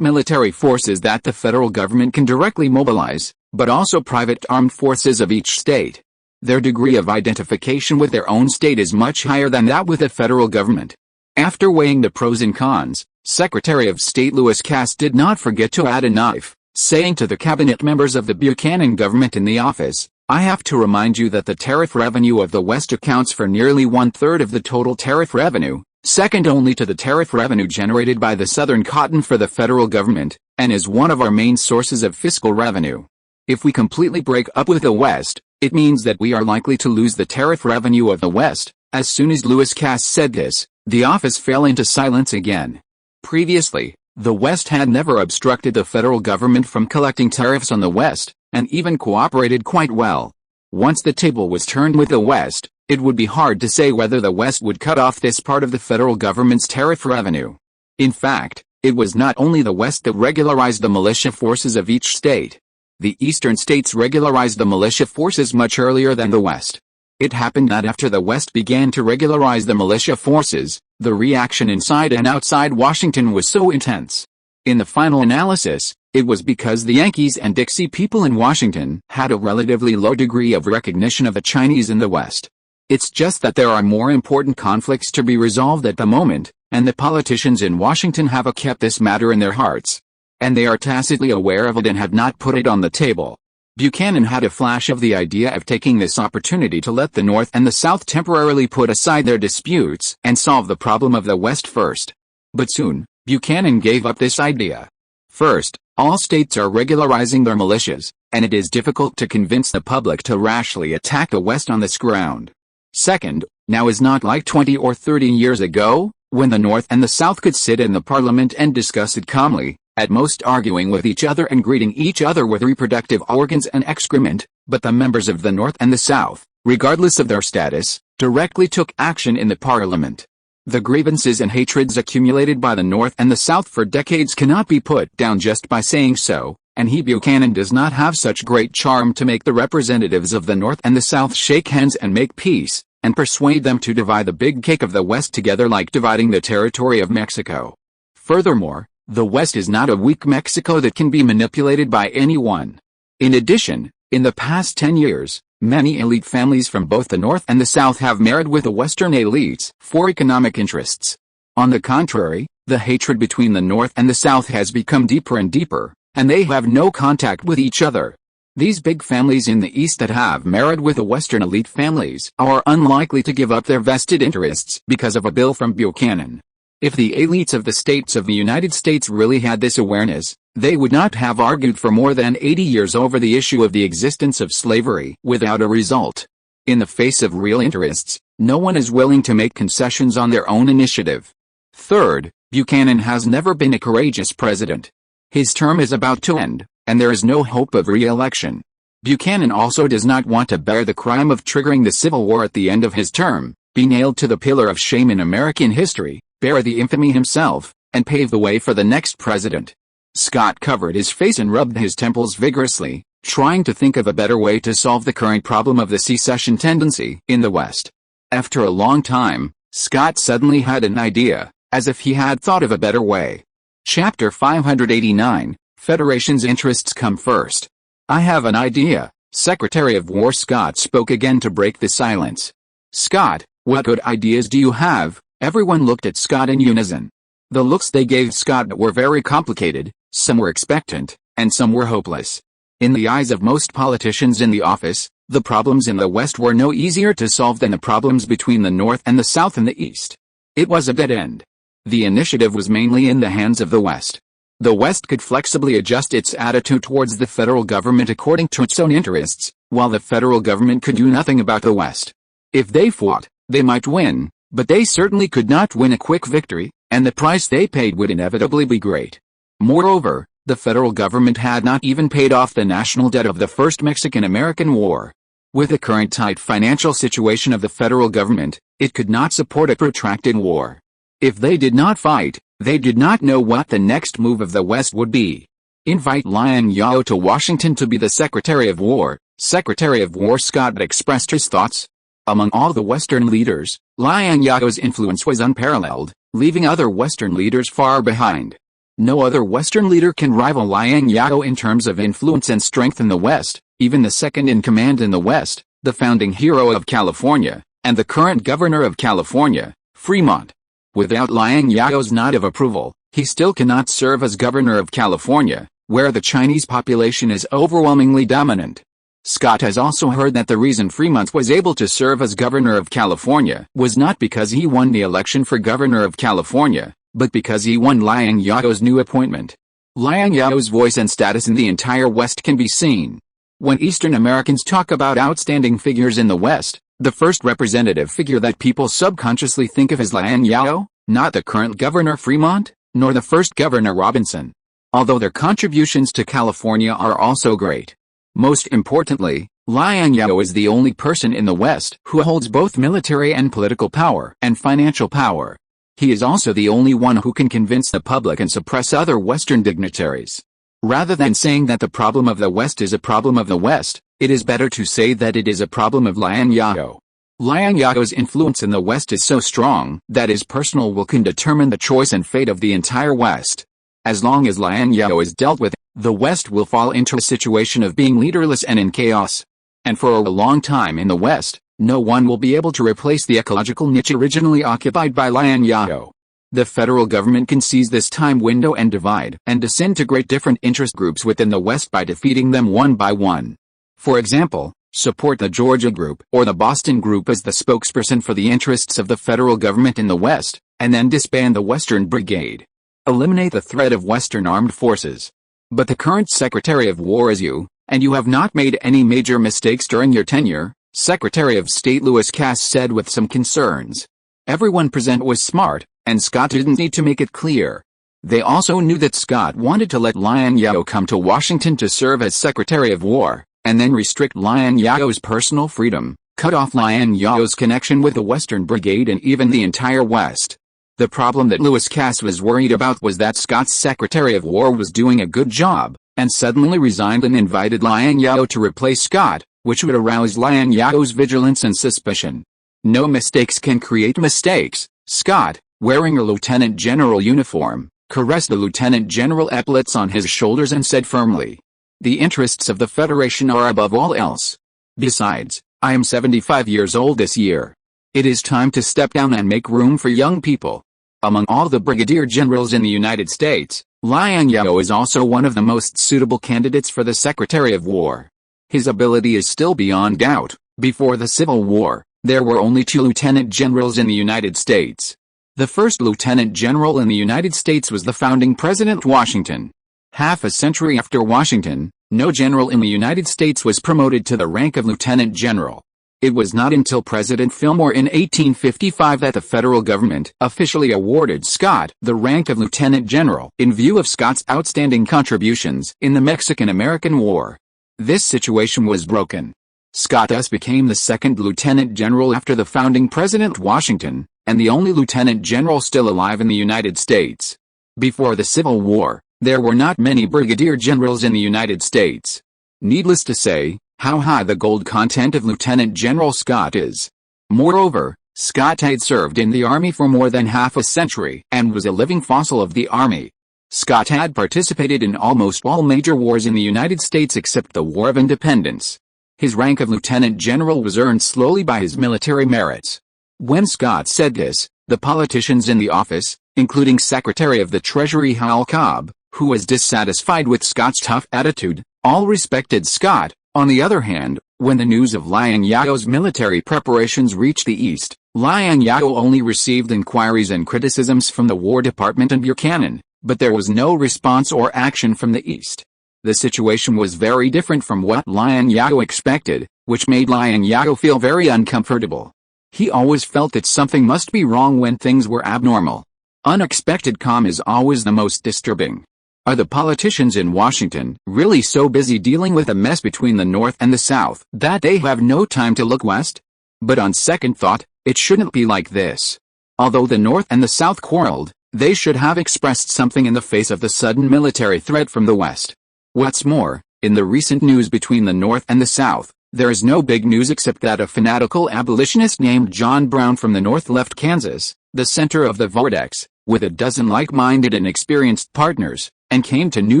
A: military forces that the federal government can directly mobilize, but also private armed forces of each state. Their degree of identification with their own state is much higher than that with the federal government. After weighing the pros and cons, Secretary of State Lewis Cass did not forget to add a knife, saying to the cabinet members of the Buchanan government in the office, I have to remind you that the tariff revenue of the West accounts for nearly 1/3 of the total tariff revenue, second only to the tariff revenue generated by the Southern cotton for the federal government, and is one of our main sources of fiscal revenue. If we completely break up with the West, it means that we are likely to lose the tariff revenue of the West. As soon as Lewis Cass said this, the office fell into silence again. Previously, the West had never obstructed the federal government from collecting tariffs on the West, and even cooperated quite well. Once the table was turned with the West, it would be hard to say whether the West would cut off this part of the federal government's tariff revenue. In fact, it was not only the West that regularized the militia forces of each state. The eastern states regularized the militia forces much earlier than the West. It happened that after the West began to regularize the militia forces, the reaction inside and outside Washington was so intense. In the final analysis, it was because the Yankees and Dixie people in Washington had a relatively low degree of recognition of the Chinese in the West. It's just that there are more important conflicts to be resolved at the moment, and the politicians in Washington have kept this matter in their hearts. And they are tacitly aware of it and have not put it on the table. Buchanan had a flash of the idea of taking this opportunity to let the North and the South temporarily put aside their disputes and solve the problem of the West first. But soon, Buchanan gave up this idea. First, all states are regularizing their militias, and it is difficult to convince the public to rashly attack the West on this ground. Second, now is not like 20 or 30 years ago, when the North and the South could sit in the Parliament and discuss it calmly, at most arguing with each other and greeting each other with reproductive organs and excrement, but the members of the North and the South, regardless of their status, directly took action in the Parliament. The grievances and hatreds accumulated by the North and the South for decades cannot be put down just by saying so, and Buchanan does not have such great charm to make the representatives of the North and the South shake hands and make peace, and persuade them to divide the big cake of the West together like dividing the territory of Mexico. Furthermore, the West is not a weak Mexico that can be manipulated by anyone. In addition, in the past 10 years, many elite families from both the North and the South have married with the Western elites for economic interests. On the contrary, the hatred between the North and the South has become deeper and deeper, and they have no contact with each other. These big families in the East that have married with the Western elite families are unlikely to give up their vested interests because of a bill from Buchanan. If the elites of the states of the United States really had this awareness, they would not have argued for more than 80 years over the issue of the existence of slavery without a result. In the face of real interests, no one is willing to make concessions on their own initiative. Third, Buchanan has never been a courageous president. His term is about to end, and there is no hope of re-election. Buchanan also does not want to bear the crime of triggering the Civil War at the end of his term, be nailed to the pillar of shame in American history, bear the infamy himself, and pave the way for the next president. Scott covered his face and rubbed his temples vigorously, trying to think of a better way to solve the current problem of the secession tendency in the West. After a long time, Scott suddenly had an idea, as if he had thought of a better way. Chapter 589, Federation's interests come first. I have an idea, Secretary of War Scott spoke again to break the silence. Scott, what good ideas do you have? Everyone looked at Scott in unison. The looks they gave Scott were very complicated, some were expectant, and some were hopeless. In the eyes of most politicians in the office, the problems in the West were no easier to solve than the problems between the North and the South and the East. It was a dead end. The initiative was mainly in the hands of the West. The West could flexibly adjust its attitude towards the federal government according to its own interests, while the federal government could do nothing about the West. If they fought, they might win, but they certainly could not win a quick victory, and the price they paid would inevitably be great. Moreover, the federal government had not even paid off the national debt of the First Mexican-American War. With the current tight financial situation of the federal government, it could not support a protracted war. If they did not fight, they did not know what the next move of the West would be. Invite Liang Zhao to Washington to be the Secretary of War. Secretary of War Scott expressed his thoughts. Among all the Western leaders, Liang Zhao's influence was unparalleled, leaving other Western leaders far behind. No other Western leader can rival Liang Zhao in terms of influence and strength in the West, even the second in command in the West, the founding hero of California, and the current governor of California, Fremont. Without Liang Zhao's nod of approval, he still cannot serve as governor of California, where the Chinese population is overwhelmingly dominant. Scott has also heard that the reason Fremont was able to serve as governor of California was not because he won the election for governor of California, but because he won Liang Zhao's new appointment. Liang Zhao's voice and status in the entire West can be seen. When Eastern Americans talk about outstanding figures in the West, the first representative figure that people subconsciously think of is Liang Zhao, not the current governor Fremont, nor the first governor Robinson. Although their contributions to California are also great. Most importantly, Liang Zhao is the only person in the West who holds both military and political power and financial power. He is also the only one who can convince the public and suppress other Western dignitaries. Rather than saying that the problem of the West is a problem of the West, it is better to say that it is a problem of Liang Zhao. Liang Zhao's influence in the West is so strong that his personal will can determine the choice and fate of the entire West. As long as Liang Zhao is dealt with, the West will fall into a situation of being leaderless and in chaos. And for a long time in the West, no one will be able to replace the ecological niche originally occupied by Liang Zhao. The federal government can seize this time window and divide and disintegrate different interest groups within the West by defeating them one by one. For example, support the Georgia group or the Boston group as the spokesperson for the interests of the federal government in the West, and then disband the Western Brigade. Eliminate the threat of Western armed forces. But the current Secretary of War is you, and you have not made any major mistakes during your tenure, Secretary of State Lewis Cass said with some concerns. Everyone present was smart, and Scott didn't need to make it clear. They also knew that Scott wanted to let Liang Zhao come to Washington to serve as Secretary of War, and then restrict Liang Zhao's personal freedom, cut off Liang Zhao's connection with the Western Brigade and even the entire West. The problem that Lewis Cass was worried about was that Scott's Secretary of War was doing a good job, and suddenly resigned and invited Liang Zhao to replace Scott, which would arouse Liang Zhao's vigilance and suspicion. No mistakes can create mistakes. Scott, wearing a lieutenant general uniform, caressed the lieutenant general epaulets on his shoulders and said firmly, "The interests of the Federation are above all else. Besides, I am 75 years old this year. It is time to step down and make room for young people." Among all the brigadier generals in the United States, Liang Zhao is also one of the most suitable candidates for the Secretary of War. His ability is still beyond doubt. Before the Civil War, there were only 2 lieutenant generals in the United States. The first lieutenant general in the United States was the founding President Washington. Half a century after Washington, no general in the United States was promoted to the rank of lieutenant general. It was not until President Fillmore in 1855 that the federal government officially awarded Scott the rank of lieutenant general in view of Scott's outstanding contributions in the Mexican-American War. This situation was broken. Scott thus became the second lieutenant general after the founding President Washington, and the only lieutenant general still alive in the United States. Before the Civil War, there were not many brigadier generals in the United States. Needless to say, how high the gold content of Lieutenant General Scott is. Moreover, Scott had served in the Army for more than half a century and was a living fossil of the Army. Scott had participated in almost all major wars in the United States except the War of Independence. His rank of Lieutenant General was earned slowly by his military merits. When Scott said this, the politicians in the office, including Secretary of the Treasury Hal Cobb, who was dissatisfied with Scott's tough attitude, all respected Scott. On the other hand, when the news of Liang Zhao's military preparations reached the East, Liang Zhao only received inquiries and criticisms from the War Department and Buchanan, but there was no response or action from the East. The situation was very different from what Liang Zhao expected, which made Liang Zhao feel very uncomfortable. He always felt that something must be wrong when things were abnormal. Unexpected calm is always the most disturbing. Are the politicians in Washington really so busy dealing with a mess between the North and the South that they have no time to look west? But on second thought, it shouldn't be like this. Although the North and the South quarreled, they should have expressed something in the face of the sudden military threat from the West. What's more, in the recent news between the North and the South, there is no big news except that a fanatical abolitionist named John Brown from the North left Kansas, the center of the vortex, with a dozen like-minded and experienced partners, and came to New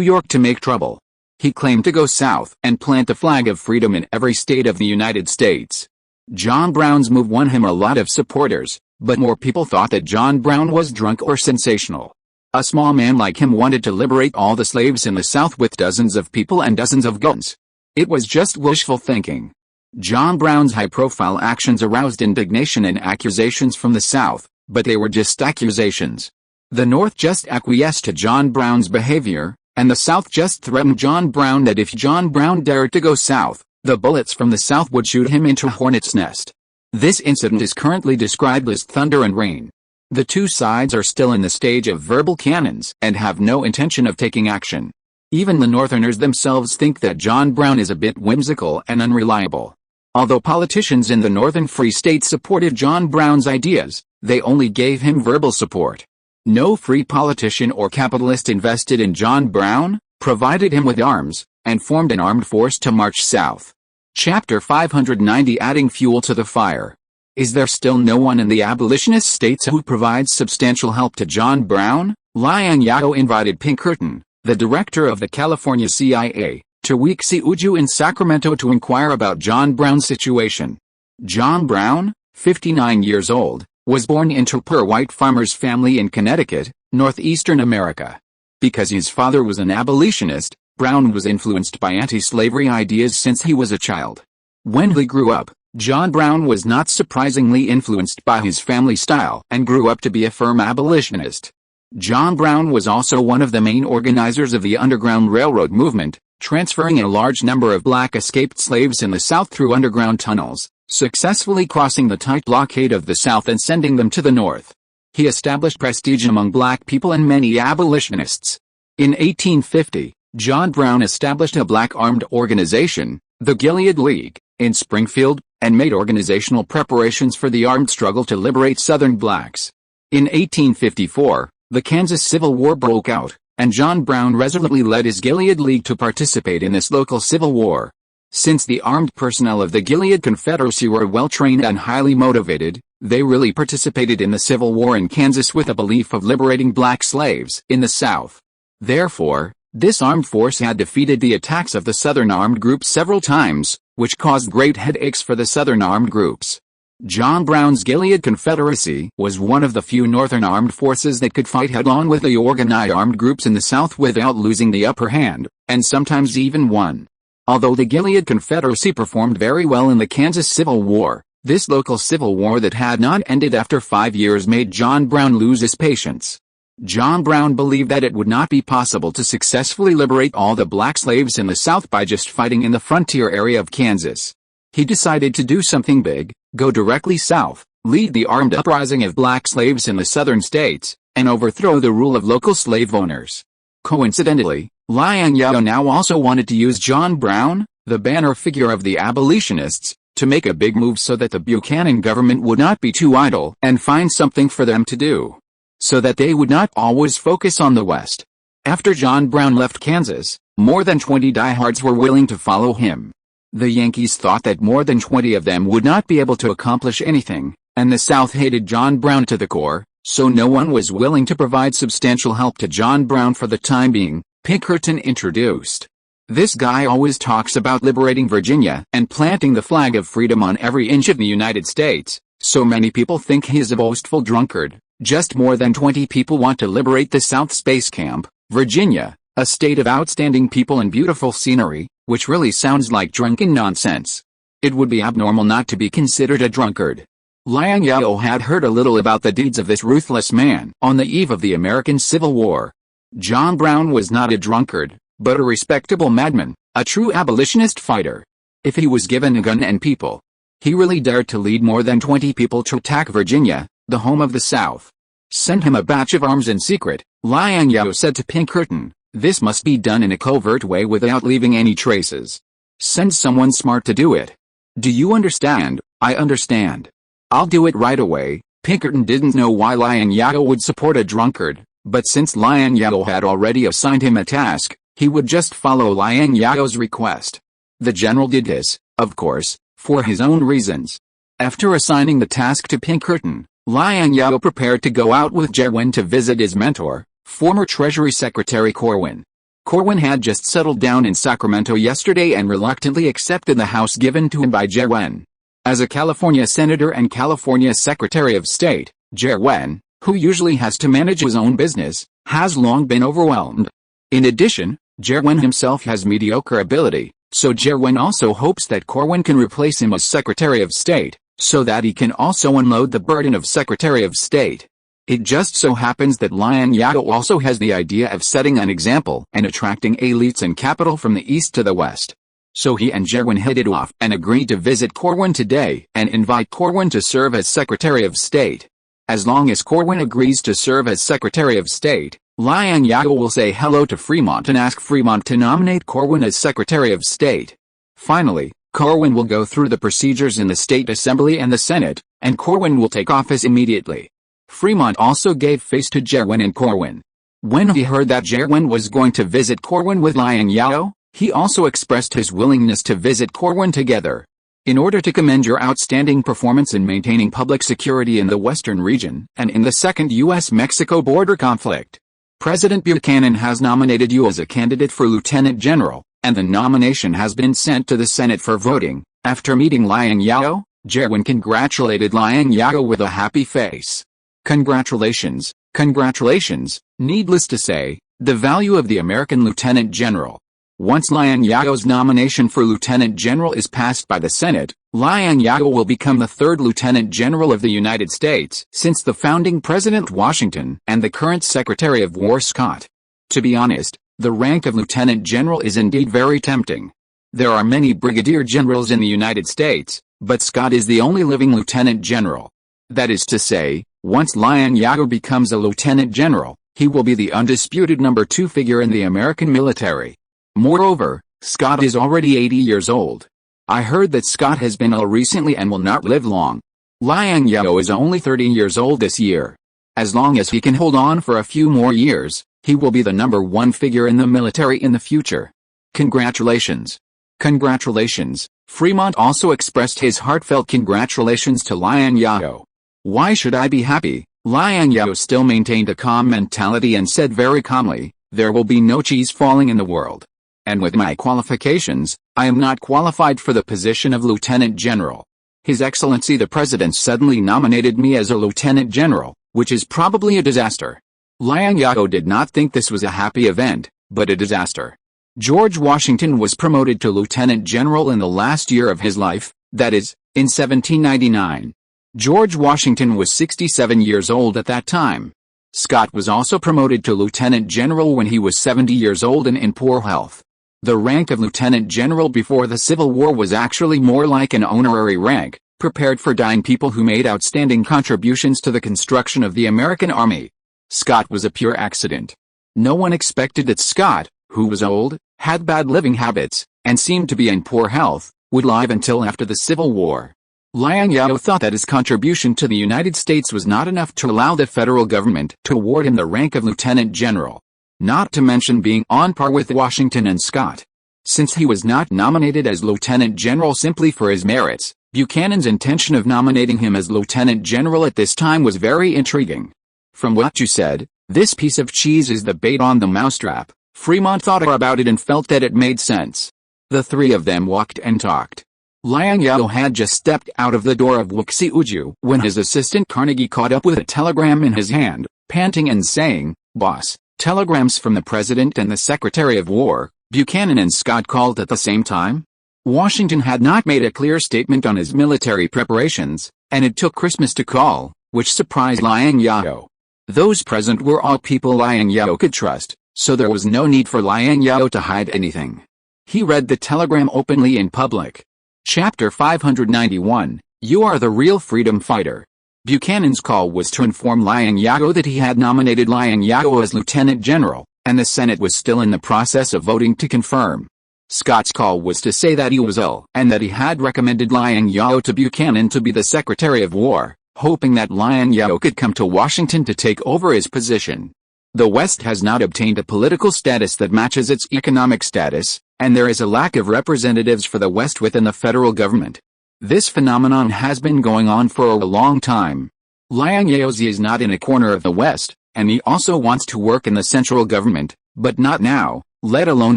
A: York to make trouble. He claimed to go south and plant the flag of freedom in every state of the United States. John Brown's move won him a lot of supporters, but more people thought that John Brown was drunk or sensational. A small man like him wanted to liberate all the slaves in the South with dozens of people and dozens of guns. It was just wishful thinking. John Brown's high-profile actions aroused indignation and accusations from the South, but they were just accusations. The North just acquiesced to John Brown's behavior, and the South just threatened John Brown that if John Brown dared to go south, the bullets from the South would shoot him into a hornet's nest. This incident is currently described as thunder and rain. The two sides are still in the stage of verbal cannons and have no intention of taking action. Even the Northerners themselves think that John Brown is a bit whimsical and unreliable. Although politicians in the Northern Free State supported John Brown's ideas, they only gave him verbal support. No free politician or capitalist invested in John Brown, provided him with arms, and formed an armed force to march south. Chapter 590 Adding Fuel to the Fire. Is there still no one in the abolitionist states who provides substantial help to John Brown? Liang Zhao invited Pinkerton, the director of the California CIA, to Weeksy Uju in Sacramento to inquire about John Brown's situation. John Brown, 59 years old, was born into a poor white farmer's family in Connecticut, northeastern America. Because his father was an abolitionist, Brown was influenced by anti-slavery ideas since he was a child. When he grew up, John Brown was not surprisingly influenced by his family style and grew up to be a firm abolitionist. John Brown was also one of the main organizers of the Underground Railroad movement, transferring a large number of black escaped slaves in the South through underground tunnels, successfully crossing the tight blockade of the South and sending them to the North. He established prestige among black people and many abolitionists. In 1850, John Brown established a black armed organization, the Gilead League, in Springfield, and made organizational preparations for the armed struggle to liberate Southern blacks. In 1854, the Kansas Civil War broke out, and John Brown resolutely led his Gilead League to participate in this local civil war. Since the armed personnel of the Gilead Confederacy were well-trained and highly motivated, they really participated in the Civil War in Kansas with a belief of liberating black slaves in the South. Therefore, this armed force had defeated the attacks of the Southern armed groups several times, which caused great headaches for the Southern armed groups. John Brown's Gilead Confederacy was one of the few Northern armed forces that could fight head-on with the organized armed groups in the South without losing the upper hand, and sometimes even won. Although the Gilead Confederacy performed very well in the Kansas Civil War, this local civil war that had not ended after 5 years made John Brown lose his patience. John Brown believed that it would not be possible to successfully liberate all the black slaves in the South by just fighting in the frontier area of Kansas. He decided to do something big, go directly south, lead the armed uprising of black slaves in the southern states, and overthrow the rule of local slave owners. Coincidentally, Liang Zhao now also wanted to use John Brown, the banner figure of the abolitionists, to make a big move so that the Buchanan government would not be too idle and find something for them to do, so that they would not always focus on the West. After John Brown left Kansas, more than 20 diehards were willing to follow him. The Yankees thought that more than 20 of them would not be able to accomplish anything, and the South hated John Brown to the core, so no one was willing to provide substantial help to John Brown for the time being. Pinkerton introduced. This guy always talks about liberating Virginia and planting the flag of freedom on every inch of the United States, so many people think he is a boastful drunkard. Just more than 20 people want to liberate the South Space Camp, Virginia, a state of outstanding people and beautiful scenery, which really sounds like drunken nonsense. It would be abnormal not to be considered a drunkard. Liang Zhao had heard a little about the deeds of this ruthless man on the eve of the American Civil War. John Brown was not a drunkard, but a respectable madman, a true abolitionist fighter. If he was given a gun and people, he really dared to lead more than 20 people to attack Virginia, the home of the South. Send him a batch of arms in secret, Liang Zhao said to Pinkerton. This must be done in a covert way without leaving any traces. Send someone smart to do it. Do you understand? I understand. I'll do it right away. Pinkerton didn't know why Liang Zhao would support a drunkard, but since Liang Zhao had already assigned him a task, he would just follow Liang Zhao's request. The general did this, of course, for his own reasons. After assigning the task to Pinkerton, Liang Zhao prepared to go out with Jerwin to visit his mentor, former Treasury Secretary Corwin. Corwin had just settled down in Sacramento yesterday and reluctantly accepted the house given to him by Jerwin. As a California Senator and California Secretary of State, Jerwin, who usually has to manage his own business, has long been overwhelmed. In addition, Jerwin himself has mediocre ability, so Jerwin also hopes that Corwin can replace him as Secretary of State, so that he can also unload the burden of Secretary of State. It just so happens that Liang Zhao also has the idea of setting an example and attracting elites and capital from the east to the west. So he and Jerwin hit it off and agreed to visit Corwin today and invite Corwin to serve as Secretary of State. As long as Corwin agrees to serve as Secretary of State, Liang Zhao will say hello to Fremont and ask Fremont to nominate Corwin as Secretary of State. Finally, Corwin will go through the procedures in the State Assembly and the Senate, and Corwin will take office immediately. Fremont also gave face to Jerwin and Corwin. When he heard that Jerwin was going to visit Corwin with Liang Zhao, he also expressed his willingness to visit Corwin together. In order to commend your outstanding performance in maintaining public security in the Western region and in the second U.S.-Mexico border conflict, President Buchanan has nominated you as a candidate for Lieutenant General, and the nomination has been sent to the Senate for voting. After meeting Liang Zhao, Zhao congratulated Liang Zhao with a happy face. Congratulations, congratulations, needless to say, the value of the American Lieutenant General. Once Liang Zhao's nomination for Lieutenant General is passed by the Senate, Liang Zhao will become the third Lieutenant General of the United States since the founding President Washington and the current Secretary of War Scott. To be honest, the rank of Lieutenant General is indeed very tempting. There are many brigadier generals in the United States, but Scott is the only living Lieutenant General. That is to say, once Liang Zhao becomes a Lieutenant General, he will be the undisputed number 2 figure in the American military. Moreover, Scott is already 80 years old. I heard that Scott has been ill recently and will not live long. Liang Zhao is only 30 years old this year. As long as he can hold on for a few more years, he will be the number 1 figure in the military in the future. Congratulations. Congratulations. Fremont also expressed his heartfelt congratulations to Liang Zhao. Why should I be happy? Liang Zhao still maintained a calm mentality and said very calmly, there will be no cheese falling in the world. And with my qualifications, I am not qualified for the position of Lieutenant General. His Excellency the President suddenly nominated me as a Lieutenant General, which is probably a disaster. Liang Zhao did not think this was a happy event, but a disaster. George Washington was promoted to Lieutenant General in the last year of his life, that is, in 1799. George Washington was 67 years old at that time. Scott was also promoted to Lieutenant General when he was 70 years old and in poor health. The rank of Lieutenant General before the Civil War was actually more like an honorary rank, prepared for dying people who made outstanding contributions to the construction of the American Army. Scott was a pure accident. No one expected that Scott, who was old, had bad living habits, and seemed to be in poor health, would live until after the Civil War. Liang Zhao thought that his contribution to the United States was not enough to allow the federal government to award him the rank of Lieutenant General. Not to mention being on par with Washington and Scott. Since he was not nominated as Lieutenant General simply for his merits, Buchanan's intention of nominating him as Lieutenant General at this time was very intriguing. From what you said, this piece of cheese is the bait on the mousetrap. Fremont thought about it and felt that it made sense. The three of them walked and talked. Liang Zhao had just stepped out of the door of Wuxi Uju when his assistant Carnegie caught up with a telegram in his hand, panting and saying, "Boss, telegrams from the President and the Secretary of War." Buchanan and Scott called at the same time. Washington had not made a clear statement on his military preparations, and it took Christmas to call, which surprised Liang Zhao. Those present were all people Liang Zhao could trust, so there was no need for Liang Zhao to hide anything. He read the telegram openly in public. Chapter 591, You Are the Real Freedom Fighter. Buchanan's call was to inform Liang Zhao that he had nominated Liang Zhao as Lieutenant General, and the Senate was still in the process of voting to confirm. Scott's call was to say that he was ill and that he had recommended Liang Zhao to Buchanan to be the Secretary of War, hoping that Liang Zhao could come to Washington to take over his position. The West has not obtained a political status that matches its economic status, and there is a lack of representatives for the West within the federal government. This phenomenon has been going on for a long time. Liang Zhao is not in a corner of the West, and he also wants to work in the central government, but not now, let alone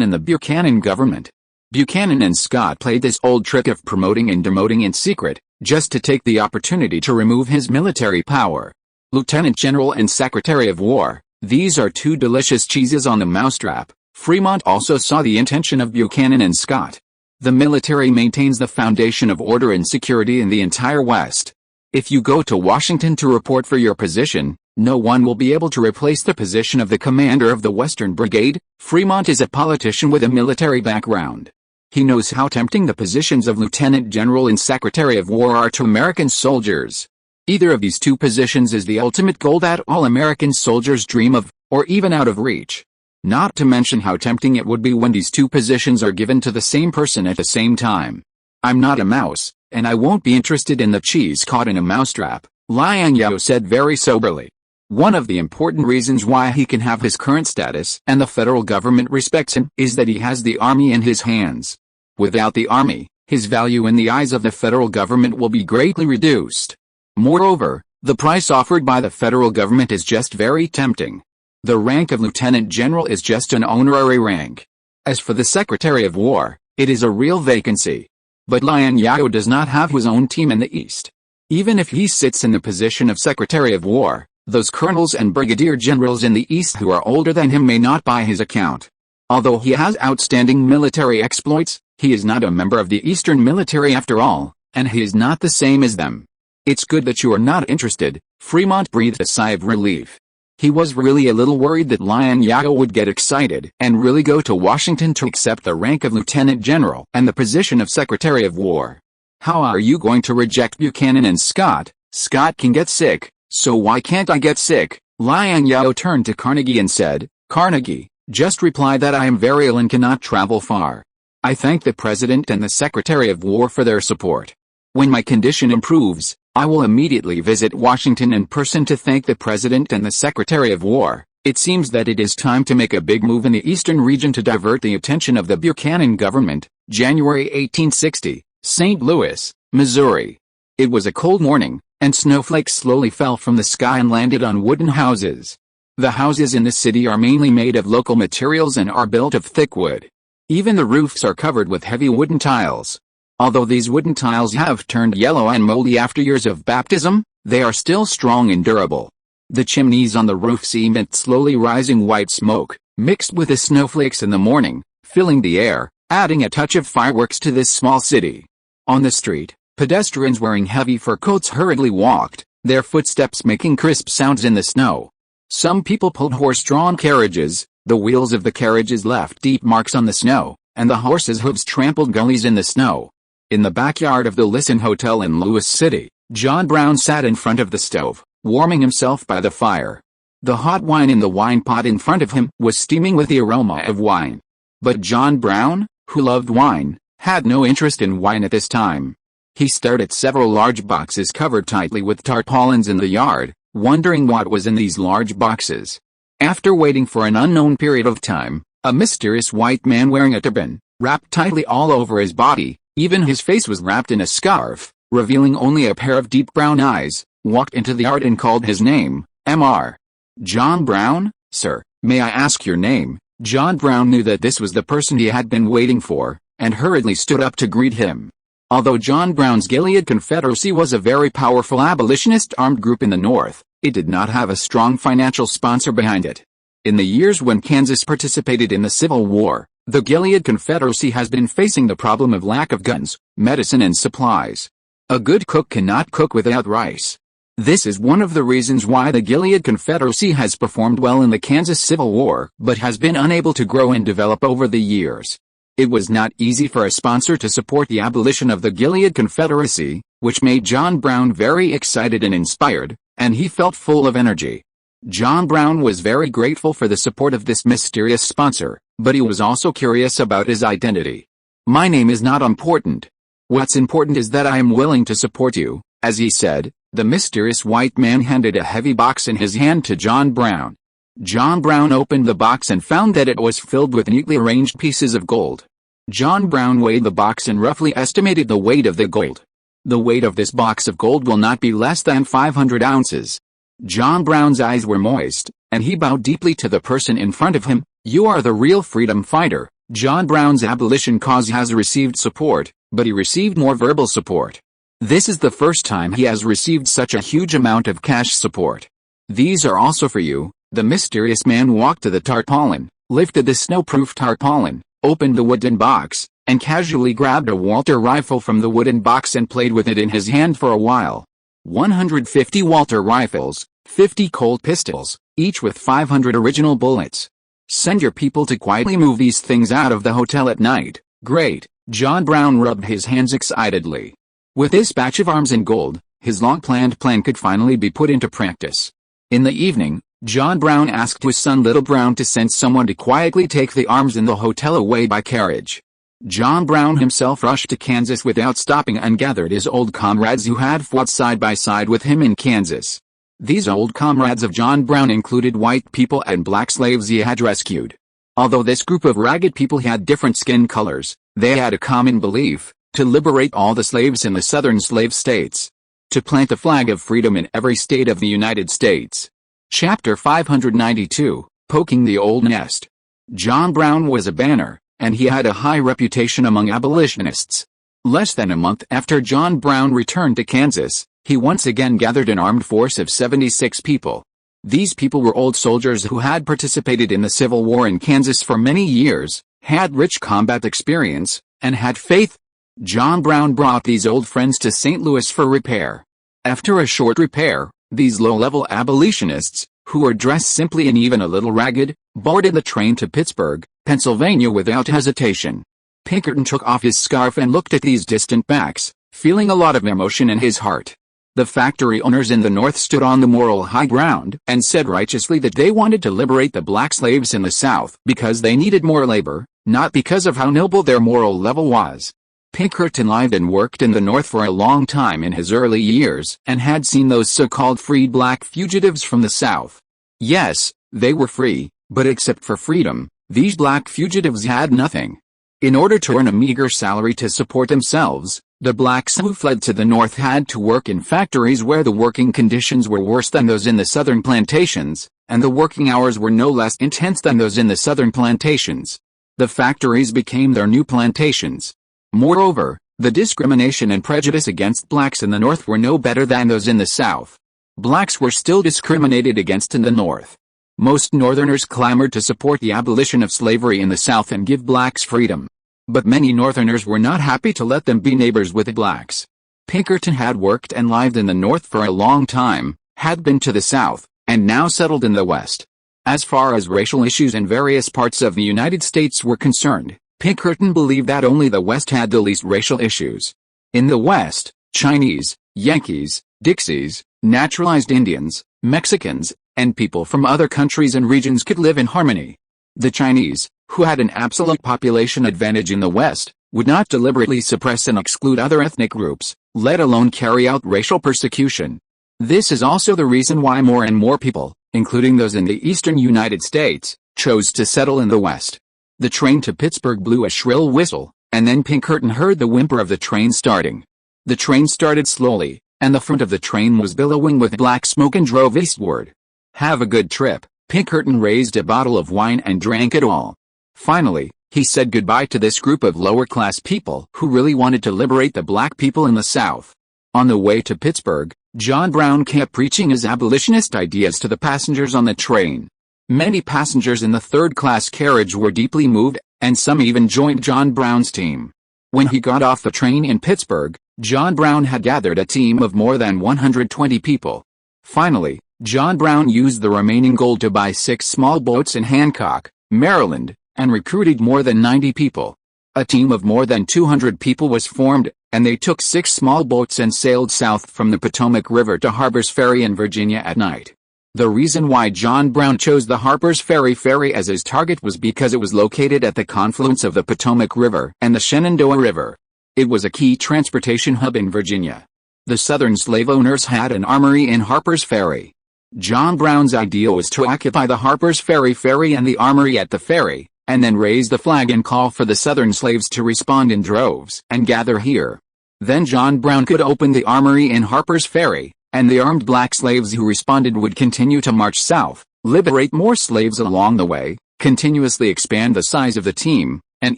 A: in the Buchanan government. Buchanan and Scott played this old trick of promoting and demoting in secret, just to take the opportunity to remove his military power. Lieutenant General and Secretary of War, these are two delicious cheeses on the mousetrap. Fremont also saw the intention of Buchanan and Scott. The military maintains the foundation of order and security in the entire West. If you go to Washington to report for your position, no one will be able to replace the position of the commander of the Western Brigade. Fremont is a politician with a military background. He knows how tempting the positions of Lieutenant General and Secretary of War are to American soldiers. Either of these two positions is the ultimate goal that all American soldiers dream of, or even out of reach. Not to mention how tempting it would be when these two positions are given to the same person at the same time. I'm not a mouse, and I won't be interested in the cheese caught in a mousetrap, Liang Zhao said very soberly. One of the important reasons why he can have his current status and the federal government respects him is that he has the army in his hands. Without the army, his value in the eyes of the federal government will be greatly reduced. Moreover, the price offered by the federal government is just very tempting. The rank of Lieutenant General is just an honorary rank. As for the Secretary of War, it is a real vacancy. But Liang Zhao does not have his own team in the East. Even if he sits in the position of Secretary of War, those colonels and brigadier generals in the East who are older than him may not buy his account. Although he has outstanding military exploits, he is not a member of the Eastern military after all, and he is not the same as them. It's good that you are not interested. Fremont breathed a sigh of relief. He was really a little worried that Liang Zhao would get excited and really go to Washington to accept the rank of lieutenant general and the position of Secretary of War. How are you going to reject Buchanan and Scott? Scott can get sick, so why can't I get sick? Liang Zhao turned to Carnegie and said, Carnegie, just reply that I am very ill and cannot travel far. I thank the President and the Secretary of War for their support. When my condition improves, I will immediately visit Washington in person to thank the President and the Secretary of War. It seems that it is time to make a big move in the eastern region to divert the attention of the Buchanan government. January 1860, St. Louis, Missouri. It was a cold morning, and snowflakes slowly fell from the sky and landed on wooden houses. The houses in the city are mainly made of local materials and are built of thick wood. Even the roofs are covered with heavy wooden tiles. Although these wooden tiles have turned yellow and moldy after years of baptism, they are still strong and durable. The chimneys on the roofs emit slowly rising white smoke, mixed with the snowflakes in the morning, filling the air, adding a touch of fireworks to this small city. On the street, pedestrians wearing heavy fur coats hurriedly walked, their footsteps making crisp sounds in the snow. Some people pulled horse-drawn carriages. The wheels of the carriages left deep marks on the snow, and the horses' hooves trampled gullies in the snow. In the backyard of the Listen Hotel in Louis City, John Brown sat in front of the stove, warming himself by the fire. The hot wine in the wine pot in front of him was steaming with the aroma of wine. But John Brown, who loved wine, had no interest in wine at this time. He stared at several large boxes covered tightly with tarpaulins in the yard, wondering what was in these large boxes. After waiting for an unknown period of time, a mysterious white man wearing a turban, wrapped tightly all over his body, even his face was wrapped in a scarf, revealing only a pair of deep brown eyes, walked into the yard and called his name, Mr. John Brown, sir, may I ask your name? John Brown knew that this was the person he had been waiting for, and hurriedly stood up to greet him. Although John Brown's Gilead Confederacy was a very powerful abolitionist armed group in the North, it did not have a strong financial sponsor behind it. In the years when Kansas participated in the Civil War, the Gilead Confederacy has been facing the problem of lack of guns, medicine and supplies. A good cook cannot cook without rice. This is one of the reasons why the Gilead Confederacy has performed well in the Kansas Civil War but has been unable to grow and develop over the years. It was not easy for a sponsor to support the abolition of the Gilead Confederacy, which made John Brown very excited and inspired, and he felt full of energy. John Brown was very grateful for the support of this mysterious sponsor, but he was also curious about his identity. My name is not important. What's important is that I am willing to support you, as he said. The mysterious white man handed a heavy box in his hand to John Brown. John Brown opened the box and found that it was filled with neatly arranged pieces of gold. John Brown weighed the box and roughly estimated the weight of the gold. The weight of this box of gold will not be less than 500 ounces. John Brown's eyes were moist, and he bowed deeply to the person in front of him. You are the real freedom fighter. John Brown's abolition cause has received support, but he received more verbal support. This is the first time he has received such a huge amount of cash support. These are also for you. The mysterious man walked to the tarpaulin, lifted the snowproof tarpaulin, opened the wooden box, and casually grabbed a Walter rifle from the wooden box and played with it in his hand for a while. 150 Walter rifles, 50 Colt pistols, each with 500 original bullets. Send your people to quietly move these things out of the hotel at night. Great. John Brown rubbed his hands excitedly. With this batch of arms and gold, his long-planned plan could finally be put into practice. In the evening, John Brown asked his son Little Brown to send someone to quietly take the arms in the hotel away by carriage. John Brown himself rushed to Kansas without stopping and gathered his old comrades who had fought side by side with him in Kansas. These old comrades of John Brown included white people and black slaves he had rescued. Although this group of ragged people had different skin colors, they had a common belief: to liberate all the slaves in the southern slave states. To plant the flag of freedom in every state of the United States. Chapter 592, Poking the Old Nest. John Brown was a banner, and he had a high reputation among abolitionists. Less than a month after John Brown returned to Kansas, he once again gathered an armed force of 76 people. These people were old soldiers who had participated in the Civil War in Kansas for many years, had rich combat experience, and had faith. John Brown brought these old friends to St. Louis for repair. After a short repair, these low-level abolitionists, who were dressed simply and even a little ragged, boarded the train to Pittsburgh, Pennsylvania without hesitation. Pinkerton took off his scarf and looked at these distant backs, feeling a lot of emotion in his heart. The factory owners in the North stood on the moral high ground and said righteously that they wanted to liberate the black slaves in the South because they needed more labor, not because of how noble their moral level was. Pinkerton lived and worked in the North for a long time in his early years and had seen those so-called freed black fugitives from the South. Yes, they were free, but except for freedom, these black fugitives had nothing. In order to earn a meager salary to support themselves, the blacks who fled to the North had to work in factories where the working conditions were worse than those in the southern plantations, and the working hours were no less intense than those in the southern plantations. The factories became their new plantations. Moreover, the discrimination and prejudice against blacks in the North were no better than those in the South. Blacks were still discriminated against in the North. Most Northerners clamored to support the abolition of slavery in the South and give blacks freedom. But many Northerners were not happy to let them be neighbors with the blacks. Pinkerton had worked and lived in the North for a long time, had been to the South, and now settled in the West. As far as racial issues in various parts of the United States were concerned, Pinkerton believed that only the West had the least racial issues. In the West, Chinese, Yankees, Dixies, naturalized Indians, Mexicans, and people from other countries and regions could live in harmony. The Chinese, who had an absolute population advantage in the West, would not deliberately suppress and exclude other ethnic groups, let alone carry out racial persecution. This is also the reason why more and more people, including those in the eastern United States, chose to settle in the West. The train to Pittsburgh blew a shrill whistle, and then Pinkerton heard the whimper of the train starting. The train started slowly, and the front of the train was billowing with black smoke and drove eastward. "Have a good trip." Pinkerton raised a bottle of wine and drank it all. Finally, he said goodbye to this group of lower-class people who really wanted to liberate the black people in the South. On the way to Pittsburgh, John Brown kept preaching his abolitionist ideas to the passengers on the train. Many passengers in the third-class carriage were deeply moved, and some even joined John Brown's team. When he got off the train in Pittsburgh, John Brown had gathered a team of more than 120 people. Finally, John Brown used the remaining gold to buy 6 small boats in Hancock, Maryland, and recruited more than 90 people. A team of more than 200 people was formed, and they took 6 small boats and sailed south from the Potomac River to Harper's Ferry in Virginia at night. The reason why John Brown chose the Harper's Ferry as his target was because it was located at the confluence of the Potomac River and the Shenandoah River. It was a key transportation hub in Virginia. The Southern slave owners had an armory in Harper's Ferry. John Brown's idea was to occupy the Harper's Ferry and the armory at the ferry, and then raise the flag and call for the Southern slaves to respond in droves and gather here. Then John Brown could open the armory in Harper's Ferry, and the armed black slaves who responded would continue to march south, liberate more slaves along the way, continuously expand the size of the team, and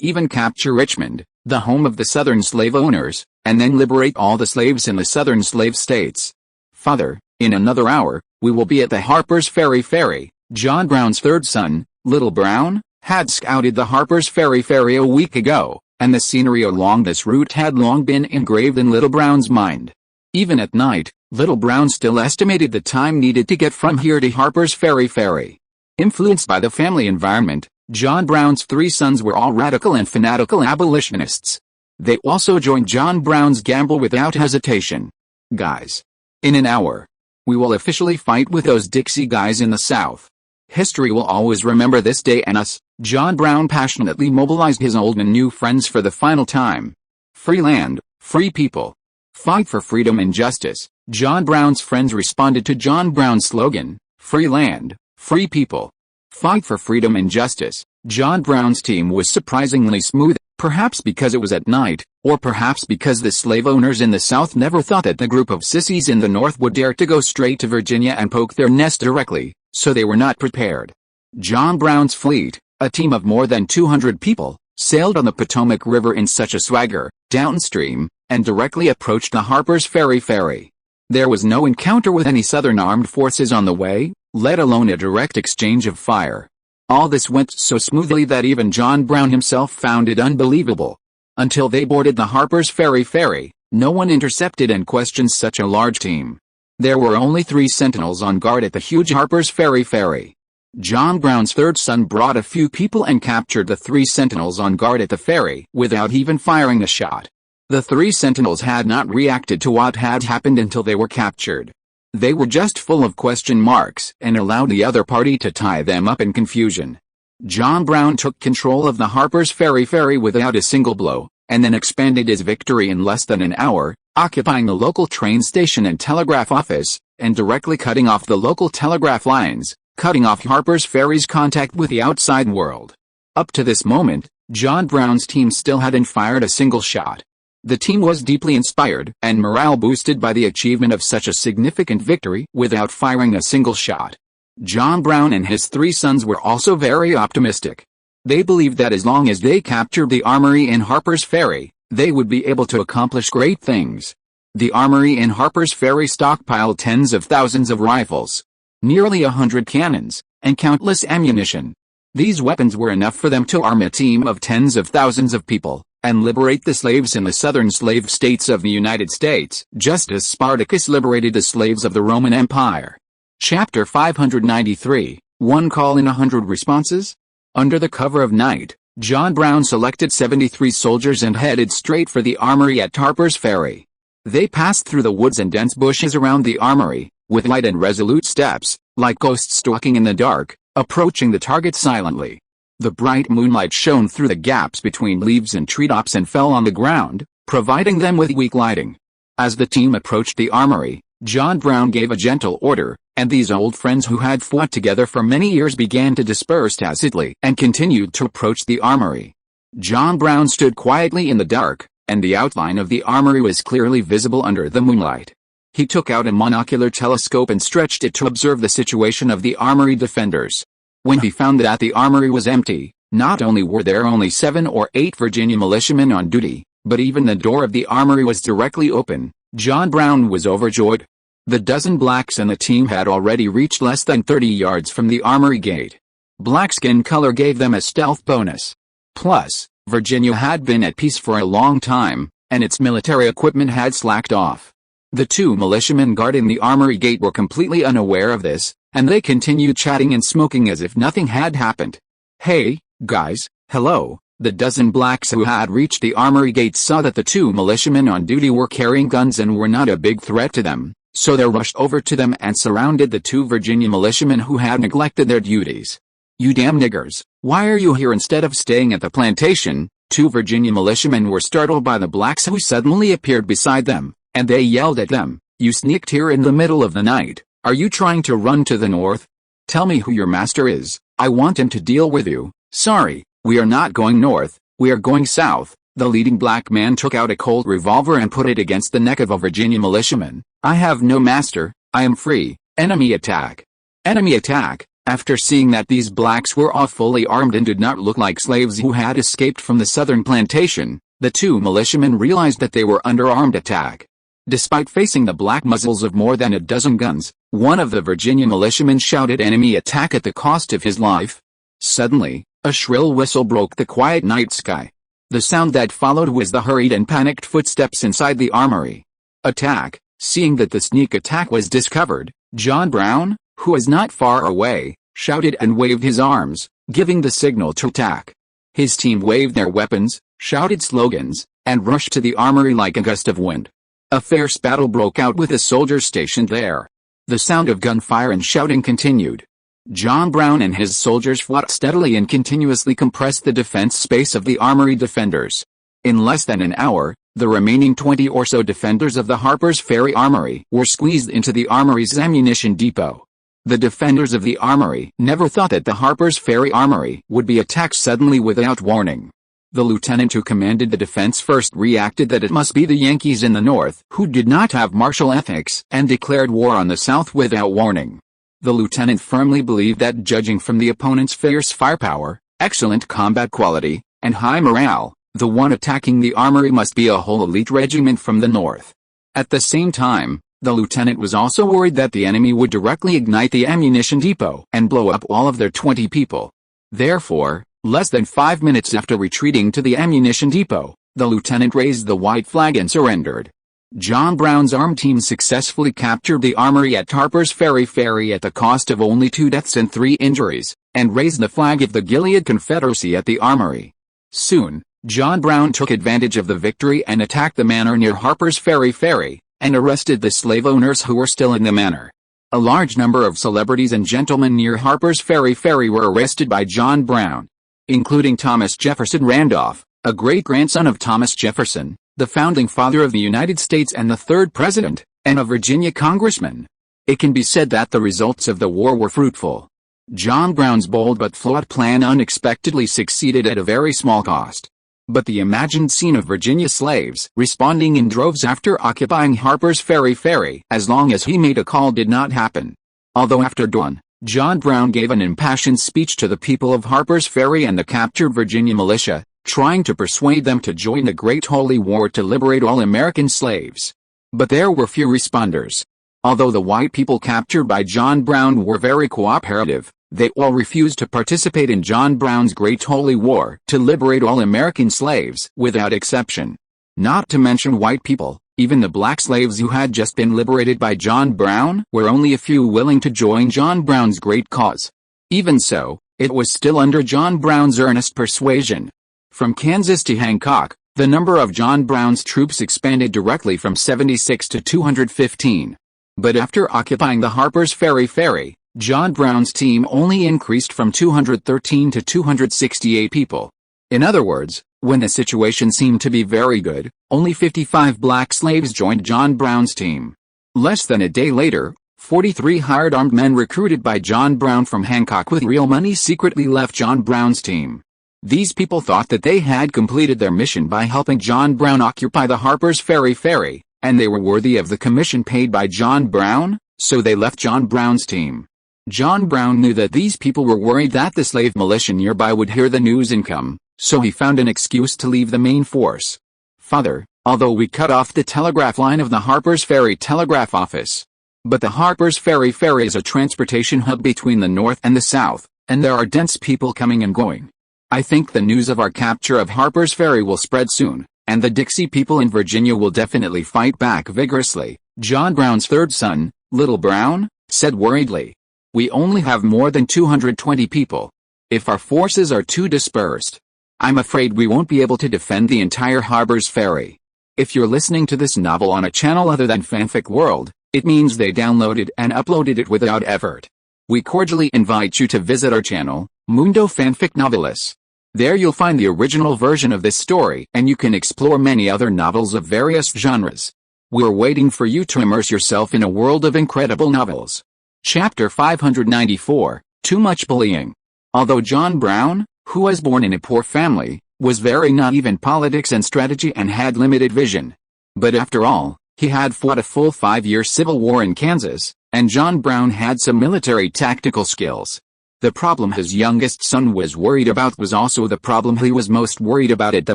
A: even capture Richmond, the home of the Southern slave owners, and then liberate all the slaves in the Southern slave states. "Father, in another hour, we will be at the Harper's Ferry." John Brown's third son, Little Brown, had scouted the Harper's Ferry a week ago, and the scenery along this route had long been engraved in Little Brown's mind. Even at night, Little Brown still estimated the time needed to get from here to Harper's Ferry. Influenced by the family environment, John Brown's 3 sons were all radical and fanatical abolitionists. They also joined John Brown's gamble without hesitation. "Guys, in an hour, we will officially fight with those Dixie guys in the South. History will always remember this day and us." John Brown passionately mobilized his old and new friends for the final time. Free land, free people. Fight for freedom and justice. John Brown's friends responded to John Brown's slogan, "Free land, free people. Fight for freedom and justice." John Brown's team was surprisingly smooth, perhaps because it was at night, or perhaps because the slave owners in the South never thought that the group of sissies in the North would dare to go straight to Virginia and poke their nest directly, so they were not prepared. John Brown's fleet, a team of more than 200 people, sailed on the Potomac River in such a swagger, downstream, and directly approached the Harper's Ferry. There was no encounter with any Southern armed forces on the way, let alone a direct exchange of fire. All this went so smoothly that even John Brown himself found it unbelievable. Until they boarded the Harper's Ferry, no one intercepted and questioned such a large team. There were only 3 sentinels on guard at the huge Harper's Ferry. John Brown's third son brought a few people and captured the 3 sentinels on guard at the ferry without even firing a shot. The 3 sentinels had not reacted to what had happened until they were captured. They were just full of question marks and allowed the other party to tie them up in confusion. John Brown took control of the Harper's Ferry without a single blow, and then expanded his victory in less than an hour, occupying the local train station and telegraph office, and directly cutting off the local telegraph lines, cutting off Harper's Ferry's contact with the outside world. Up to this moment, John Brown's team still hadn't fired a single shot. The team was deeply inspired and morale boosted by the achievement of such a significant victory without firing a single shot. John Brown and his 3 sons were also very optimistic. They believed that as long as they captured the armory in Harper's Ferry, they would be able to accomplish great things. The armory in Harper's Ferry stockpiled tens of thousands of rifles, nearly 100 cannons, and countless ammunition. These weapons were enough for them to arm a team of tens of thousands of people, and liberate the slaves in the southern slave states of the United States, just as Spartacus liberated the slaves of the Roman Empire. Chapter 593, One Call in 100 Responses? Under the cover of night, John Brown selected 73 soldiers and headed straight for the armory at Harper's Ferry. They passed through the woods and dense bushes around the armory, with light and resolute steps, like ghosts stalking in the dark, approaching the target silently. The bright moonlight shone through the gaps between leaves and treetops and fell on the ground, providing them with weak lighting. As the team approached the armory, John Brown gave a gentle order, and these old friends who had fought together for many years began to disperse tacitly and continued to approach the armory. John Brown stood quietly in the dark, and the outline of the armory was clearly visible under the moonlight. He took out a monocular telescope and stretched it to observe the situation of the armory defenders. When he found that the armory was empty, not only were there only 7 or 8 Virginia militiamen on duty, but even the door of the armory was directly open, John Brown was overjoyed. The dozen blacks and the team had already reached less than 30 yards from the armory gate. Black skin color gave them a stealth bonus. Plus, Virginia had been at peace for a long time, and its military equipment had slacked off. The 2 militiamen guarding the armory gate were completely unaware of this, and they continued chatting and smoking as if nothing had happened. "Hey, guys, hello." The dozen blacks who had reached the armory gate saw that the 2 militiamen on duty were carrying guns and were not a big threat to them, so they rushed over to them and surrounded the 2 Virginia militiamen who had neglected their duties. "You damn niggers, why are you here instead of staying at the plantation?" 2 Virginia militiamen were startled by the blacks who suddenly appeared beside them, and they yelled at them, "You sneaked here in the middle of the night. Are you trying to run to the north? Tell me who your master is. I want him to deal with you." "Sorry, we are not going north, we are going south." The leading black man took out a Colt revolver and put it against the neck of a Virginia militiaman. "I have no master, I am free. Enemy attack." Enemy attack. After seeing that these blacks were all fully armed and did not look like slaves who had escaped from the southern plantation, the 2 militiamen realized that they were under armed attack. Despite facing the black muzzles of more than a dozen guns, one of the Virginia militiamen shouted enemy attack at the cost of his life. Suddenly, a shrill whistle broke the quiet night sky. The sound that followed was the hurried and panicked footsteps inside the armory. Attack. Seeing that the sneak attack was discovered, John Brown, who was not far away, shouted and waved his arms, giving the signal to attack. His team waved their weapons, shouted slogans, and rushed to the armory like a gust of wind. A fierce battle broke out with the soldiers stationed there. The sound of gunfire and shouting continued. John Brown and his soldiers fought steadily and continuously compressed the defense space of the armory defenders. In less than an hour, the remaining 20 or so defenders of the Harper's Ferry Armory were squeezed into the armory's ammunition depot. The defenders of the armory never thought that the Harper's Ferry Armory would be attacked suddenly without warning. The lieutenant who commanded the defense first reacted that it must be the Yankees in the North who did not have martial ethics and declared war on the South without warning. The lieutenant firmly believed that judging from the opponent's fierce firepower, excellent combat quality, and high morale, the one attacking the armory must be a whole elite regiment from the north. At the same time, the lieutenant was also worried that the enemy would directly ignite the ammunition depot and blow up all of their 20 people. Therefore, less than 5 minutes after retreating to the ammunition depot, the lieutenant raised the white flag and surrendered. John Brown's armed team successfully captured the armory at Harper's Ferry at the cost of only 2 deaths and 3 injuries, and raised the flag of the Gilead Confederacy at the armory. Soon, John Brown took advantage of the victory and attacked the manor near Harper's Ferry, and arrested the slave owners who were still in the manor. A large number of celebrities and gentlemen near Harper's Ferry were arrested by John Brown, including Thomas Jefferson Randolph, a great-grandson of Thomas Jefferson, the founding father of the United States and the 3rd president, and a Virginia congressman. It can be said that the results of the war were fruitful. John Brown's bold but flawed plan unexpectedly succeeded at a very small cost. But the imagined scene of Virginia slaves responding in droves after occupying Harper's Ferry, as long as he made a call, did not happen. Although after dawn, John Brown gave an impassioned speech to the people of Harper's Ferry and the captured Virginia militia, trying to persuade them to join the Great Holy War to liberate all American slaves. But there were few responders. Although the white people captured by John Brown were very cooperative, they all refused to participate in John Brown's Great Holy War to liberate all American slaves, without exception. Not to mention white people, even the black slaves who had just been liberated by John Brown, were only a few willing to join John Brown's great cause. Even so, it was still under John Brown's earnest persuasion. From Kansas to Hancock, the number of John Brown's troops expanded directly from 76 to 215. But after occupying the Harper's Ferry, John Brown's team only increased from 213 to 268 people. In other words, when the situation seemed to be very good, only 55 black slaves joined John Brown's team. Less than a day later, 43 hired armed men recruited by John Brown from Hancock with real money secretly left John Brown's team. These people thought that they had completed their mission by helping John Brown occupy the Harper's Ferry, and they were worthy of the commission paid by John Brown, so they left John Brown's team. John Brown knew that these people were worried that the slave militia nearby would hear the news and come, so he found an excuse to leave the main force. "Father, although we cut off the telegraph line of the Harper's Ferry telegraph office. But the Harper's Ferry is a transportation hub between the north and the south, and there are dense people coming and going. I think the news of our capture of Harper's Ferry will spread soon, and the Dixie people in Virginia will definitely fight back vigorously," John Brown's 3rd son, Little Brown, said worriedly. "We only have more than 220 people. If our forces are too dispersed, I'm afraid we won't be able to defend the entire Harper's Ferry." If you're listening to this novel on a channel other than Fanfic World, it means they downloaded and uploaded it without effort. We cordially invite you to visit our channel, Mundo Fanfic Novelis. There you'll find the original version of this story, and you can explore many other novels of various genres. We're waiting for you to immerse yourself in a world of incredible novels. Chapter 594, Too Much Bullying. Although John Brown, who was born in a poor family, was very naive in politics and strategy and had limited vision. But after all, he had fought a full 5-year civil war in Kansas, and John Brown had some military tactical skills. The problem his youngest son was worried about was also the problem he was most worried about at the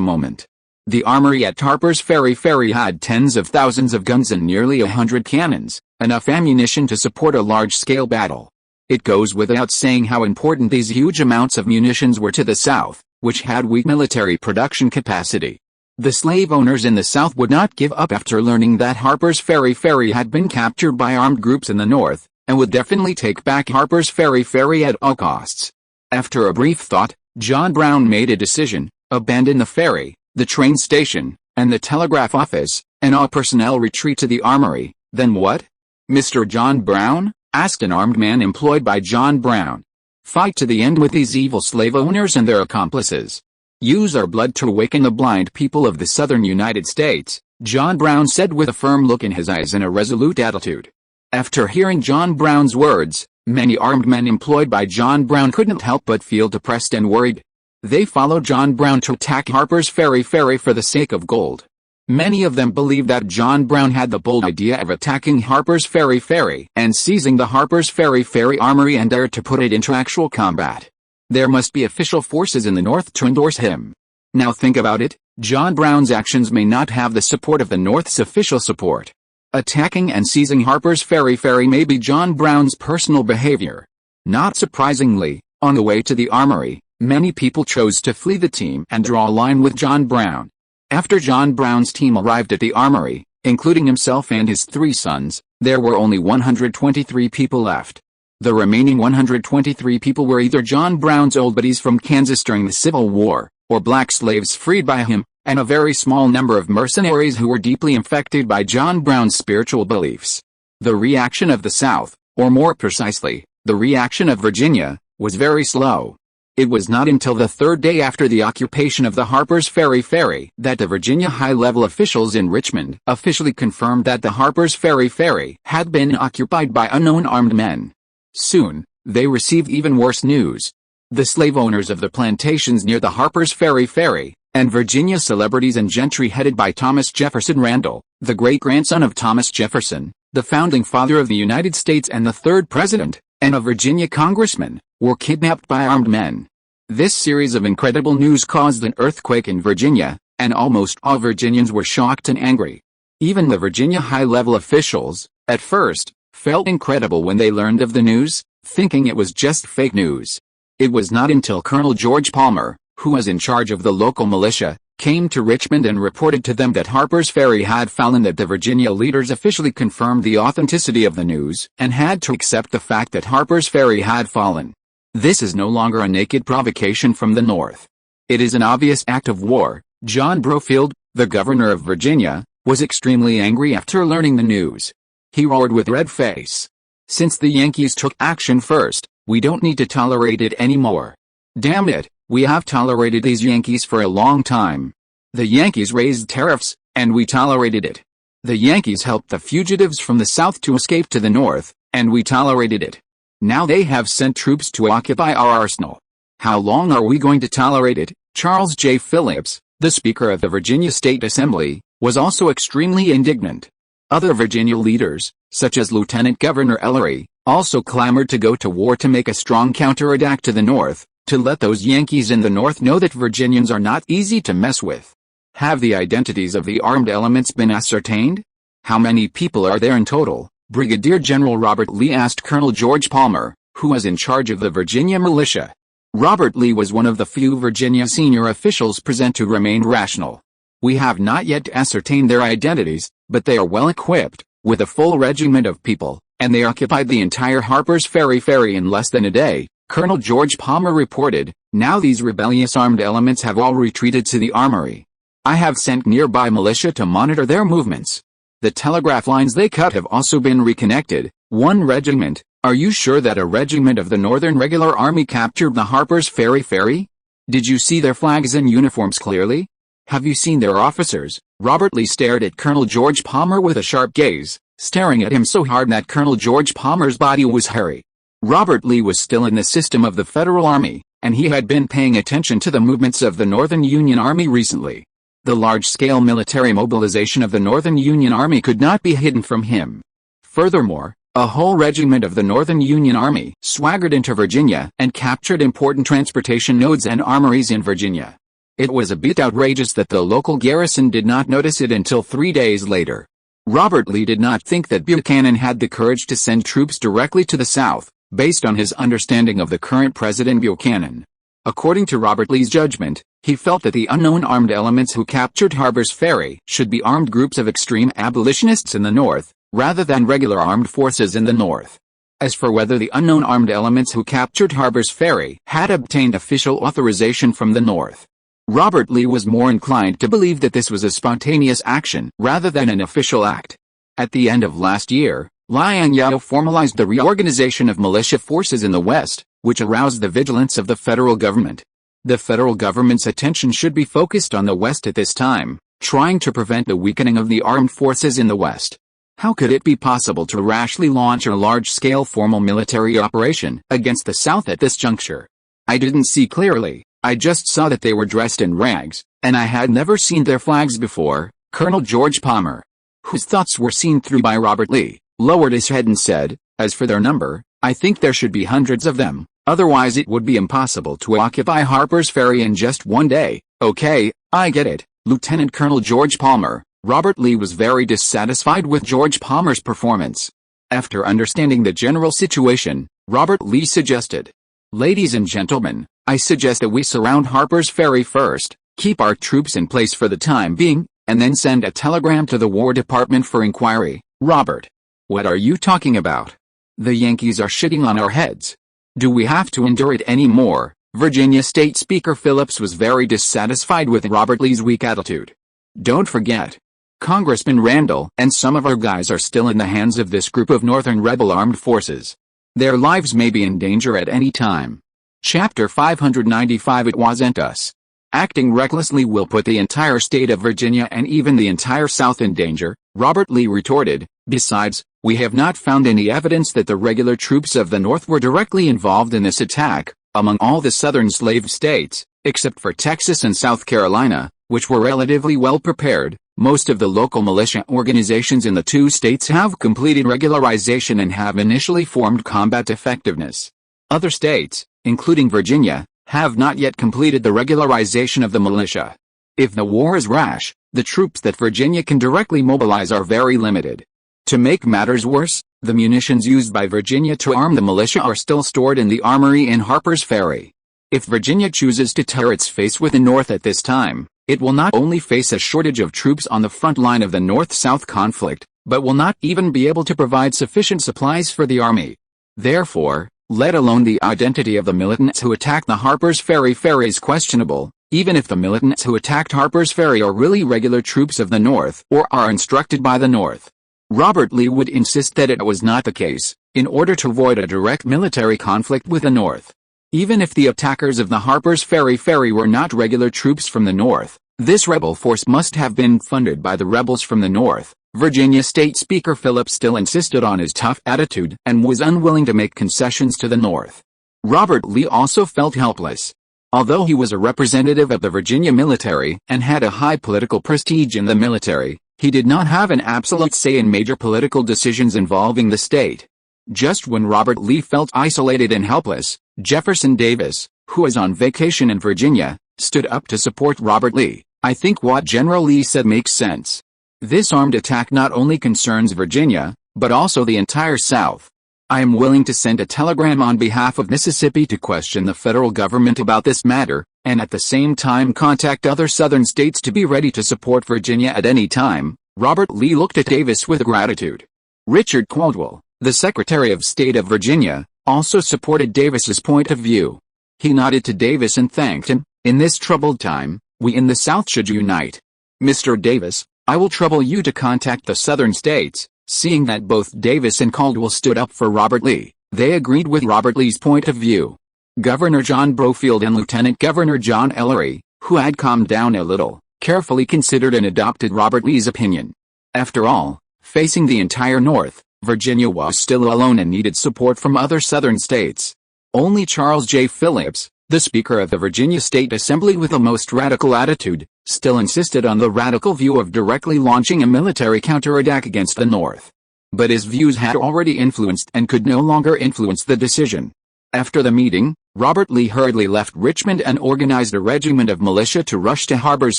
A: moment. The armory at Harper's Ferry had tens of thousands of guns and nearly 100 cannons, enough ammunition to support a large-scale battle. It goes without saying how important these huge amounts of munitions were to the South, which had weak military production capacity. The slave owners in the South would not give up after learning that Harper's Ferry had been captured by armed groups in the North, and would definitely take back Harper's Ferry at all costs. After a brief thought, John Brown made a decision: abandon the ferry, the train station, and the telegraph office, and all personnel retreat to the armory. Then what? Mr. John Brown? Asked an armed man employed by John Brown. Fight to the end with these evil slave owners and their accomplices. Use our blood to awaken the blind people of the southern United States, John Brown said with a firm look in his eyes and a resolute attitude. After hearing John Brown's words, many armed men employed by John Brown couldn't help but feel depressed and worried. They followed John Brown to attack Harper's Ferry for the sake of gold. Many of them believed that John Brown had the bold idea of attacking Harper's Ferry and seizing the Harper's Ferry armory and there to put it into actual combat. There must be official forces in the North to endorse him. Now think about it, John Brown's actions may not have the support of the North's official support. Attacking and seizing Harper's Ferry may be John Brown's personal behavior. Not surprisingly, on the way to the armory, many people chose to flee the team and draw a line with John Brown. After John Brown's team arrived at the armory, including himself and his 3 sons, there were only 123 people left. The remaining 123 people were either John Brown's old buddies from Kansas during the Civil War, or black slaves freed by him, and a very small number of mercenaries who were deeply infected by John Brown's spiritual beliefs. The reaction of the South, or more precisely, the reaction of Virginia, was very slow. It was not until the 3rd day after the occupation of the Harper's Ferry that the Virginia high-level officials in Richmond officially confirmed that the Harper's Ferry had been occupied by unknown armed men. Soon, they received even worse news. The slave owners of the plantations near the Harper's Ferry, and Virginia celebrities and gentry headed by Thomas Jefferson Randall, the great-grandson of Thomas Jefferson, the founding father of the United States and the 3rd president, and a Virginia congressman, were kidnapped by armed men. This series of incredible news caused an earthquake in Virginia, and almost all Virginians were shocked and angry. Even the Virginia high-level officials, at first, felt incredible when they learned of the news, thinking it was just fake news. It was not until Colonel George Palmer, who was in charge of the local militia, came to Richmond and reported to them that Harper's Ferry had fallen that the Virginia leaders officially confirmed the authenticity of the news and had to accept the fact that Harper's Ferry had fallen. This is no longer a naked provocation from the North. It is an obvious act of war. John Brofield, the governor of Virginia, was extremely angry after learning the news. He roared with red face. Since the Yankees took action first, we don't need to tolerate it anymore. Damn it, we have tolerated these Yankees for a long time. The Yankees raised tariffs, and we tolerated it. The Yankees helped the fugitives from the South to escape to the North, and we tolerated it. Now they have sent troops to occupy our arsenal. How long are we going to tolerate it? Charles J. Phillips, the Speaker of the Virginia State Assembly, was also extremely indignant. Other Virginia leaders, such as Lieutenant Governor Ellery, also clamored to go to war to make a strong counterattack to the North, to let those Yankees in the North know that Virginians are not easy to mess with. Have the identities of the armed elements been ascertained? How many people are there in total? Brigadier General Robert Lee asked Colonel George Palmer, who was in charge of the Virginia militia. Robert Lee was one of the few Virginia senior officials present who remained rational. We have not yet ascertained their identities, but they are well equipped, with a full regiment of people, and they occupied the entire Harper's Ferry in less than a day, Colonel George Palmer reported. Now these rebellious armed elements have all retreated to the armory. I have sent nearby militia to monitor their movements. The telegraph lines they cut have also been reconnected. One regiment. Are you sure that a regiment of the Northern Regular Army captured the Harper's Ferry? Did you see their flags and uniforms clearly? Have you seen their officers? Robert Lee stared at Colonel George Palmer with a sharp gaze, staring at him so hard that Colonel George Palmer's body was hairy. Robert Lee was still in the system of the Federal Army, and he had been paying attention to the movements of the Northern Union Army recently. The large-scale military mobilization of the Northern Union Army could not be hidden from him. Furthermore, a whole regiment of the Northern Union Army swaggered into Virginia and captured important transportation nodes and armories in Virginia. It was a bit outrageous that the local garrison did not notice it until 3 days later. Robert Lee did not think that Buchanan had the courage to send troops directly to the South, based on his understanding of the current President Buchanan. According to Robert Lee's judgment, he felt that the unknown armed elements who captured Harper's Ferry should be armed groups of extreme abolitionists in the North, rather than regular armed forces in the North. As for whether the unknown armed elements who captured Harper's Ferry had obtained official authorization from the North, Robert Lee was more inclined to believe that this was a spontaneous action rather than an official act. At the end of last year, Liang Zhao formalized the reorganization of militia forces in the West, which aroused the vigilance of the federal government. The federal government's attention should be focused on the West at this time, trying to prevent the weakening of the armed forces in the West. How could it be possible to rashly launch a large-scale formal military operation against the South at this juncture? I didn't see clearly. I just saw that they were dressed in rags, and I had never seen their flags before. Colonel George Palmer, whose thoughts were seen through by Robert Lee, lowered his head and said, "As for their number, I think there should be hundreds of them, otherwise it would be impossible to occupy Harper's Ferry in just one day." Okay, I get it, Lieutenant Colonel George Palmer. Robert Lee was very dissatisfied with George Palmer's performance. After understanding the general situation, Robert Lee suggested, "Ladies and gentlemen, I suggest that we surround Harper's Ferry first, keep our troops in place for the time being, and then send a telegram to the War Department for inquiry." Robert, what are you talking about? The Yankees are shitting on our heads. Do we have to endure it anymore? Virginia State Speaker Phillips was very dissatisfied with Robert Lee's weak attitude. Don't forget, Congressman Randall and some of our guys are still in the hands of this group of Northern rebel armed forces. Their lives may be in danger at any time. Chapter 595. It wasn't us. Acting recklessly will put the entire state of Virginia and even the entire South in danger, Robert Lee retorted. Besides, we have not found any evidence that the regular troops of the North were directly involved in this attack. Among all the southern slave states, except for Texas and South Carolina, which were relatively well prepared, most of the local militia organizations in the two states have completed regularization and have initially formed combat effectiveness. Other states, including Virginia, have not yet completed the regularization of the militia. If the war is rash, the troops that Virginia can directly mobilize are very limited. To make matters worse, the munitions used by Virginia to arm the militia are still stored in the armory in Harper's Ferry. If Virginia chooses to tear its face with the North at this time, it will not only face a shortage of troops on the front line of the North-South conflict, but will not even be able to provide sufficient supplies for the army. Therefore, let alone the identity of the militants who attacked the Harper's Ferry is questionable, even if the militants who attacked Harper's Ferry are really regular troops of the North or are instructed by the North. Robert Lee would insist that it was not the case, in order to avoid a direct military conflict with the North. Even if the attackers of the Harper's Ferry were not regular troops from the North, this rebel force must have been funded by the rebels from the North. Virginia State Speaker Phillips still insisted on his tough attitude and was unwilling to make concessions to the North. Robert Lee also felt helpless. Although he was a representative of the Virginia military and had a high political prestige in the military, he did not have an absolute say in major political decisions involving the state. Just when Robert Lee felt isolated and helpless, Jefferson Davis, who was on vacation in Virginia, stood up to support Robert Lee. "I think what General Lee said makes sense. This armed attack not only concerns Virginia, but also the entire South. I am willing to send a telegram on behalf of Mississippi to question the federal government about this matter, and at the same time contact other southern states to be ready to support Virginia at any time." Robert Lee looked at Davis with gratitude. Richard Caldwell, the Secretary of State of Virginia, also supported Davis's point of view. He nodded to Davis and thanked him. "In this troubled time, we in the South should unite. Mr. Davis, I will trouble you to contact the southern states." Seeing that both Davis and Caldwell stood up for Robert Lee, they agreed with Robert Lee's point of view. Governor John Brofield and Lieutenant Governor John Ellery, who had calmed down a little, carefully considered and adopted Robert Lee's opinion. After all, facing the entire North, Virginia was still alone and needed support from other southern states. Only Charles J. Phillips, the Speaker of the Virginia State Assembly with a most radical attitude, still insisted on the radical view of directly launching a military counterattack against the North. But his views had already influenced and could no longer influence the decision. After the meeting, Robert Lee hurriedly left Richmond and organized a regiment of militia to rush to Harper's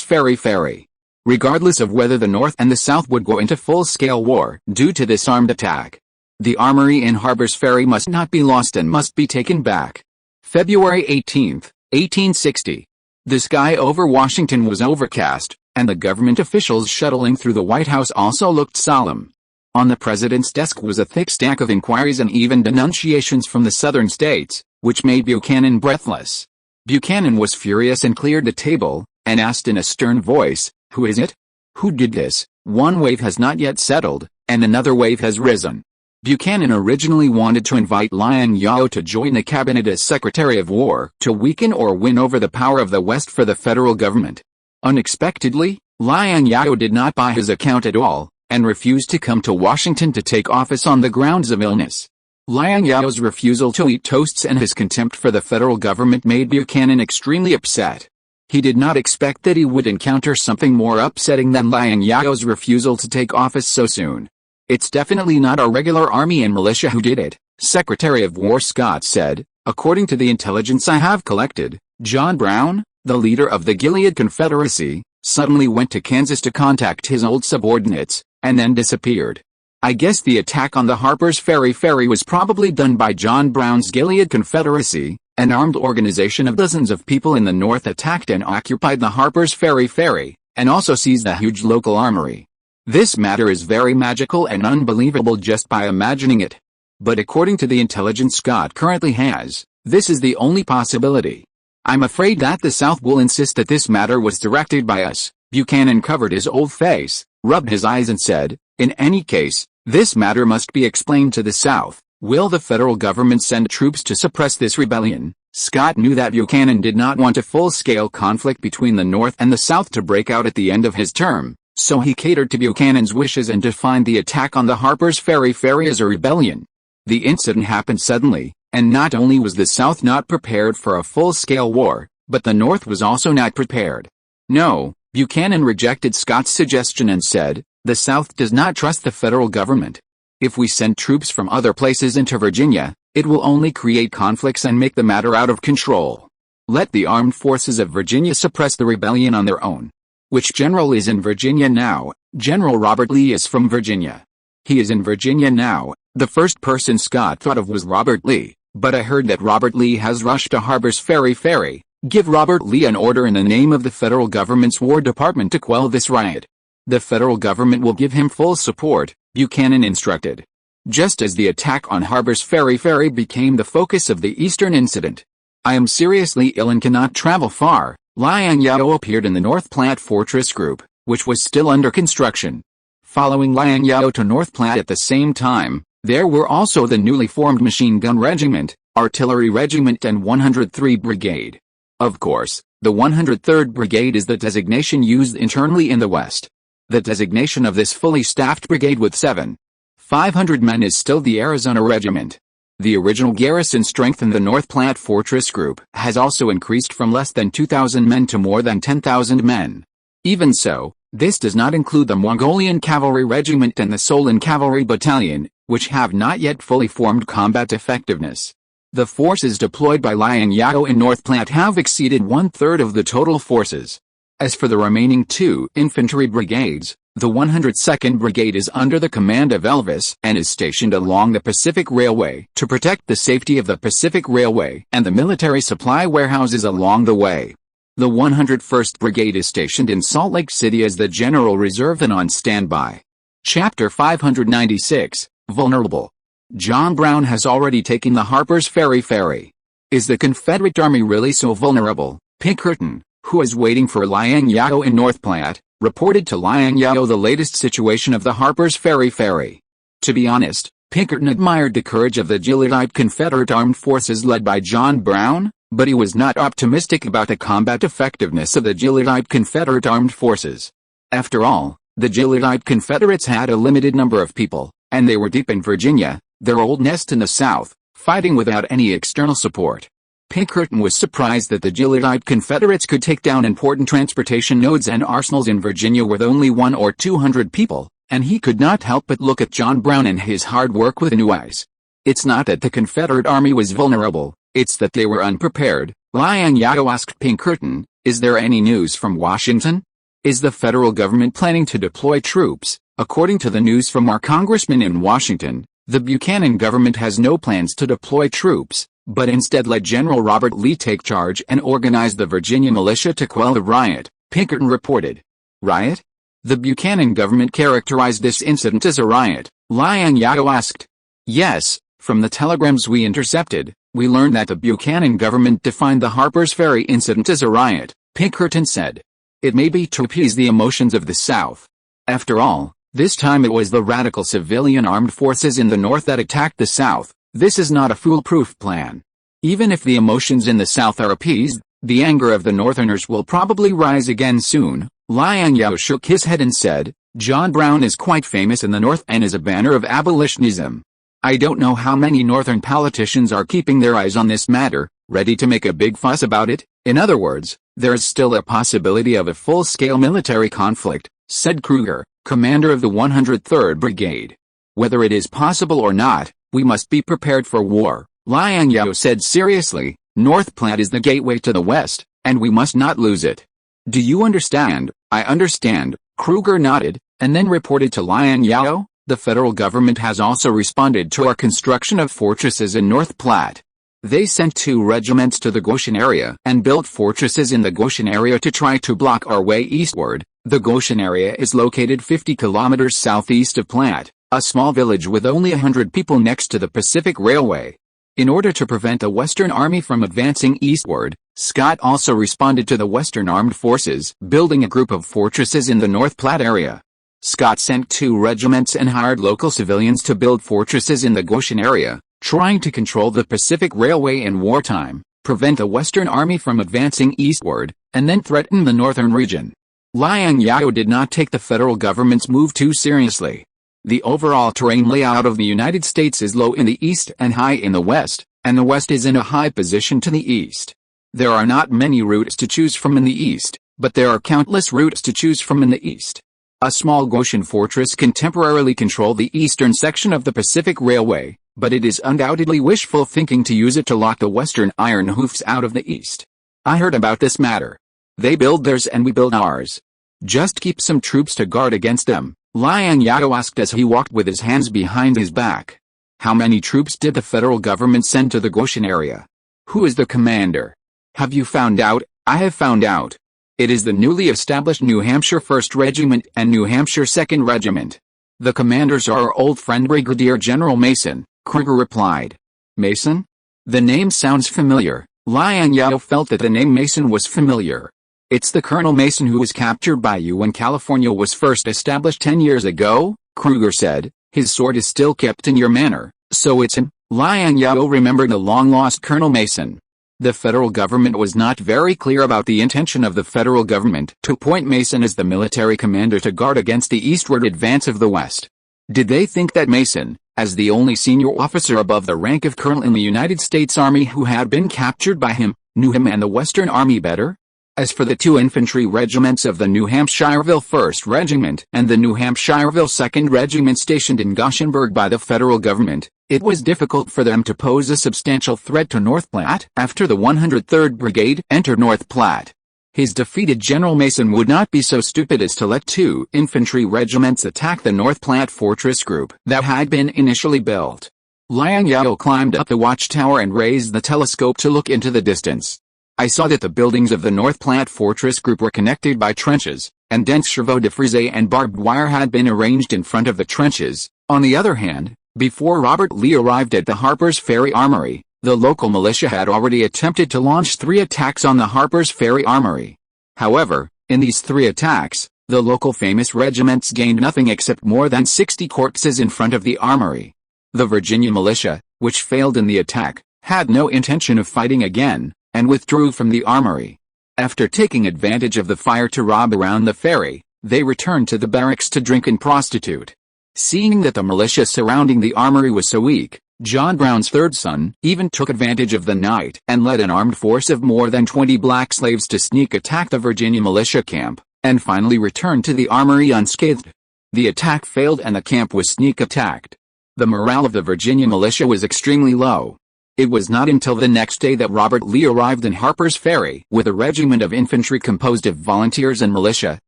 A: Ferry. Regardless of whether the North and the South would go into full-scale war due to this armed attack, the armory in Harper's Ferry must not be lost and must be taken back. February 18, 1860. The sky over Washington was overcast, and the government officials shuttling through the White House also looked solemn. On the president's desk was a thick stack of inquiries and even denunciations from the southern states, which made Buchanan breathless. Buchanan was furious and cleared the table, and asked in a stern voice, "Who is it? Who did this?" One wave has not yet settled, and another wave has risen. Buchanan originally wanted to invite Liang Zhao to join the cabinet as Secretary of War to weaken or win over the power of the West for the federal government. Unexpectedly, Liang Zhao did not buy his account at all, and refused to come to Washington to take office on the grounds of illness. Liang Zhao's refusal to eat toasts and his contempt for the federal government made Buchanan extremely upset. He did not expect that he would encounter something more upsetting than Liang Zhao's refusal to take office so soon. "It's definitely not our regular army and militia who did it," Secretary of War Scott said. "According to the intelligence I have collected, John Brown, the leader of the Gilead Confederacy, suddenly went to Kansas to contact his old subordinates, and then disappeared. I guess the attack on the Harper's Ferry was probably done by John Brown's Gilead Confederacy, an armed organization of dozens of people in the North attacked and occupied the Harper's Ferry, and also seized the huge local armory. This matter is very magical and unbelievable just by imagining it. But according to the intelligence Scott currently has, this is the only possibility. I'm afraid that the South will insist that this matter was directed by us. Buchanan covered his old face, rubbed his eyes and said, in any case, this matter must be explained to the South. Will the federal government send troops to suppress this rebellion? Scott knew that Buchanan did not want a full-scale conflict between the North and the South to break out at the end of his term, so he catered to Buchanan's wishes and defined the attack on the Harper's Ferry as a rebellion. The incident happened suddenly, and not only was the South not prepared for a full-scale war, but the North was also not prepared. No, Buchanan rejected Scott's suggestion and said, the South does not trust the federal government. If we send troops from other places into Virginia, it will only create conflicts and make the matter out of control. Let the armed forces of Virginia suppress the rebellion on their own. Which general is in Virginia now? General Robert Lee is from Virginia. He is in Virginia now. The first person Scott thought of was Robert Lee, but I heard that Robert Lee has rushed to Harper's Ferry. Give Robert Lee an order in the name of the federal government's War Department to quell this riot. The federal government will give him full support, Buchanan instructed. Just as the attack on Harper's Ferry became the focus of the Eastern incident. I am seriously ill and cannot travel far. Liang Zhao appeared in the North Platte Fortress Group, which was still under construction. Following Liang Zhao to North Platte at the same time, there were also the newly formed Machine Gun Regiment, Artillery Regiment and 103 Brigade. Of course, the 103rd Brigade is the designation used internally in the West. The designation of this fully staffed brigade with 7,500 men is still the Arizona Regiment. The original garrison strength in the North Platte Fortress Group has also increased from less than 2,000 men to more than 10,000 men. Even so, this does not include the Mongolian Cavalry Regiment and the Solon Cavalry Battalion, which have not yet fully formed combat effectiveness. The forces deployed by Liang Zhao in North Platte have exceeded one-third of the total forces. As for the remaining two infantry brigades, the 102nd Brigade is under the command of Elvis and is stationed along the Pacific Railway to protect the safety of the Pacific Railway and the military supply warehouses along the way. The 101st Brigade is stationed in Salt Lake City as the General Reserve and on standby. Chapter 596, Vulnerable. John Brown has already taken the Harper's Ferry. Is the Confederate Army really so vulnerable? Pinkerton, who is waiting for Liang Zhao in North Platte, reported to Liang Zhao the latest situation of the Harper's Ferry. To be honest, Pinkerton admired the courage of the Gileadite Confederate armed forces led by John Brown, but he was not optimistic about the combat effectiveness of the Gileadite Confederate armed forces. After all, the Gileadite Confederates had a limited number of people, and they were deep in Virginia, their old nest in the South, fighting without any external support. Pinkerton was surprised that the Gileadite Confederates could take down important transportation nodes and arsenals in Virginia with only 100 or 200 people, and he could not help but look at John Brown and his hard work with new eyes. It's not that the Confederate army was vulnerable, it's that they were unprepared. Liang Zhao asked Pinkerton, is there any news from Washington? Is the federal government planning to deploy troops? According to the news from our congressman in Washington, the Buchanan government has no plans to deploy troops, but instead let General Robert Lee take charge and organize the Virginia militia to quell the riot, Pinkerton reported. Riot? The Buchanan government characterized this incident as a riot, Liang Zhao asked. Yes, from the telegrams we intercepted, we learned that the Buchanan government defined the Harper's Ferry incident as a riot, Pinkerton said. It may be to appease the emotions of the South. After all, this time it was the radical civilian armed forces in the North that attacked the South. This is not a foolproof plan. Even if the emotions in the South are appeased, the anger of the Northerners will probably rise again soon. Liang Zhao shook his head and said, John Brown is quite famous in the North and is a banner of abolitionism. I don't know how many Northern politicians are keeping their eyes on this matter, ready to make a big fuss about it. In other words, there is still a possibility of a full-scale military conflict, said Kruger, commander of the 103rd Brigade. Whether it is possible or not, we must be prepared for war, Liang Zhao said seriously. North Platte is the gateway to the West, and we must not lose it. Do you understand? I understand, Kruger nodded, and then reported to Liang Zhao, the federal government has also responded to our construction of fortresses in North Platte. They sent 2 regiments to the Goshen area and built fortresses in the Goshen area to try to block our way eastward. The Goshen area is located 50 kilometers southeast of Platte, a small village with only 100 people next to the Pacific Railway. In order to prevent the Western Army from advancing eastward, Scott also responded to the Western Armed Forces, building a group of fortresses in the North Platte area. Scott sent 2 regiments and hired local civilians to build fortresses in the Goshen area, trying to control the Pacific Railway in wartime, prevent the Western Army from advancing eastward, and then threaten the northern region. Liang Zhao did not take the federal government's move too seriously. The overall terrain layout of the United States is low in the east and high in the west, and the west is in a high position to the east. There are not many routes to choose from in the east, but there are countless routes to choose from in the east. A small Goshen fortress can temporarily control the eastern section of the Pacific Railway, but it is undoubtedly wishful thinking to use it to lock the western iron hoofs out of the east. I heard about this matter. They build theirs and we build ours. Just keep some troops to guard against them, Liang Zhao asked as he walked with his hands behind his back. How many troops did the federal government send to the Goshen area? Who is the commander? Have you found out? I have found out. It is the newly established New Hampshire 1st Regiment and New Hampshire 2nd Regiment. The commanders are our old friend Brigadier General Mason, Kruger replied. Mason? The name sounds familiar. Liang Zhao felt that the name Mason was familiar. It's the Colonel Mason who was captured by you when California was first established 10 years ago, Kruger said. His sword is still kept in your manor, so it's him. Liang Zhao remembered the long-lost Colonel Mason. The federal government was not very clear about the intention of the federal government to appoint Mason as the military commander to guard against the eastward advance of the West. Did they think that Mason, as the only senior officer above the rank of colonel in the United States Army who had been captured by him, knew him and the Western Army better? As for the 2 infantry regiments of the New Hampshireville 1st Regiment and the New Hampshireville 2nd Regiment stationed in Goshenburg by the federal government, it was difficult for them to pose a substantial threat to North Platte after the 103rd Brigade entered North Platte. His defeated General Mason would not be so stupid as to let 2 infantry regiments attack the North Platte fortress group that had been initially built. Liang Zhao climbed up the watchtower and raised the telescope to look into the distance. I saw that the buildings of the North Platte fortress group were connected by trenches, and dense chevaux de frise and barbed wire had been arranged in front of the trenches. On the other hand, before Robert Lee arrived at the Harper's Ferry Armory, the local militia had already attempted to launch 3 attacks on the Harper's Ferry Armory. However, in these 3 attacks, the local famous regiments gained nothing except more than 60 corpses in front of the armory. The Virginia militia, which failed in the attack, had no intention of fighting again, and withdrew from the armory. After taking advantage of the fire to rob around the ferry, they returned to the barracks to drink and prostitute. Seeing that the militia surrounding the armory was so weak, John Brown's 3rd son even took advantage of the night and led an armed force of more than 20 black slaves to sneak attack the Virginia militia camp, and finally returned to the armory unscathed. The attack failed and the camp was sneak attacked. The morale of the Virginia militia was extremely low. It was not until the next day that Robert Lee arrived in Harper's Ferry with a regiment of infantry composed of volunteers and militia,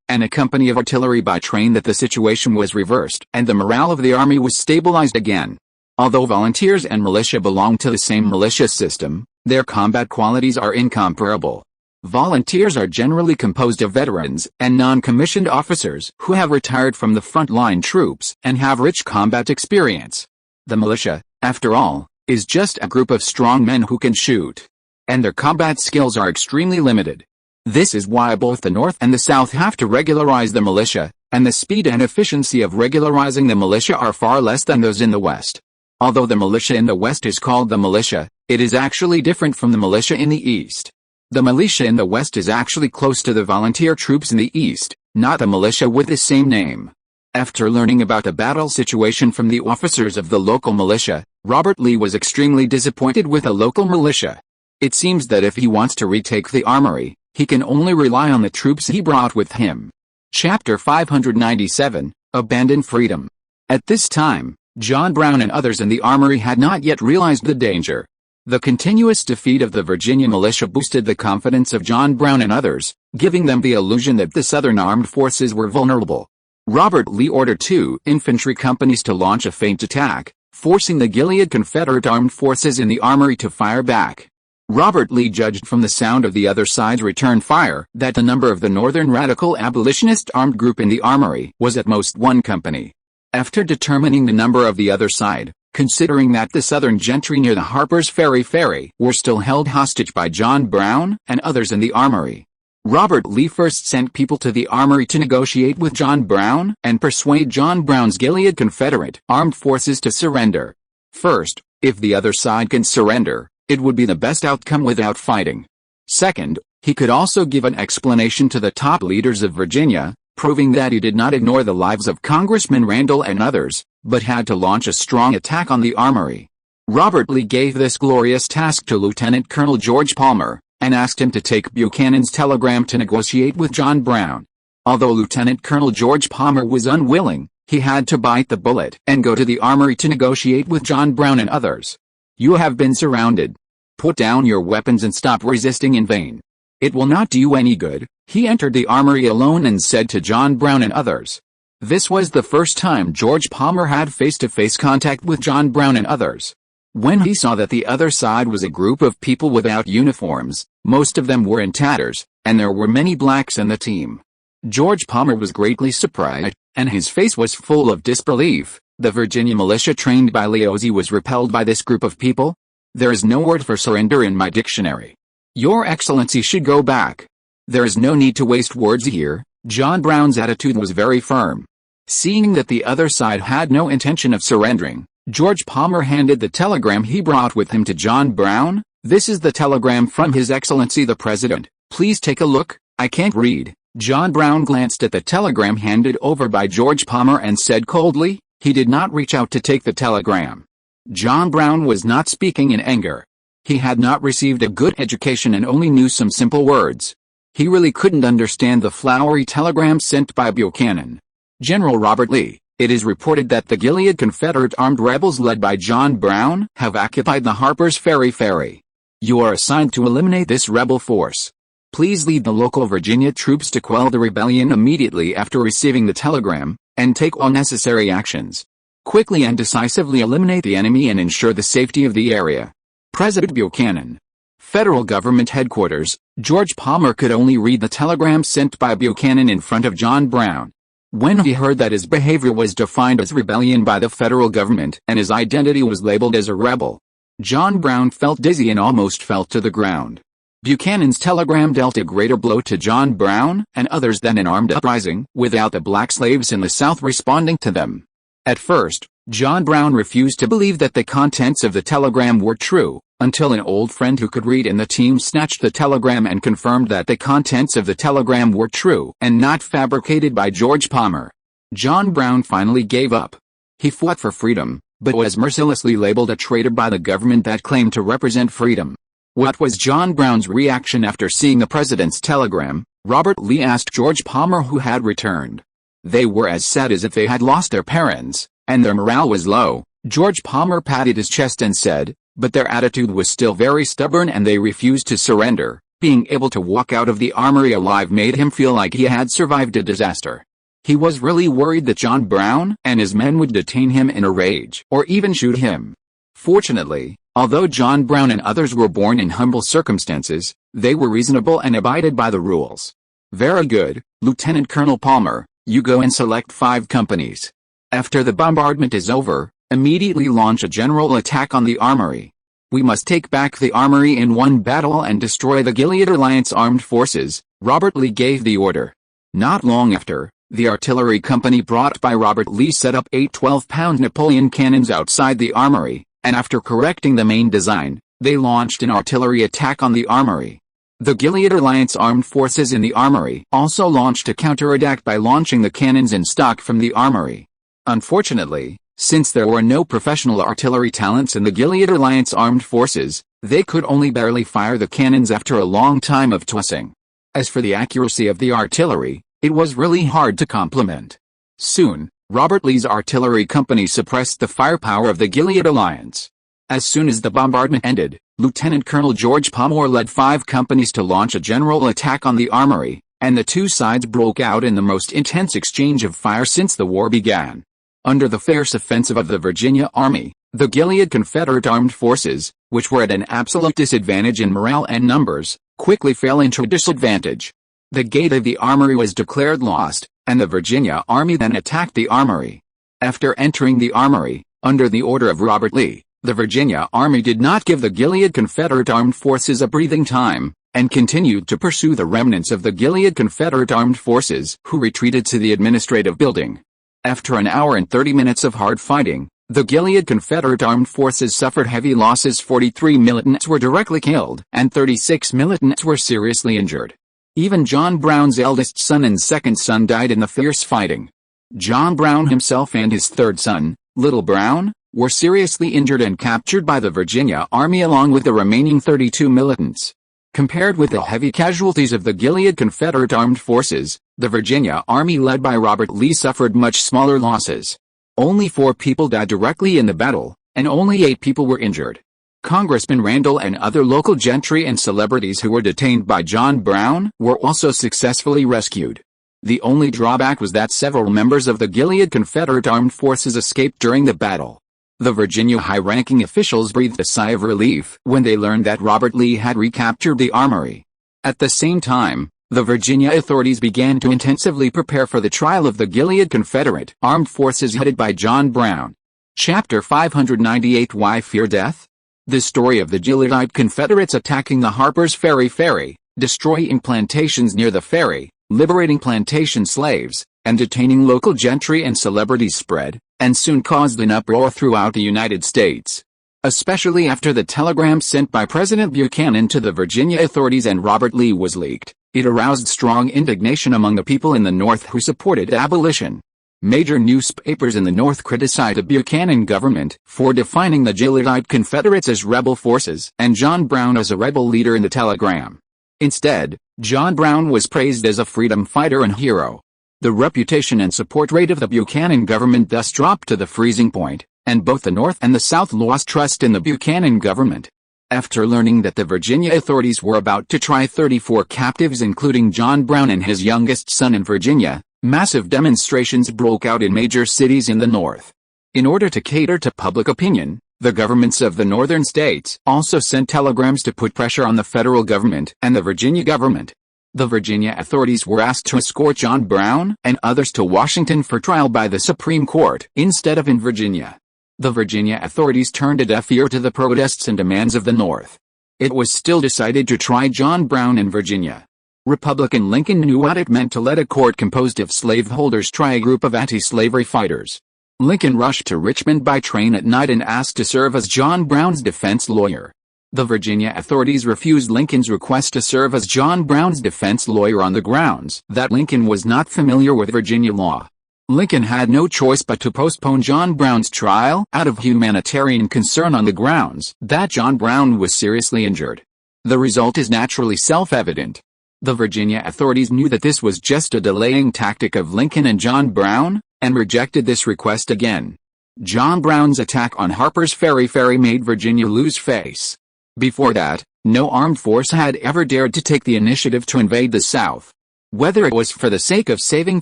A: and a company of artillery by train that the situation was reversed and the morale of the army was stabilized again. Although volunteers and militia belong to the same militia system, their combat qualities are incomparable. Volunteers are generally composed of veterans and non-commissioned officers who have retired from the front-line troops and have rich combat experience. The militia, after all, is just a group of strong men who can shoot. And their combat skills are extremely limited. This is why both the North and the South have to regularize the militia, and the speed and efficiency of regularizing the militia are far less than those in the West. Although the militia in the West is called the militia, it is actually different from the militia in the East. The militia in the West is actually close to the volunteer troops in the East, not the militia with the same name. After learning about the battle situation from the officers of the local militia, Robert Lee was extremely disappointed with the local militia. It seems that if he wants to retake the armory, he can only rely on the troops he brought with him. Chapter 597, Abandon Freedom. At this time, John Brown and others in the armory had not yet realized the danger. The continuous defeat of the Virginia militia boosted the confidence of John Brown and others, giving them the illusion that the Southern armed forces were vulnerable. Robert Lee ordered 2 infantry companies to launch a feint attack, forcing the Gilead Confederate armed forces in the armory to fire back. Robert Lee judged from the sound of the other side's return fire that the number of the Northern Radical Abolitionist armed group in the armory was at most 1 company. After determining the number of the other side, considering that the Southern gentry near the Harper's Ferry were still held hostage by John Brown and others in the armory, Robert Lee first sent people to the armory to negotiate with John Brown and persuade John Brown's Gilead Confederate armed forces to surrender. First, if the other side can surrender, it would be the best outcome without fighting. Second, he could also give an explanation to the top leaders of Virginia, proving that he did not ignore the lives of Congressman Randall and others, but had to launch a strong attack on the armory. Robert Lee gave this glorious task to Lieutenant Colonel George Palmer, and asked him to take Buchanan's telegram to negotiate with John Brown. Although Lieutenant Colonel George Palmer was unwilling, he had to bite the bullet and go to the armory to negotiate with John Brown and others. "You have been surrounded. Put down your weapons and stop resisting in vain. It will not do you any good." He entered the armory alone and said to John Brown and others. This was the first time George Palmer had face-to-face contact with John Brown and others. When he saw that the other side was a group of people without uniforms, most of them were in tatters, and there were many blacks in the team, George Palmer was greatly surprised, and his face was full of disbelief. The Virginia militia trained by Leozi was repelled by this group of people? There is no word for surrender in my dictionary. Your Excellency should go back. There is no need to waste words here. John Brown's attitude was very firm. Seeing that the other side had no intention of surrendering, George Palmer handed the telegram he brought with him to John Brown. "This is the telegram from His Excellency the President. Please take a look." "I can't read." John Brown glanced at the telegram handed over by George Palmer and said coldly, he did not reach out to take the telegram. John Brown was not speaking in anger. He had not received a good education and only knew some simple words. He really couldn't understand the flowery telegram sent by Buchanan. General Robert Lee, it is reported that the Gilead Confederate armed rebels led by John Brown have occupied the Harper's Ferry. You are assigned to eliminate this rebel force. Please lead the local Virginia troops to quell the rebellion immediately after receiving the telegram, and take all necessary actions. Quickly and decisively eliminate the enemy and ensure the safety of the area. President Buchanan. Federal Government Headquarters. George Palmer could only read the telegram sent by Buchanan in front of John Brown. When he heard that his behavior was defined as rebellion by the federal government and his identity was labeled as a rebel, John Brown felt dizzy and almost fell to the ground. Buchanan's telegram dealt a greater blow to John Brown and others than an armed uprising, without the black slaves in the South responding to them. At first, John Brown refused to believe that the contents of the telegram were true, until an old friend who could read in the team snatched the telegram and confirmed that the contents of the telegram were true and not fabricated by George Palmer. John Brown finally gave up. He fought for freedom, but was mercilessly labeled a traitor by the government that claimed to represent freedom. What was John Brown's reaction after seeing the president's telegram? Robert Lee asked George Palmer, who had returned. They were as sad as if they had lost their parents, and their morale was low. George Palmer patted his chest and said, but their attitude was still very stubborn and they refused to surrender. Being able to walk out of the armory alive made him feel like he had survived a disaster. He was really worried that John Brown and his men would detain him in a rage or even shoot him. Fortunately, although John Brown and others were born in humble circumstances, they were reasonable and abided by the rules. Very good, Lieutenant Colonel Palmer, you go and select 5 companies. After the bombardment is over, immediately launch a general attack on the armory. We must take back the armory in one battle and destroy the Gilead Alliance armed forces. Robert Lee gave the order. Not long after, the artillery company brought by Robert Lee set up 8 12-pound Napoleon cannons outside the armory, and after correcting the main design, they launched an artillery attack on the armory. The Gilead Alliance armed forces in the armory also launched a counterattack by launching the cannons in stock from the armory. Unfortunately, since there were no professional artillery talents in the Gilead Alliance armed forces, they could only barely fire the cannons after a long time of tossing. As for the accuracy of the artillery, it was really hard to compliment. Soon, Robert Lee's artillery company suppressed the firepower of the Gilead Alliance. As soon as the bombardment ended, Lieutenant Colonel George Palmore led 5 companies to launch a general attack on the armory, and the two sides broke out in the most intense exchange of fire since the war began. Under the fierce offensive of the Virginia Army, the Gilead Confederate Armed Forces, which were at an absolute disadvantage in morale and numbers, quickly fell into disadvantage. The gate of the armory was declared lost, and the Virginia Army then attacked the armory. After entering the armory, under the order of Robert Lee, the Virginia Army did not give the Gilead Confederate Armed Forces a breathing time, and continued to pursue the remnants of the Gilead Confederate Armed Forces, who retreated to the administrative building. After an hour and 30 minutes of hard fighting, the Gilead Confederate Armed Forces suffered heavy losses. 43 militants were directly killed, and 36 militants were seriously injured. Even John Brown's eldest son and second son died in the fierce fighting. John Brown himself and his third son, Little Brown, were seriously injured and captured by the Virginia Army along with the remaining 32 militants. Compared with the heavy casualties of the Gilead Confederate Armed Forces, the Virginia Army led by Robert Lee suffered much smaller losses. Only 4 people died directly in the battle, and only 8 people were injured. Congressman Randall and other local gentry and celebrities who were detained by John Brown were also successfully rescued. The only drawback was that several members of the Gilead Confederate Armed Forces escaped during the battle. The Virginia high-ranking officials breathed a sigh of relief when they learned that Robert Lee had recaptured the armory. At the same time, the Virginia authorities began to intensively prepare for the trial of the Gilead Confederate Armed Forces headed by John Brown. Chapter 598 Why Fear Death? The story of the Gileadite Confederates attacking the Harper's Ferry, destroying plantations near the ferry, liberating plantation slaves, and detaining local gentry and celebrities spread, and soon caused an uproar throughout the United States. Especially after the telegram sent by President Buchanan to the Virginia authorities and Robert Lee was leaked, it aroused strong indignation among the people in the North who supported abolition. Major newspapers in the North criticized the Buchanan government for defining the Gileadite Confederates as rebel forces and John Brown as a rebel leader in the telegram. Instead, John Brown was praised as a freedom fighter and hero. The reputation and support rate of the Buchanan government thus dropped to the freezing point, and both the North and the South lost trust in the Buchanan government. After learning that the Virginia authorities were about to try 34 captives including John Brown and his youngest son in Virginia, massive demonstrations broke out in major cities in the North. In order to cater to public opinion, the governments of the northern states also sent telegrams to put pressure on the federal government and the Virginia government. The Virginia authorities were asked to escort John Brown and others to Washington for trial by the Supreme Court instead of in Virginia. The Virginia authorities turned a deaf ear to the protests and demands of the North. It was still decided to try John Brown in Virginia. Republican Lincoln knew what it meant to let a court composed of slaveholders try a group of anti-slavery fighters. Lincoln rushed to Richmond by train at night and asked to serve as John Brown's defense lawyer. The Virginia authorities refused Lincoln's request to serve as John Brown's defense lawyer on the grounds that Lincoln was not familiar with Virginia law. Lincoln had no choice but to postpone John Brown's trial out of humanitarian concern on the grounds that John Brown was seriously injured. The result is naturally self-evident. The Virginia authorities knew that this was just a delaying tactic of Lincoln and John Brown, and rejected this request again. John Brown's attack on Harper's Ferry made Virginia lose face. Before that, no armed force had ever dared to take the initiative to invade the South. Whether it was for the sake of saving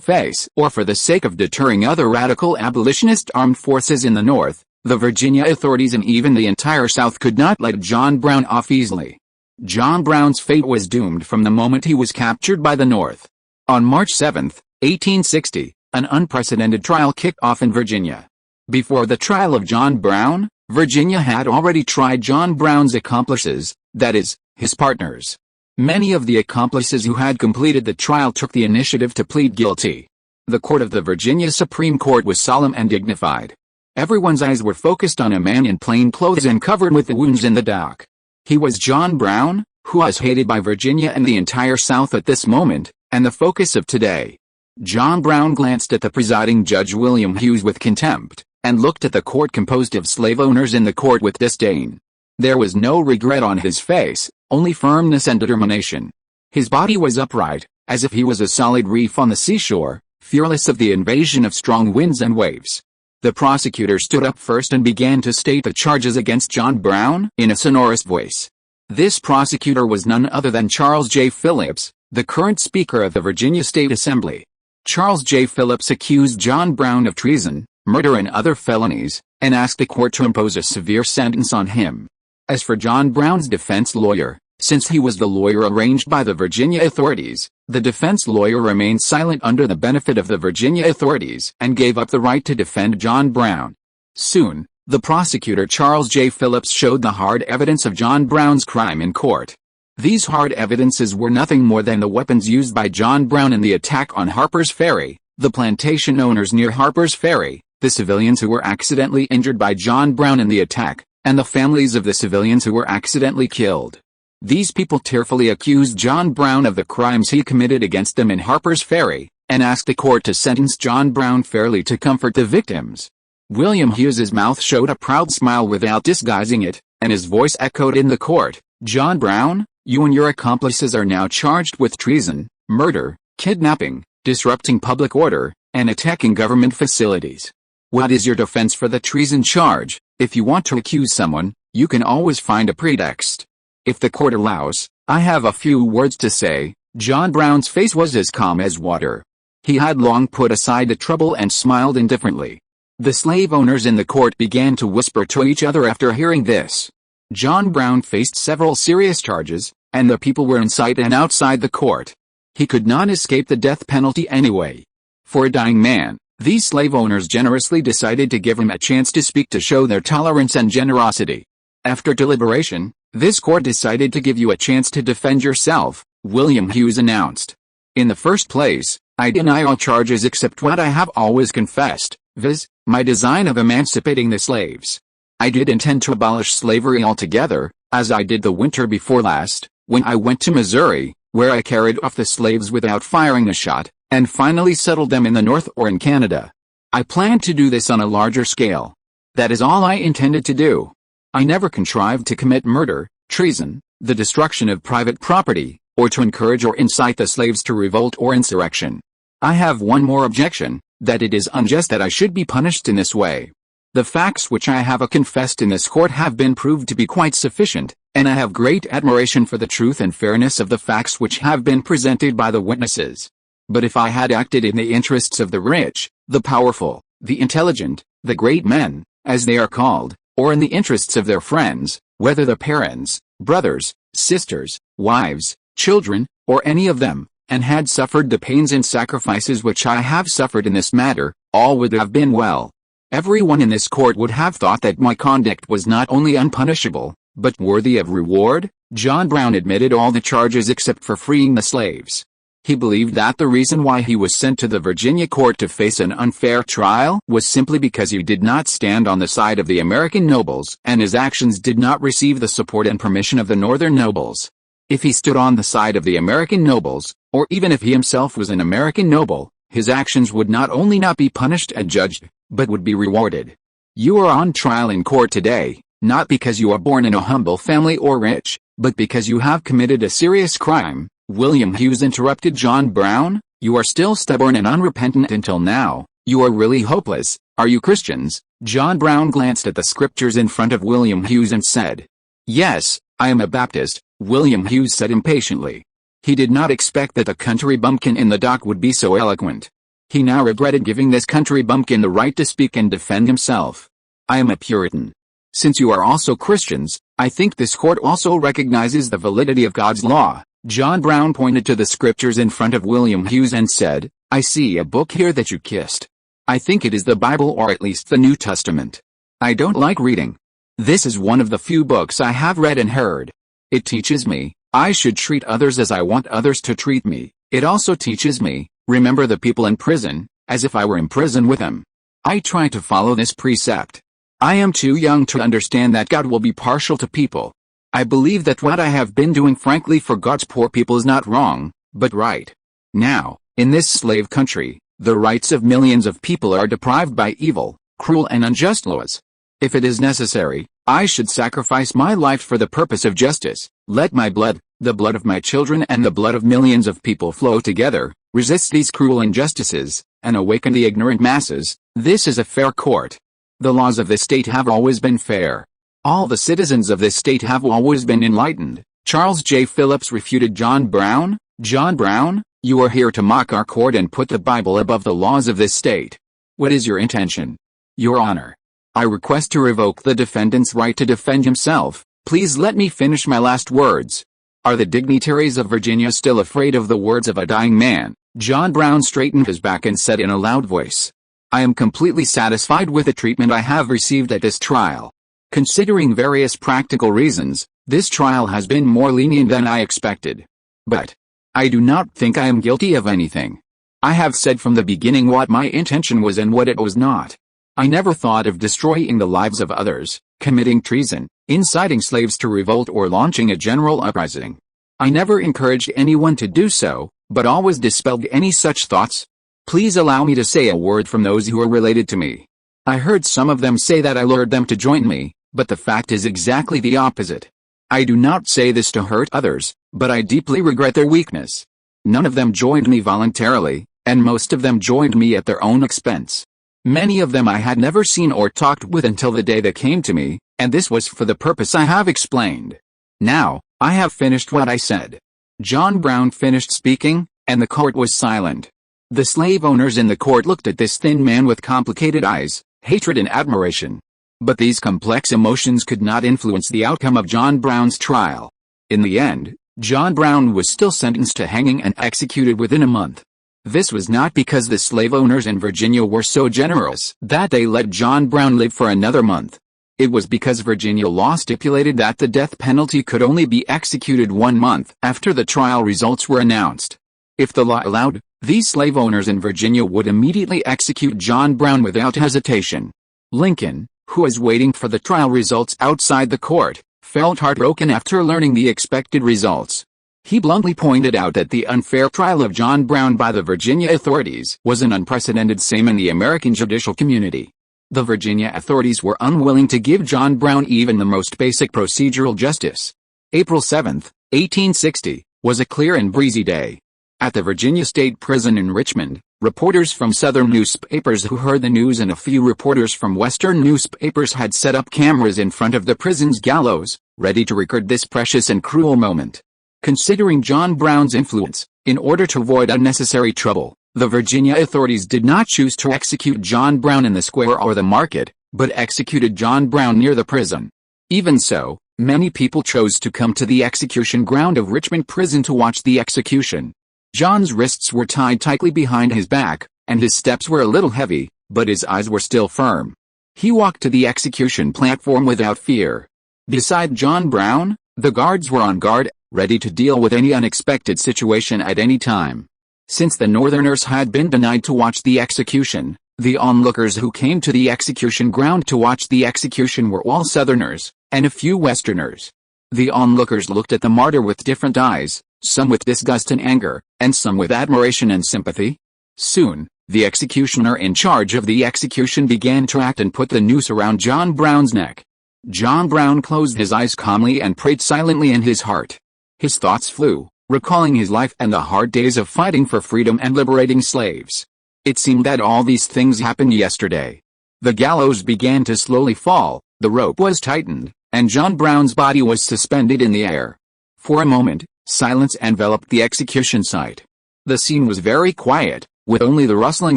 A: face or for the sake of deterring other radical abolitionist armed forces in the North, the Virginia authorities and even the entire South could not let John Brown off easily. John Brown's fate was doomed from the moment he was captured by the North. On March 7, 1860, an unprecedented trial kicked off in Virginia. Before the trial of John Brown, Virginia had already tried John Brown's accomplices, that is, his partners. Many of the accomplices who had completed the trial took the initiative to plead guilty. The court of the Virginia Supreme Court was solemn and dignified. Everyone's eyes were focused on a man in plain clothes and covered with the wounds in the dock. He was John Brown, who was hated by Virginia and the entire South at this moment, and the focus of today. John Brown glanced at the presiding Judge William Hughes with contempt, and looked at the court composed of slave owners in the court with disdain. There was no regret on his face, only firmness and determination. His body was upright, as if he was a solid reef on the seashore, fearless of the invasion of strong winds and waves. The prosecutor stood up first and began to state the charges against John Brown in a sonorous voice. This prosecutor was none other than Charles J. Phillips, the current Speaker of the Virginia State Assembly. Charles J. Phillips accused John Brown of treason, murder and other felonies, and asked the court to impose a severe sentence on him. As for John Brown's defense lawyer, since he was the lawyer arranged by the Virginia authorities, the defense lawyer remained silent under the benefit of the Virginia authorities and gave up the right to defend John Brown. Soon, the prosecutor Charles J. Phillips showed the hard evidence of John Brown's crime in court. These hard evidences were nothing more than the weapons used by John Brown in the attack on Harper's Ferry, the plantation owners near Harper's Ferry, the civilians who were accidentally injured by John Brown in the attack, and the families of the civilians who were accidentally killed. These people tearfully accused John Brown of the crimes he committed against them in Harper's Ferry, and asked the court to sentence John Brown fairly to comfort the victims. William Hughes's mouth showed a proud smile without disguising it, and his voice echoed in the court, "John Brown, you and your accomplices are now charged with treason, murder, kidnapping, disrupting public order, and attacking government facilities. What is your defense for the treason charge? If you want to accuse someone, you can always find a pretext. If the court allows, I have a few words to say." John Brown's face was as calm as water. He had long put aside the trouble and smiled indifferently. The slave owners in the court began to whisper to each other after hearing this. John Brown faced several serious charges, and the people were inside and outside the court. He could not escape the death penalty anyway. For a dying man, these slave owners generously decided to give him a chance to speak to show their tolerance and generosity. After deliberation, this court decided to give you a chance to defend yourself, William Hughes announced. In the first place, I deny all charges except what I have always confessed, viz., my design of emancipating the slaves. I did intend to abolish slavery altogether, as I did the winter before last, when I went to Missouri, where I carried off the slaves without firing a shot, and finally settled them in the North or in Canada. I planned to do this on a larger scale. That is all I intended to do. I never contrived to commit murder, treason, the destruction of private property, or to encourage or incite the slaves to revolt or insurrection. I have one more objection, that it is unjust that I should be punished in this way. The facts which I have confessed in this court have been proved to be quite sufficient, and I have great admiration for the truth and fairness of the facts which have been presented by the witnesses. But if I had acted in the interests of the rich, the powerful, the intelligent, the great men, as they are called, or in the interests of their friends, whether the parents, brothers, sisters, wives, children, or any of them, and had suffered the pains and sacrifices which I have suffered in this matter, all would have been well. Everyone in this court would have thought that my conduct was not only unpunishable, but worthy of reward. John Brown admitted all the charges except for freeing the slaves. He believed that the reason why he was sent to the Virginia court to face an unfair trial was simply because he did not stand on the side of the American nobles, and his actions did not receive the support and permission of the Northern nobles. If he stood on the side of the American nobles, or even if he himself was an American noble, his actions would not only not be punished and judged, but would be rewarded. You are on trial in court today, not because you are born in a humble family or rich, but because you have committed a serious crime. William Hughes interrupted John Brown. You are still stubborn and unrepentant until now. You are really hopeless. Are you Christians? John Brown glanced at the scriptures in front of William Hughes and said, "Yes, I am a Baptist," William Hughes said impatiently. He did not expect that the country bumpkin in the dock would be so eloquent. He now regretted giving this country bumpkin the right to speak and defend himself. "I am a Puritan. Since you are also Christians, I think this court also recognizes the validity of God's law." John Brown pointed to the scriptures in front of William Hughes and said, "I see a book here that you kissed. I think it is the Bible or at least the New Testament. I don't like reading. This is one of the few books I have read and heard. It teaches me, I should treat others as I want others to treat me. It also teaches me, remember the people in prison, as if I were in prison with them. I try to follow this precept. I am too young to understand that God will be partial to people. I believe that what I have been doing frankly for God's poor people is not wrong, but right. Now, in this slave country, the rights of millions of people are deprived by evil, cruel and unjust laws. If it is necessary, I should sacrifice my life for the purpose of justice. Let my blood, the blood of my children and the blood of millions of people flow together, resist these cruel injustices, and awaken the ignorant masses, This is a fair court. The laws of this state have always been fair. All the citizens of this state have always been enlightened. Charles J. Phillips refuted John Brown. John Brown, you are here to mock our court and put the Bible above the laws of this state. What is your intention? Your Honor, I request to revoke the defendant's right to defend himself. Please let me finish my last words. Are the dignitaries of Virginia still afraid of the words of a dying man? John Brown straightened his back and said in a loud voice, I am completely satisfied with the treatment I have received at this trial. Considering various practical reasons, this trial has been more lenient than I expected. But I do not think I am guilty of anything. I have said from the beginning what my intention was and what it was not. I never thought of destroying the lives of others, committing treason, inciting slaves to revolt or launching a general uprising. I never encouraged anyone to do so, but always dispelled any such thoughts. Please allow me to say a word from those who are related to me. I heard some of them say that I lured them to join me, but the fact is exactly the opposite. I do not say this to hurt others, but I deeply regret their weakness. None of them joined me voluntarily, and most of them joined me at their own expense. Many of them I had never seen or talked with until the day they came to me, and this was for the purpose I have explained. Now, I have finished what I said. John Brown finished speaking, and the court was silent. The slave owners in the court looked at this thin man with complicated eyes, hatred and admiration. But these complex emotions could not influence the outcome of John Brown's trial. In the end, John Brown was still sentenced to hanging and executed within a month. This was not because the slave owners in Virginia were so generous that they let John Brown live for another month. It was because Virginia law stipulated that the death penalty could only be executed 1 month after the trial results were announced. If the law allowed, these slave owners in Virginia would immediately execute John Brown without hesitation. Lincoln, who was waiting for the trial results outside the court, felt heartbroken after learning the expected results. He bluntly pointed out that the unfair trial of John Brown by the Virginia authorities was an unprecedented same in the American judicial community. The Virginia authorities were unwilling to give John Brown even the most basic procedural justice. April 7, 1860, was a clear and breezy day. At the Virginia State Prison in Richmond, reporters from Southern newspapers who heard the news and a few reporters from Western newspapers had set up cameras in front of the prison's gallows, ready to record this precious and cruel moment. Considering John Brown's influence, in order to avoid unnecessary trouble, the Virginia authorities did not choose to execute John Brown in the square or the market, but executed John Brown near the prison. Even so, many people chose to come to the execution ground of Richmond Prison to watch the execution. John's wrists were tied tightly behind his back, and his steps were a little heavy, but his eyes were still firm. He walked to the execution platform without fear. Beside John Brown, the guards were on guard, ready to deal with any unexpected situation at any time. Since the Northerners had been denied to watch the execution, the onlookers who came to the execution ground to watch the execution were all Southerners, and a few Westerners. The onlookers looked at the martyr with different eyes, some with disgust and anger, and some with admiration and sympathy. Soon, the executioner in charge of the execution began to act and put the noose around John Brown's neck. John Brown closed his eyes calmly and prayed silently in his heart. His thoughts flew, recalling his life and the hard days of fighting for freedom and liberating slaves. It seemed that all these things happened yesterday. The gallows began to slowly fall, the rope was tightened, and John Brown's body was suspended in the air. For a moment, silence enveloped the execution site. The scene was very quiet, with only the rustling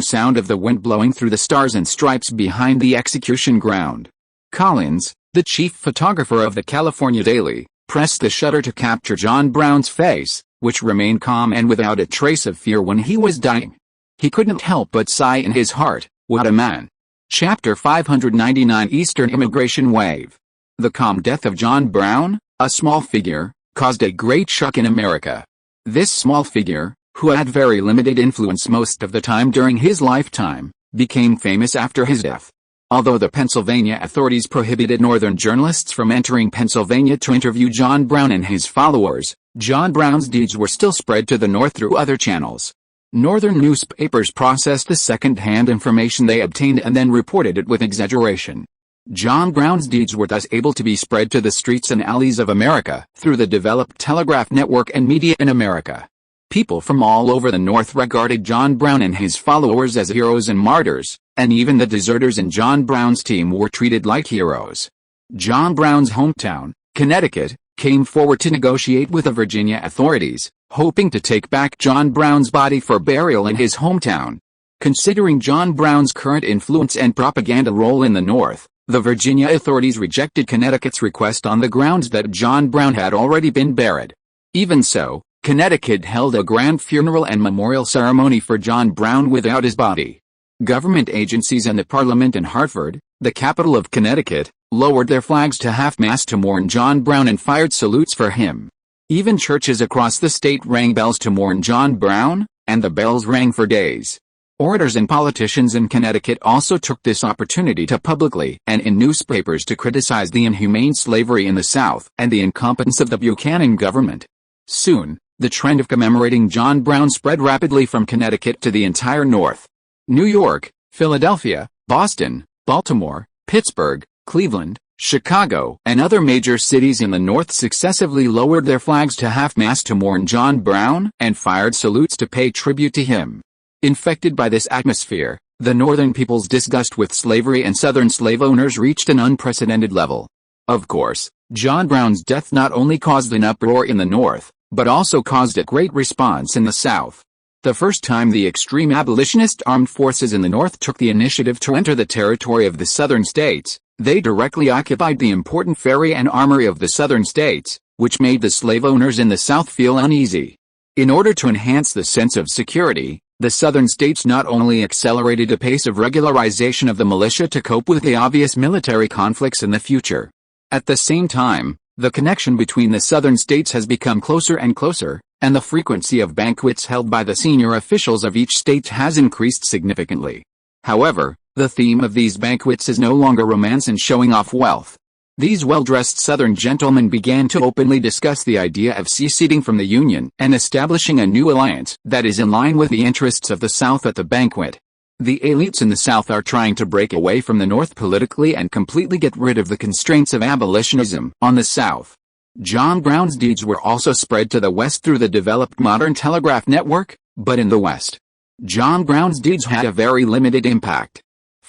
A: sound of the wind blowing through the stars and stripes behind the execution ground. Collins, the chief photographer of the California Daily, pressed the shutter to capture John Brown's face, which remained calm and without a trace of fear when he was dying. He couldn't help but sigh in his heart, "What a man." Chapter 599 Eastern Immigration Wave. The calm death of John Brown, a small figure, caused a great shock in America. This small figure, who had very limited influence most of the time during his lifetime, became famous after his death. Although the Pennsylvania authorities prohibited Northern journalists from entering Pennsylvania to interview John Brown and his followers, John Brown's deeds were still spread to the North through other channels. Northern newspapers processed the second-hand information they obtained and then reported it with exaggeration. John Brown's deeds were thus able to be spread to the streets and alleys of America through the developed telegraph network and media in America. People from all over the North regarded John Brown and his followers as heroes and martyrs, and even the deserters in John Brown's team were treated like heroes. John Brown's hometown, Connecticut, came forward to negotiate with the Virginia authorities, hoping to take back John Brown's body for burial in his hometown. Considering John Brown's current influence and propaganda role in the North, the Virginia authorities rejected Connecticut's request on the grounds that John Brown had already been buried. Even so, Connecticut held a grand funeral and memorial ceremony for John Brown without his body. Government agencies and the Parliament in Hartford, the capital of Connecticut, lowered their flags to half-mast to mourn John Brown and fired salutes for him. Even churches across the state rang bells to mourn John Brown, and the bells rang for days. Orators and politicians in Connecticut also took this opportunity to publicly and in newspapers to criticize the inhumane slavery in the South and the incompetence of the Buchanan government. Soon, the trend of commemorating John Brown spread rapidly from Connecticut to the entire North. New York, Philadelphia, Boston, Baltimore, Pittsburgh, Cleveland, Chicago, and other major cities in the North successively lowered their flags to half-mast to mourn John Brown and fired salutes to pay tribute to him. Infected by this atmosphere, the Northern people's disgust with slavery and Southern slave owners reached an unprecedented level. Of course, John Brown's death not only caused an uproar in the North, but also caused a great response in the South. The first time the extreme abolitionist armed forces in the North took the initiative to enter the territory of the Southern states, they directly occupied the important ferry and armory of the Southern states, which made the slave owners in the South feel uneasy. In order to enhance the sense of security, the Southern states not only accelerated the pace of regularization of the militia to cope with the obvious military conflicts in the future. At the same time, the connection between the Southern states has become closer and closer, and the frequency of banquets held by the senior officials of each state has increased significantly. However, the theme of these banquets is no longer romance and showing off wealth. These well-dressed Southern gentlemen began to openly discuss the idea of seceding from the Union and establishing a new alliance that is in line with the interests of the South at the banquet. The elites in the South are trying to break away from the North politically and completely get rid of the constraints of abolitionism on the South. John Brown's deeds were also spread to the West through the developed modern telegraph network, but in the West, John Brown's deeds had a very limited impact.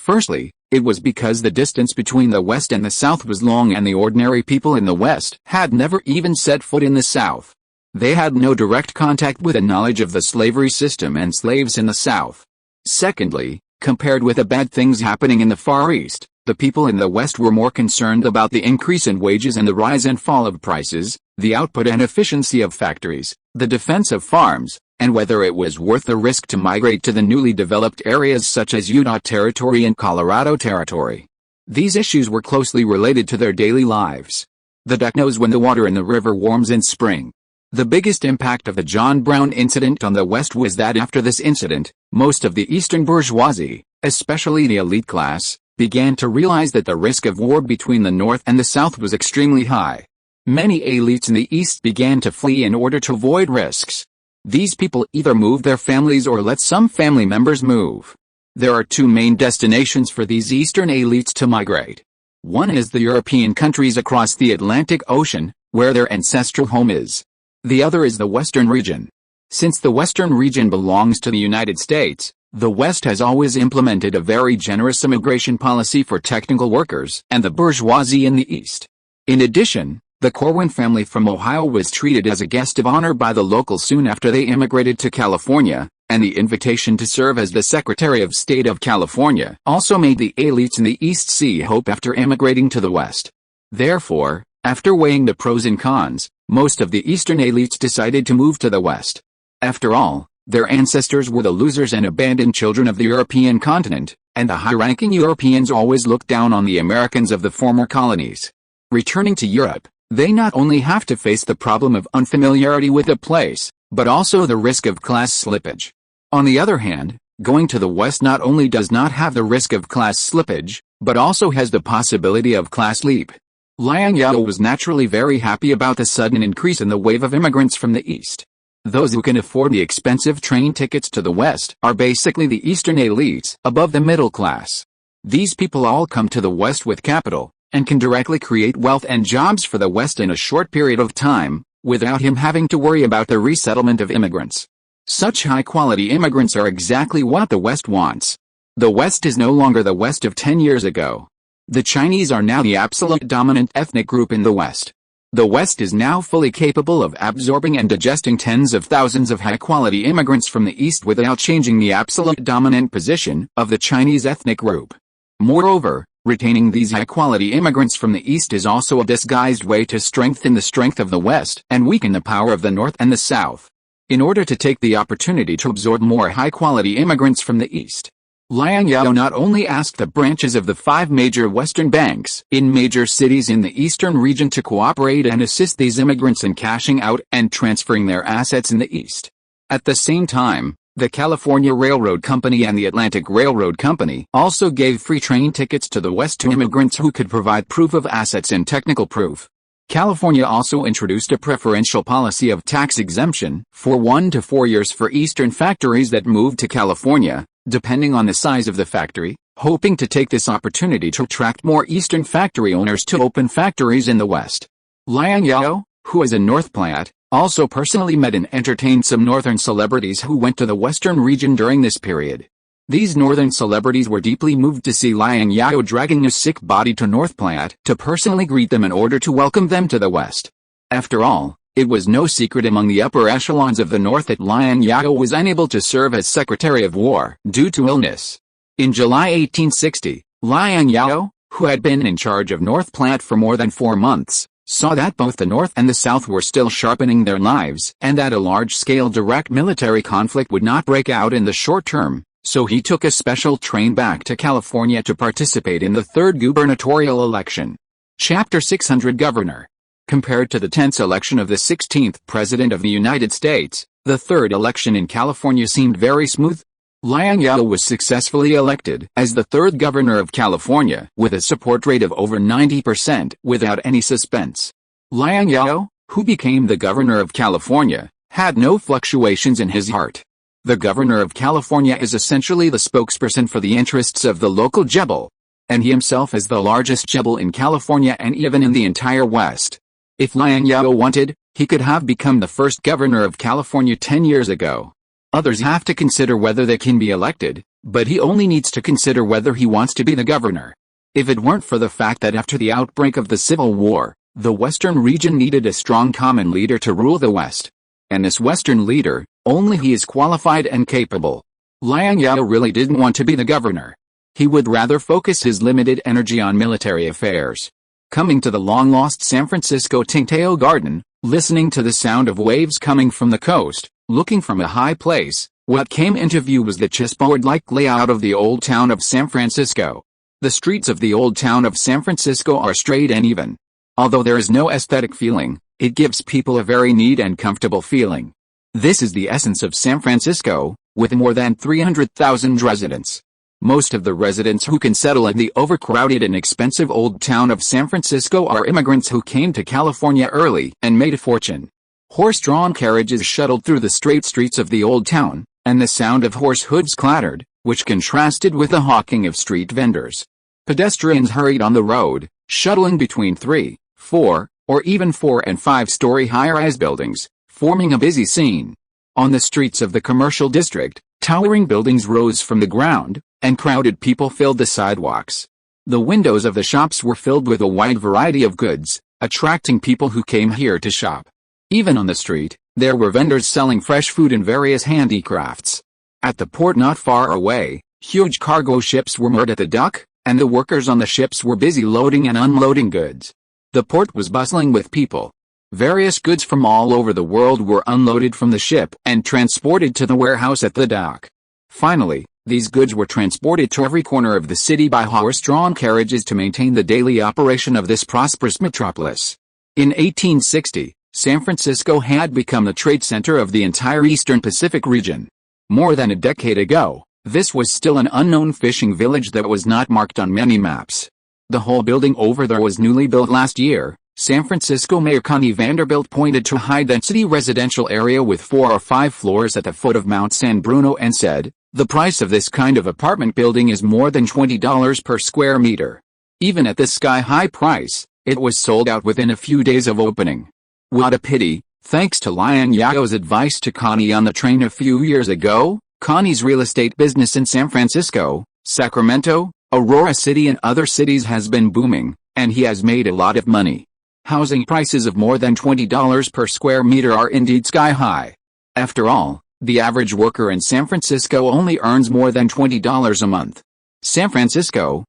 A: Firstly, it was because the distance between the West and the South was long and the ordinary people in the West had never even set foot in the South. They had no direct contact with a knowledge of the slavery system and slaves in the South. Secondly, compared with the bad things happening in the Far East, the people in the West were more concerned about the increase in wages and the rise and fall of prices, the output and efficiency of factories, the defense of farms, and whether it was worth the risk to migrate to the newly developed areas such as Utah Territory and Colorado Territory. These issues were closely related to their daily lives. The duck knows when the water in the river warms in spring. The biggest impact of the John Brown incident on the West was that after this incident, most of the Eastern bourgeoisie, especially the elite class, began to realize that the risk of war between the North and the South was extremely high. Many elites in the East began to flee in order to avoid risks. These people either moved their families or let some family members move. There are two main destinations for these Eastern elites to migrate. One is the European countries across the Atlantic Ocean, where their ancestral home is. The other is the Western region. Since the Western region belongs to the United States, the West has always implemented a very generous immigration policy for technical workers and the bourgeoisie in the East. In addition, the Corwin family from Ohio was treated as a guest of honor by the locals soon after they immigrated to California, and the invitation to serve as the Secretary of State of California also made the elites in the East see hope after immigrating to the West. Therefore, after weighing the pros and cons, most of the Eastern elites decided to move to the West. After all, their ancestors were the losers and abandoned children of the European continent, and the high-ranking Europeans always looked down on the Americans of the former colonies. Returning to Europe, they not only have to face the problem of unfamiliarity with the place, but also the risk of class slippage. On the other hand, going to the West not only does not have the risk of class slippage, but also has the possibility of class leap. Liang Zhao was naturally very happy about the sudden increase in the wave of immigrants from the East. Those who can afford the expensive train tickets to the West are basically the Eastern elites above the middle class. These people all come to the West with capital, and can directly create wealth and jobs for the West in a short period of time, without him having to worry about the resettlement of immigrants. Such high-quality immigrants are exactly what the West wants. The West is no longer the West of 10 years ago. The Chinese are now the absolute dominant ethnic group in the West. The West is now fully capable of absorbing and digesting tens of thousands of high-quality immigrants from the East without changing the absolute dominant position of the Chinese ethnic group. Moreover, retaining these high-quality immigrants from the East is also a disguised way to strengthen the strength of the West and weaken the power of the North and the South. In order to take the opportunity to absorb more high-quality immigrants from the East, Liang Zhao not only asked the branches of the 5 major Western banks in major cities in the eastern region to cooperate and assist these immigrants in cashing out and transferring their assets in the East. At the same time, the California Railroad Company and the Atlantic Railroad Company also gave free train tickets to the West to immigrants who could provide proof of assets and technical proof. California also introduced a preferential policy of tax exemption for 1 to 4 years for Eastern factories that moved to California, depending on the size of the factory, hoping to take this opportunity to attract more Eastern factory owners to open factories in the West. Liang Zhao, who is a North Platte, also personally met and entertained some Northern celebrities who went to the Western region during this period. These Northern celebrities were deeply moved to see Liang Zhao dragging a sick body to North Platte to personally greet them in order to welcome them to the West. After all, it was no secret among the upper echelons of the North that Liang Zhao was unable to serve as Secretary of War due to illness. In July 1860, Liang Zhao, who had been in charge of North Platte for more than 4 months, saw that both the North and the South were still sharpening their knives and that a large-scale direct military conflict would not break out in the short term. So he took a special train back to California to participate in the 3rd gubernatorial election. Chapter 600 Governor. Compared to the tense election of the 16th President of the United States, the 3rd election in California seemed very smooth. Liang Zhao was successfully elected as the 3rd Governor of California with a support rate of over 90% without any suspense. Liang Zhao, who became the Governor of California, had no fluctuations in his heart. The Governor of California is essentially the spokesperson for the interests of the local jebel, and he himself is the largest jebel in California and even in the entire West. If Liang Zhao wanted, he could have become the first governor of California 10 years ago. Others have to consider whether they can be elected, but he only needs to consider whether he wants to be the governor. If it weren't for the fact that after the outbreak of the Civil War, the Western region needed a strong common leader to rule the West. And this Western leader, only he is qualified and capable. Liang Zhao really didn't want to be the governor. He would rather focus his limited energy on military affairs. Coming to the long-lost San Francisco Tingtao Garden, listening to the sound of waves coming from the coast, looking from a high place, what came into view was the chessboard-like layout of the old town of San Francisco. The streets of the old town of San Francisco are straight and even. Although there is no aesthetic feeling, it gives people a very neat and comfortable feeling. This is the essence of San Francisco, with more than 300,000 residents. Most of the residents who can settle in the overcrowded and expensive old town of San Francisco are immigrants who came to California early and made a fortune. Horse-drawn carriages shuttled through the straight streets of the old town, and the sound of horse hooves clattered, which contrasted with the hawking of street vendors. Pedestrians hurried on the road, shuttling between 3, 4, or even 4- and 5-story high-rise buildings, forming a busy scene. On the streets of the commercial district, towering buildings rose from the ground, and crowded people filled the sidewalks. The windows of the shops were filled with a wide variety of goods, attracting people who came here to shop. Even on the street, there were vendors selling fresh food and various handicrafts. At the port not far away, huge cargo ships were moored at the dock, and the workers on the ships were busy loading and unloading goods. The port was bustling with people. Various goods from all over the world were unloaded from the ship and transported to the warehouse at the dock. Finally, these goods were transported to every corner of the city by horse-drawn carriages to maintain the daily operation of this prosperous metropolis. In 1860, San Francisco had become the trade center of the entire Eastern Pacific region. More than a decade ago, this was still an unknown fishing village that was not marked on many maps. The whole building over there was newly built last year. San Francisco Mayor Vanderbilt pointed to a high-density residential area with 4 or 5 floors at the foot of Mount San Bruno and said, "The price of this kind of apartment building is more than $20 per square meter." Even at this sky-high price, it was sold out within a few days of opening. "What a pity," Thanks to Liang Zhao's advice to Connie on the train a few years ago, Connie's real estate business in San Francisco, Sacramento, Aurora City and other cities has been booming, and he has made a lot of money. Housing prices of more than $20 per square meter are indeed sky high. After all, the average worker in San Francisco only earns more than $20 a month. San Francisco,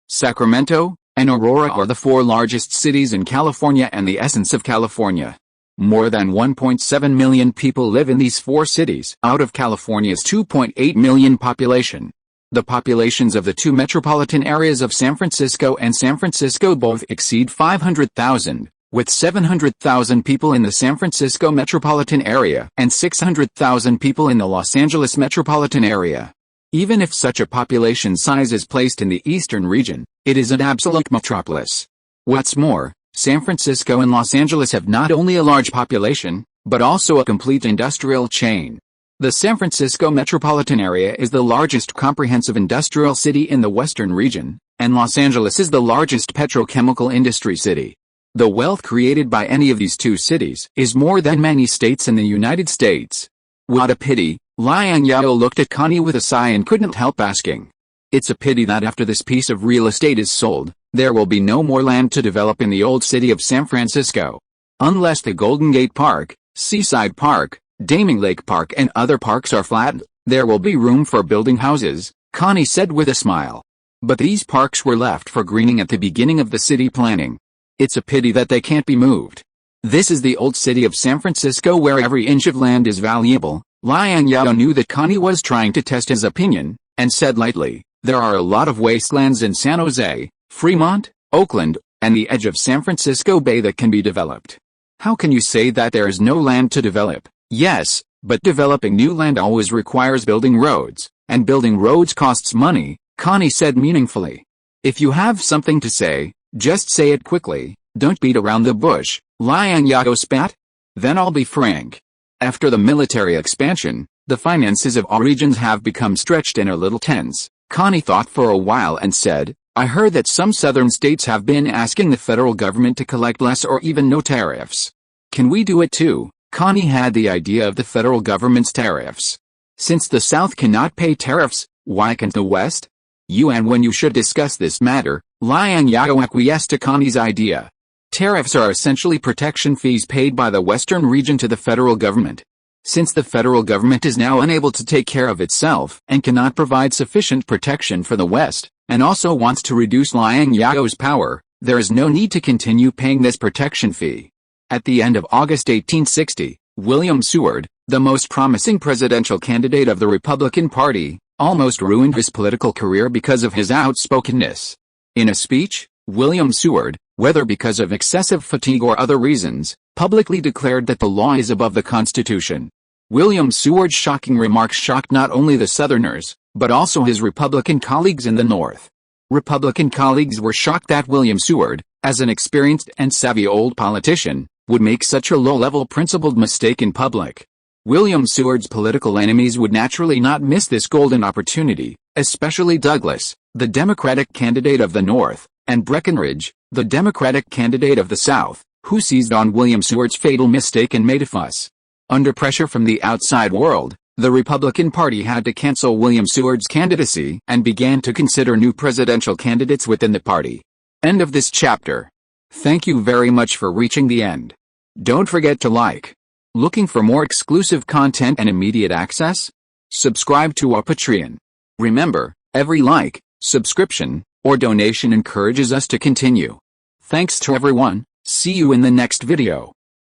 A: Sacramento, and Aurora are the four largest cities in California and the essence of California. More than 1.7 million people live in these four cities out of California's 2.8 million population. The populations of the two metropolitan areas of San Francisco and San Francisco both exceed 500,000, with 700,000 people in the San Francisco metropolitan area and 600,000 people in the Los Angeles metropolitan area. Even if such a population size is placed in the eastern region, it is an absolute metropolis. What's more, San Francisco and Los Angeles have not only a large population, but also a complete industrial chain. The San Francisco metropolitan area is the largest comprehensive industrial city in the western region, and Los Angeles is the largest petrochemical industry city. The wealth created by any of these two cities is more than many states in the United States. What a pity, Liang Zhao looked at Connie with a sigh and couldn't help asking. It's a pity that after this piece of real estate is sold, there will be no more land to develop in the old city of San Francisco. Unless the Golden Gate Park, Seaside Park, Daming Lake Park and other parks are flattened, there will be room for building houses, Connie said with a smile. But these parks were left for greening at the beginning of the city planning. It's a pity that they can't be moved. This is the old city of San Francisco where every inch of land is valuable. Liang Zhao knew that Connie was trying to test his opinion, and said lightly, there are a lot of wastelands in San Jose, Fremont, Oakland, and the edge of San Francisco Bay that can be developed. How can you say that there is no land to develop? Yes, but developing new land always requires building roads, and building roads costs money, Connie said meaningfully. If you have something to say, just say it quickly, don't beat around the bush, Liang Zhao spat. Then I'll be frank. After the military expansion, the finances of all regions have become stretched and a little tense. Connie thought for a while and said, I heard that some southern states have been asking the federal government to collect less or even no tariffs. Can we do it too? Connie had the idea of the federal government's tariffs. Since the South cannot pay tariffs, why can't the West? And when you should discuss this matter, Liang Zhao acquiesced to Connie's idea. Tariffs are essentially protection fees paid by the Western region to the federal government. Since the federal government is now unable to take care of itself and cannot provide sufficient protection for the West, and also wants to reduce Liang Zhao's power, there is no need to continue paying this protection fee. At the end of August 1860, William Seward, the most promising presidential candidate of the Republican Party, almost ruined his political career because of his outspokenness. In a speech, William Seward, whether because of excessive fatigue or other reasons, publicly declared that the law is above the Constitution. William Seward's shocking remarks shocked not only the Southerners, but also his Republican colleagues in the North. Republican colleagues were shocked that William Seward, as an experienced and savvy old politician, would make such a low-level principled mistake in public. William Seward's political enemies would naturally not miss this golden opportunity, especially Douglas, the Democratic candidate of the North, and Breckinridge, the Democratic candidate of the South, who seized on William Seward's fatal mistake and made a fuss. Under pressure from the outside world, the Republican Party had to cancel William Seward's candidacy and began to consider new presidential candidates within the party. End of this chapter. Thank you very much for reaching the end. Don't forget to like. Looking for more exclusive content and immediate access? Subscribe to our Patreon. Remember, every like, subscription, or donation encourages us to continue. Thanks to everyone. See you in the next video.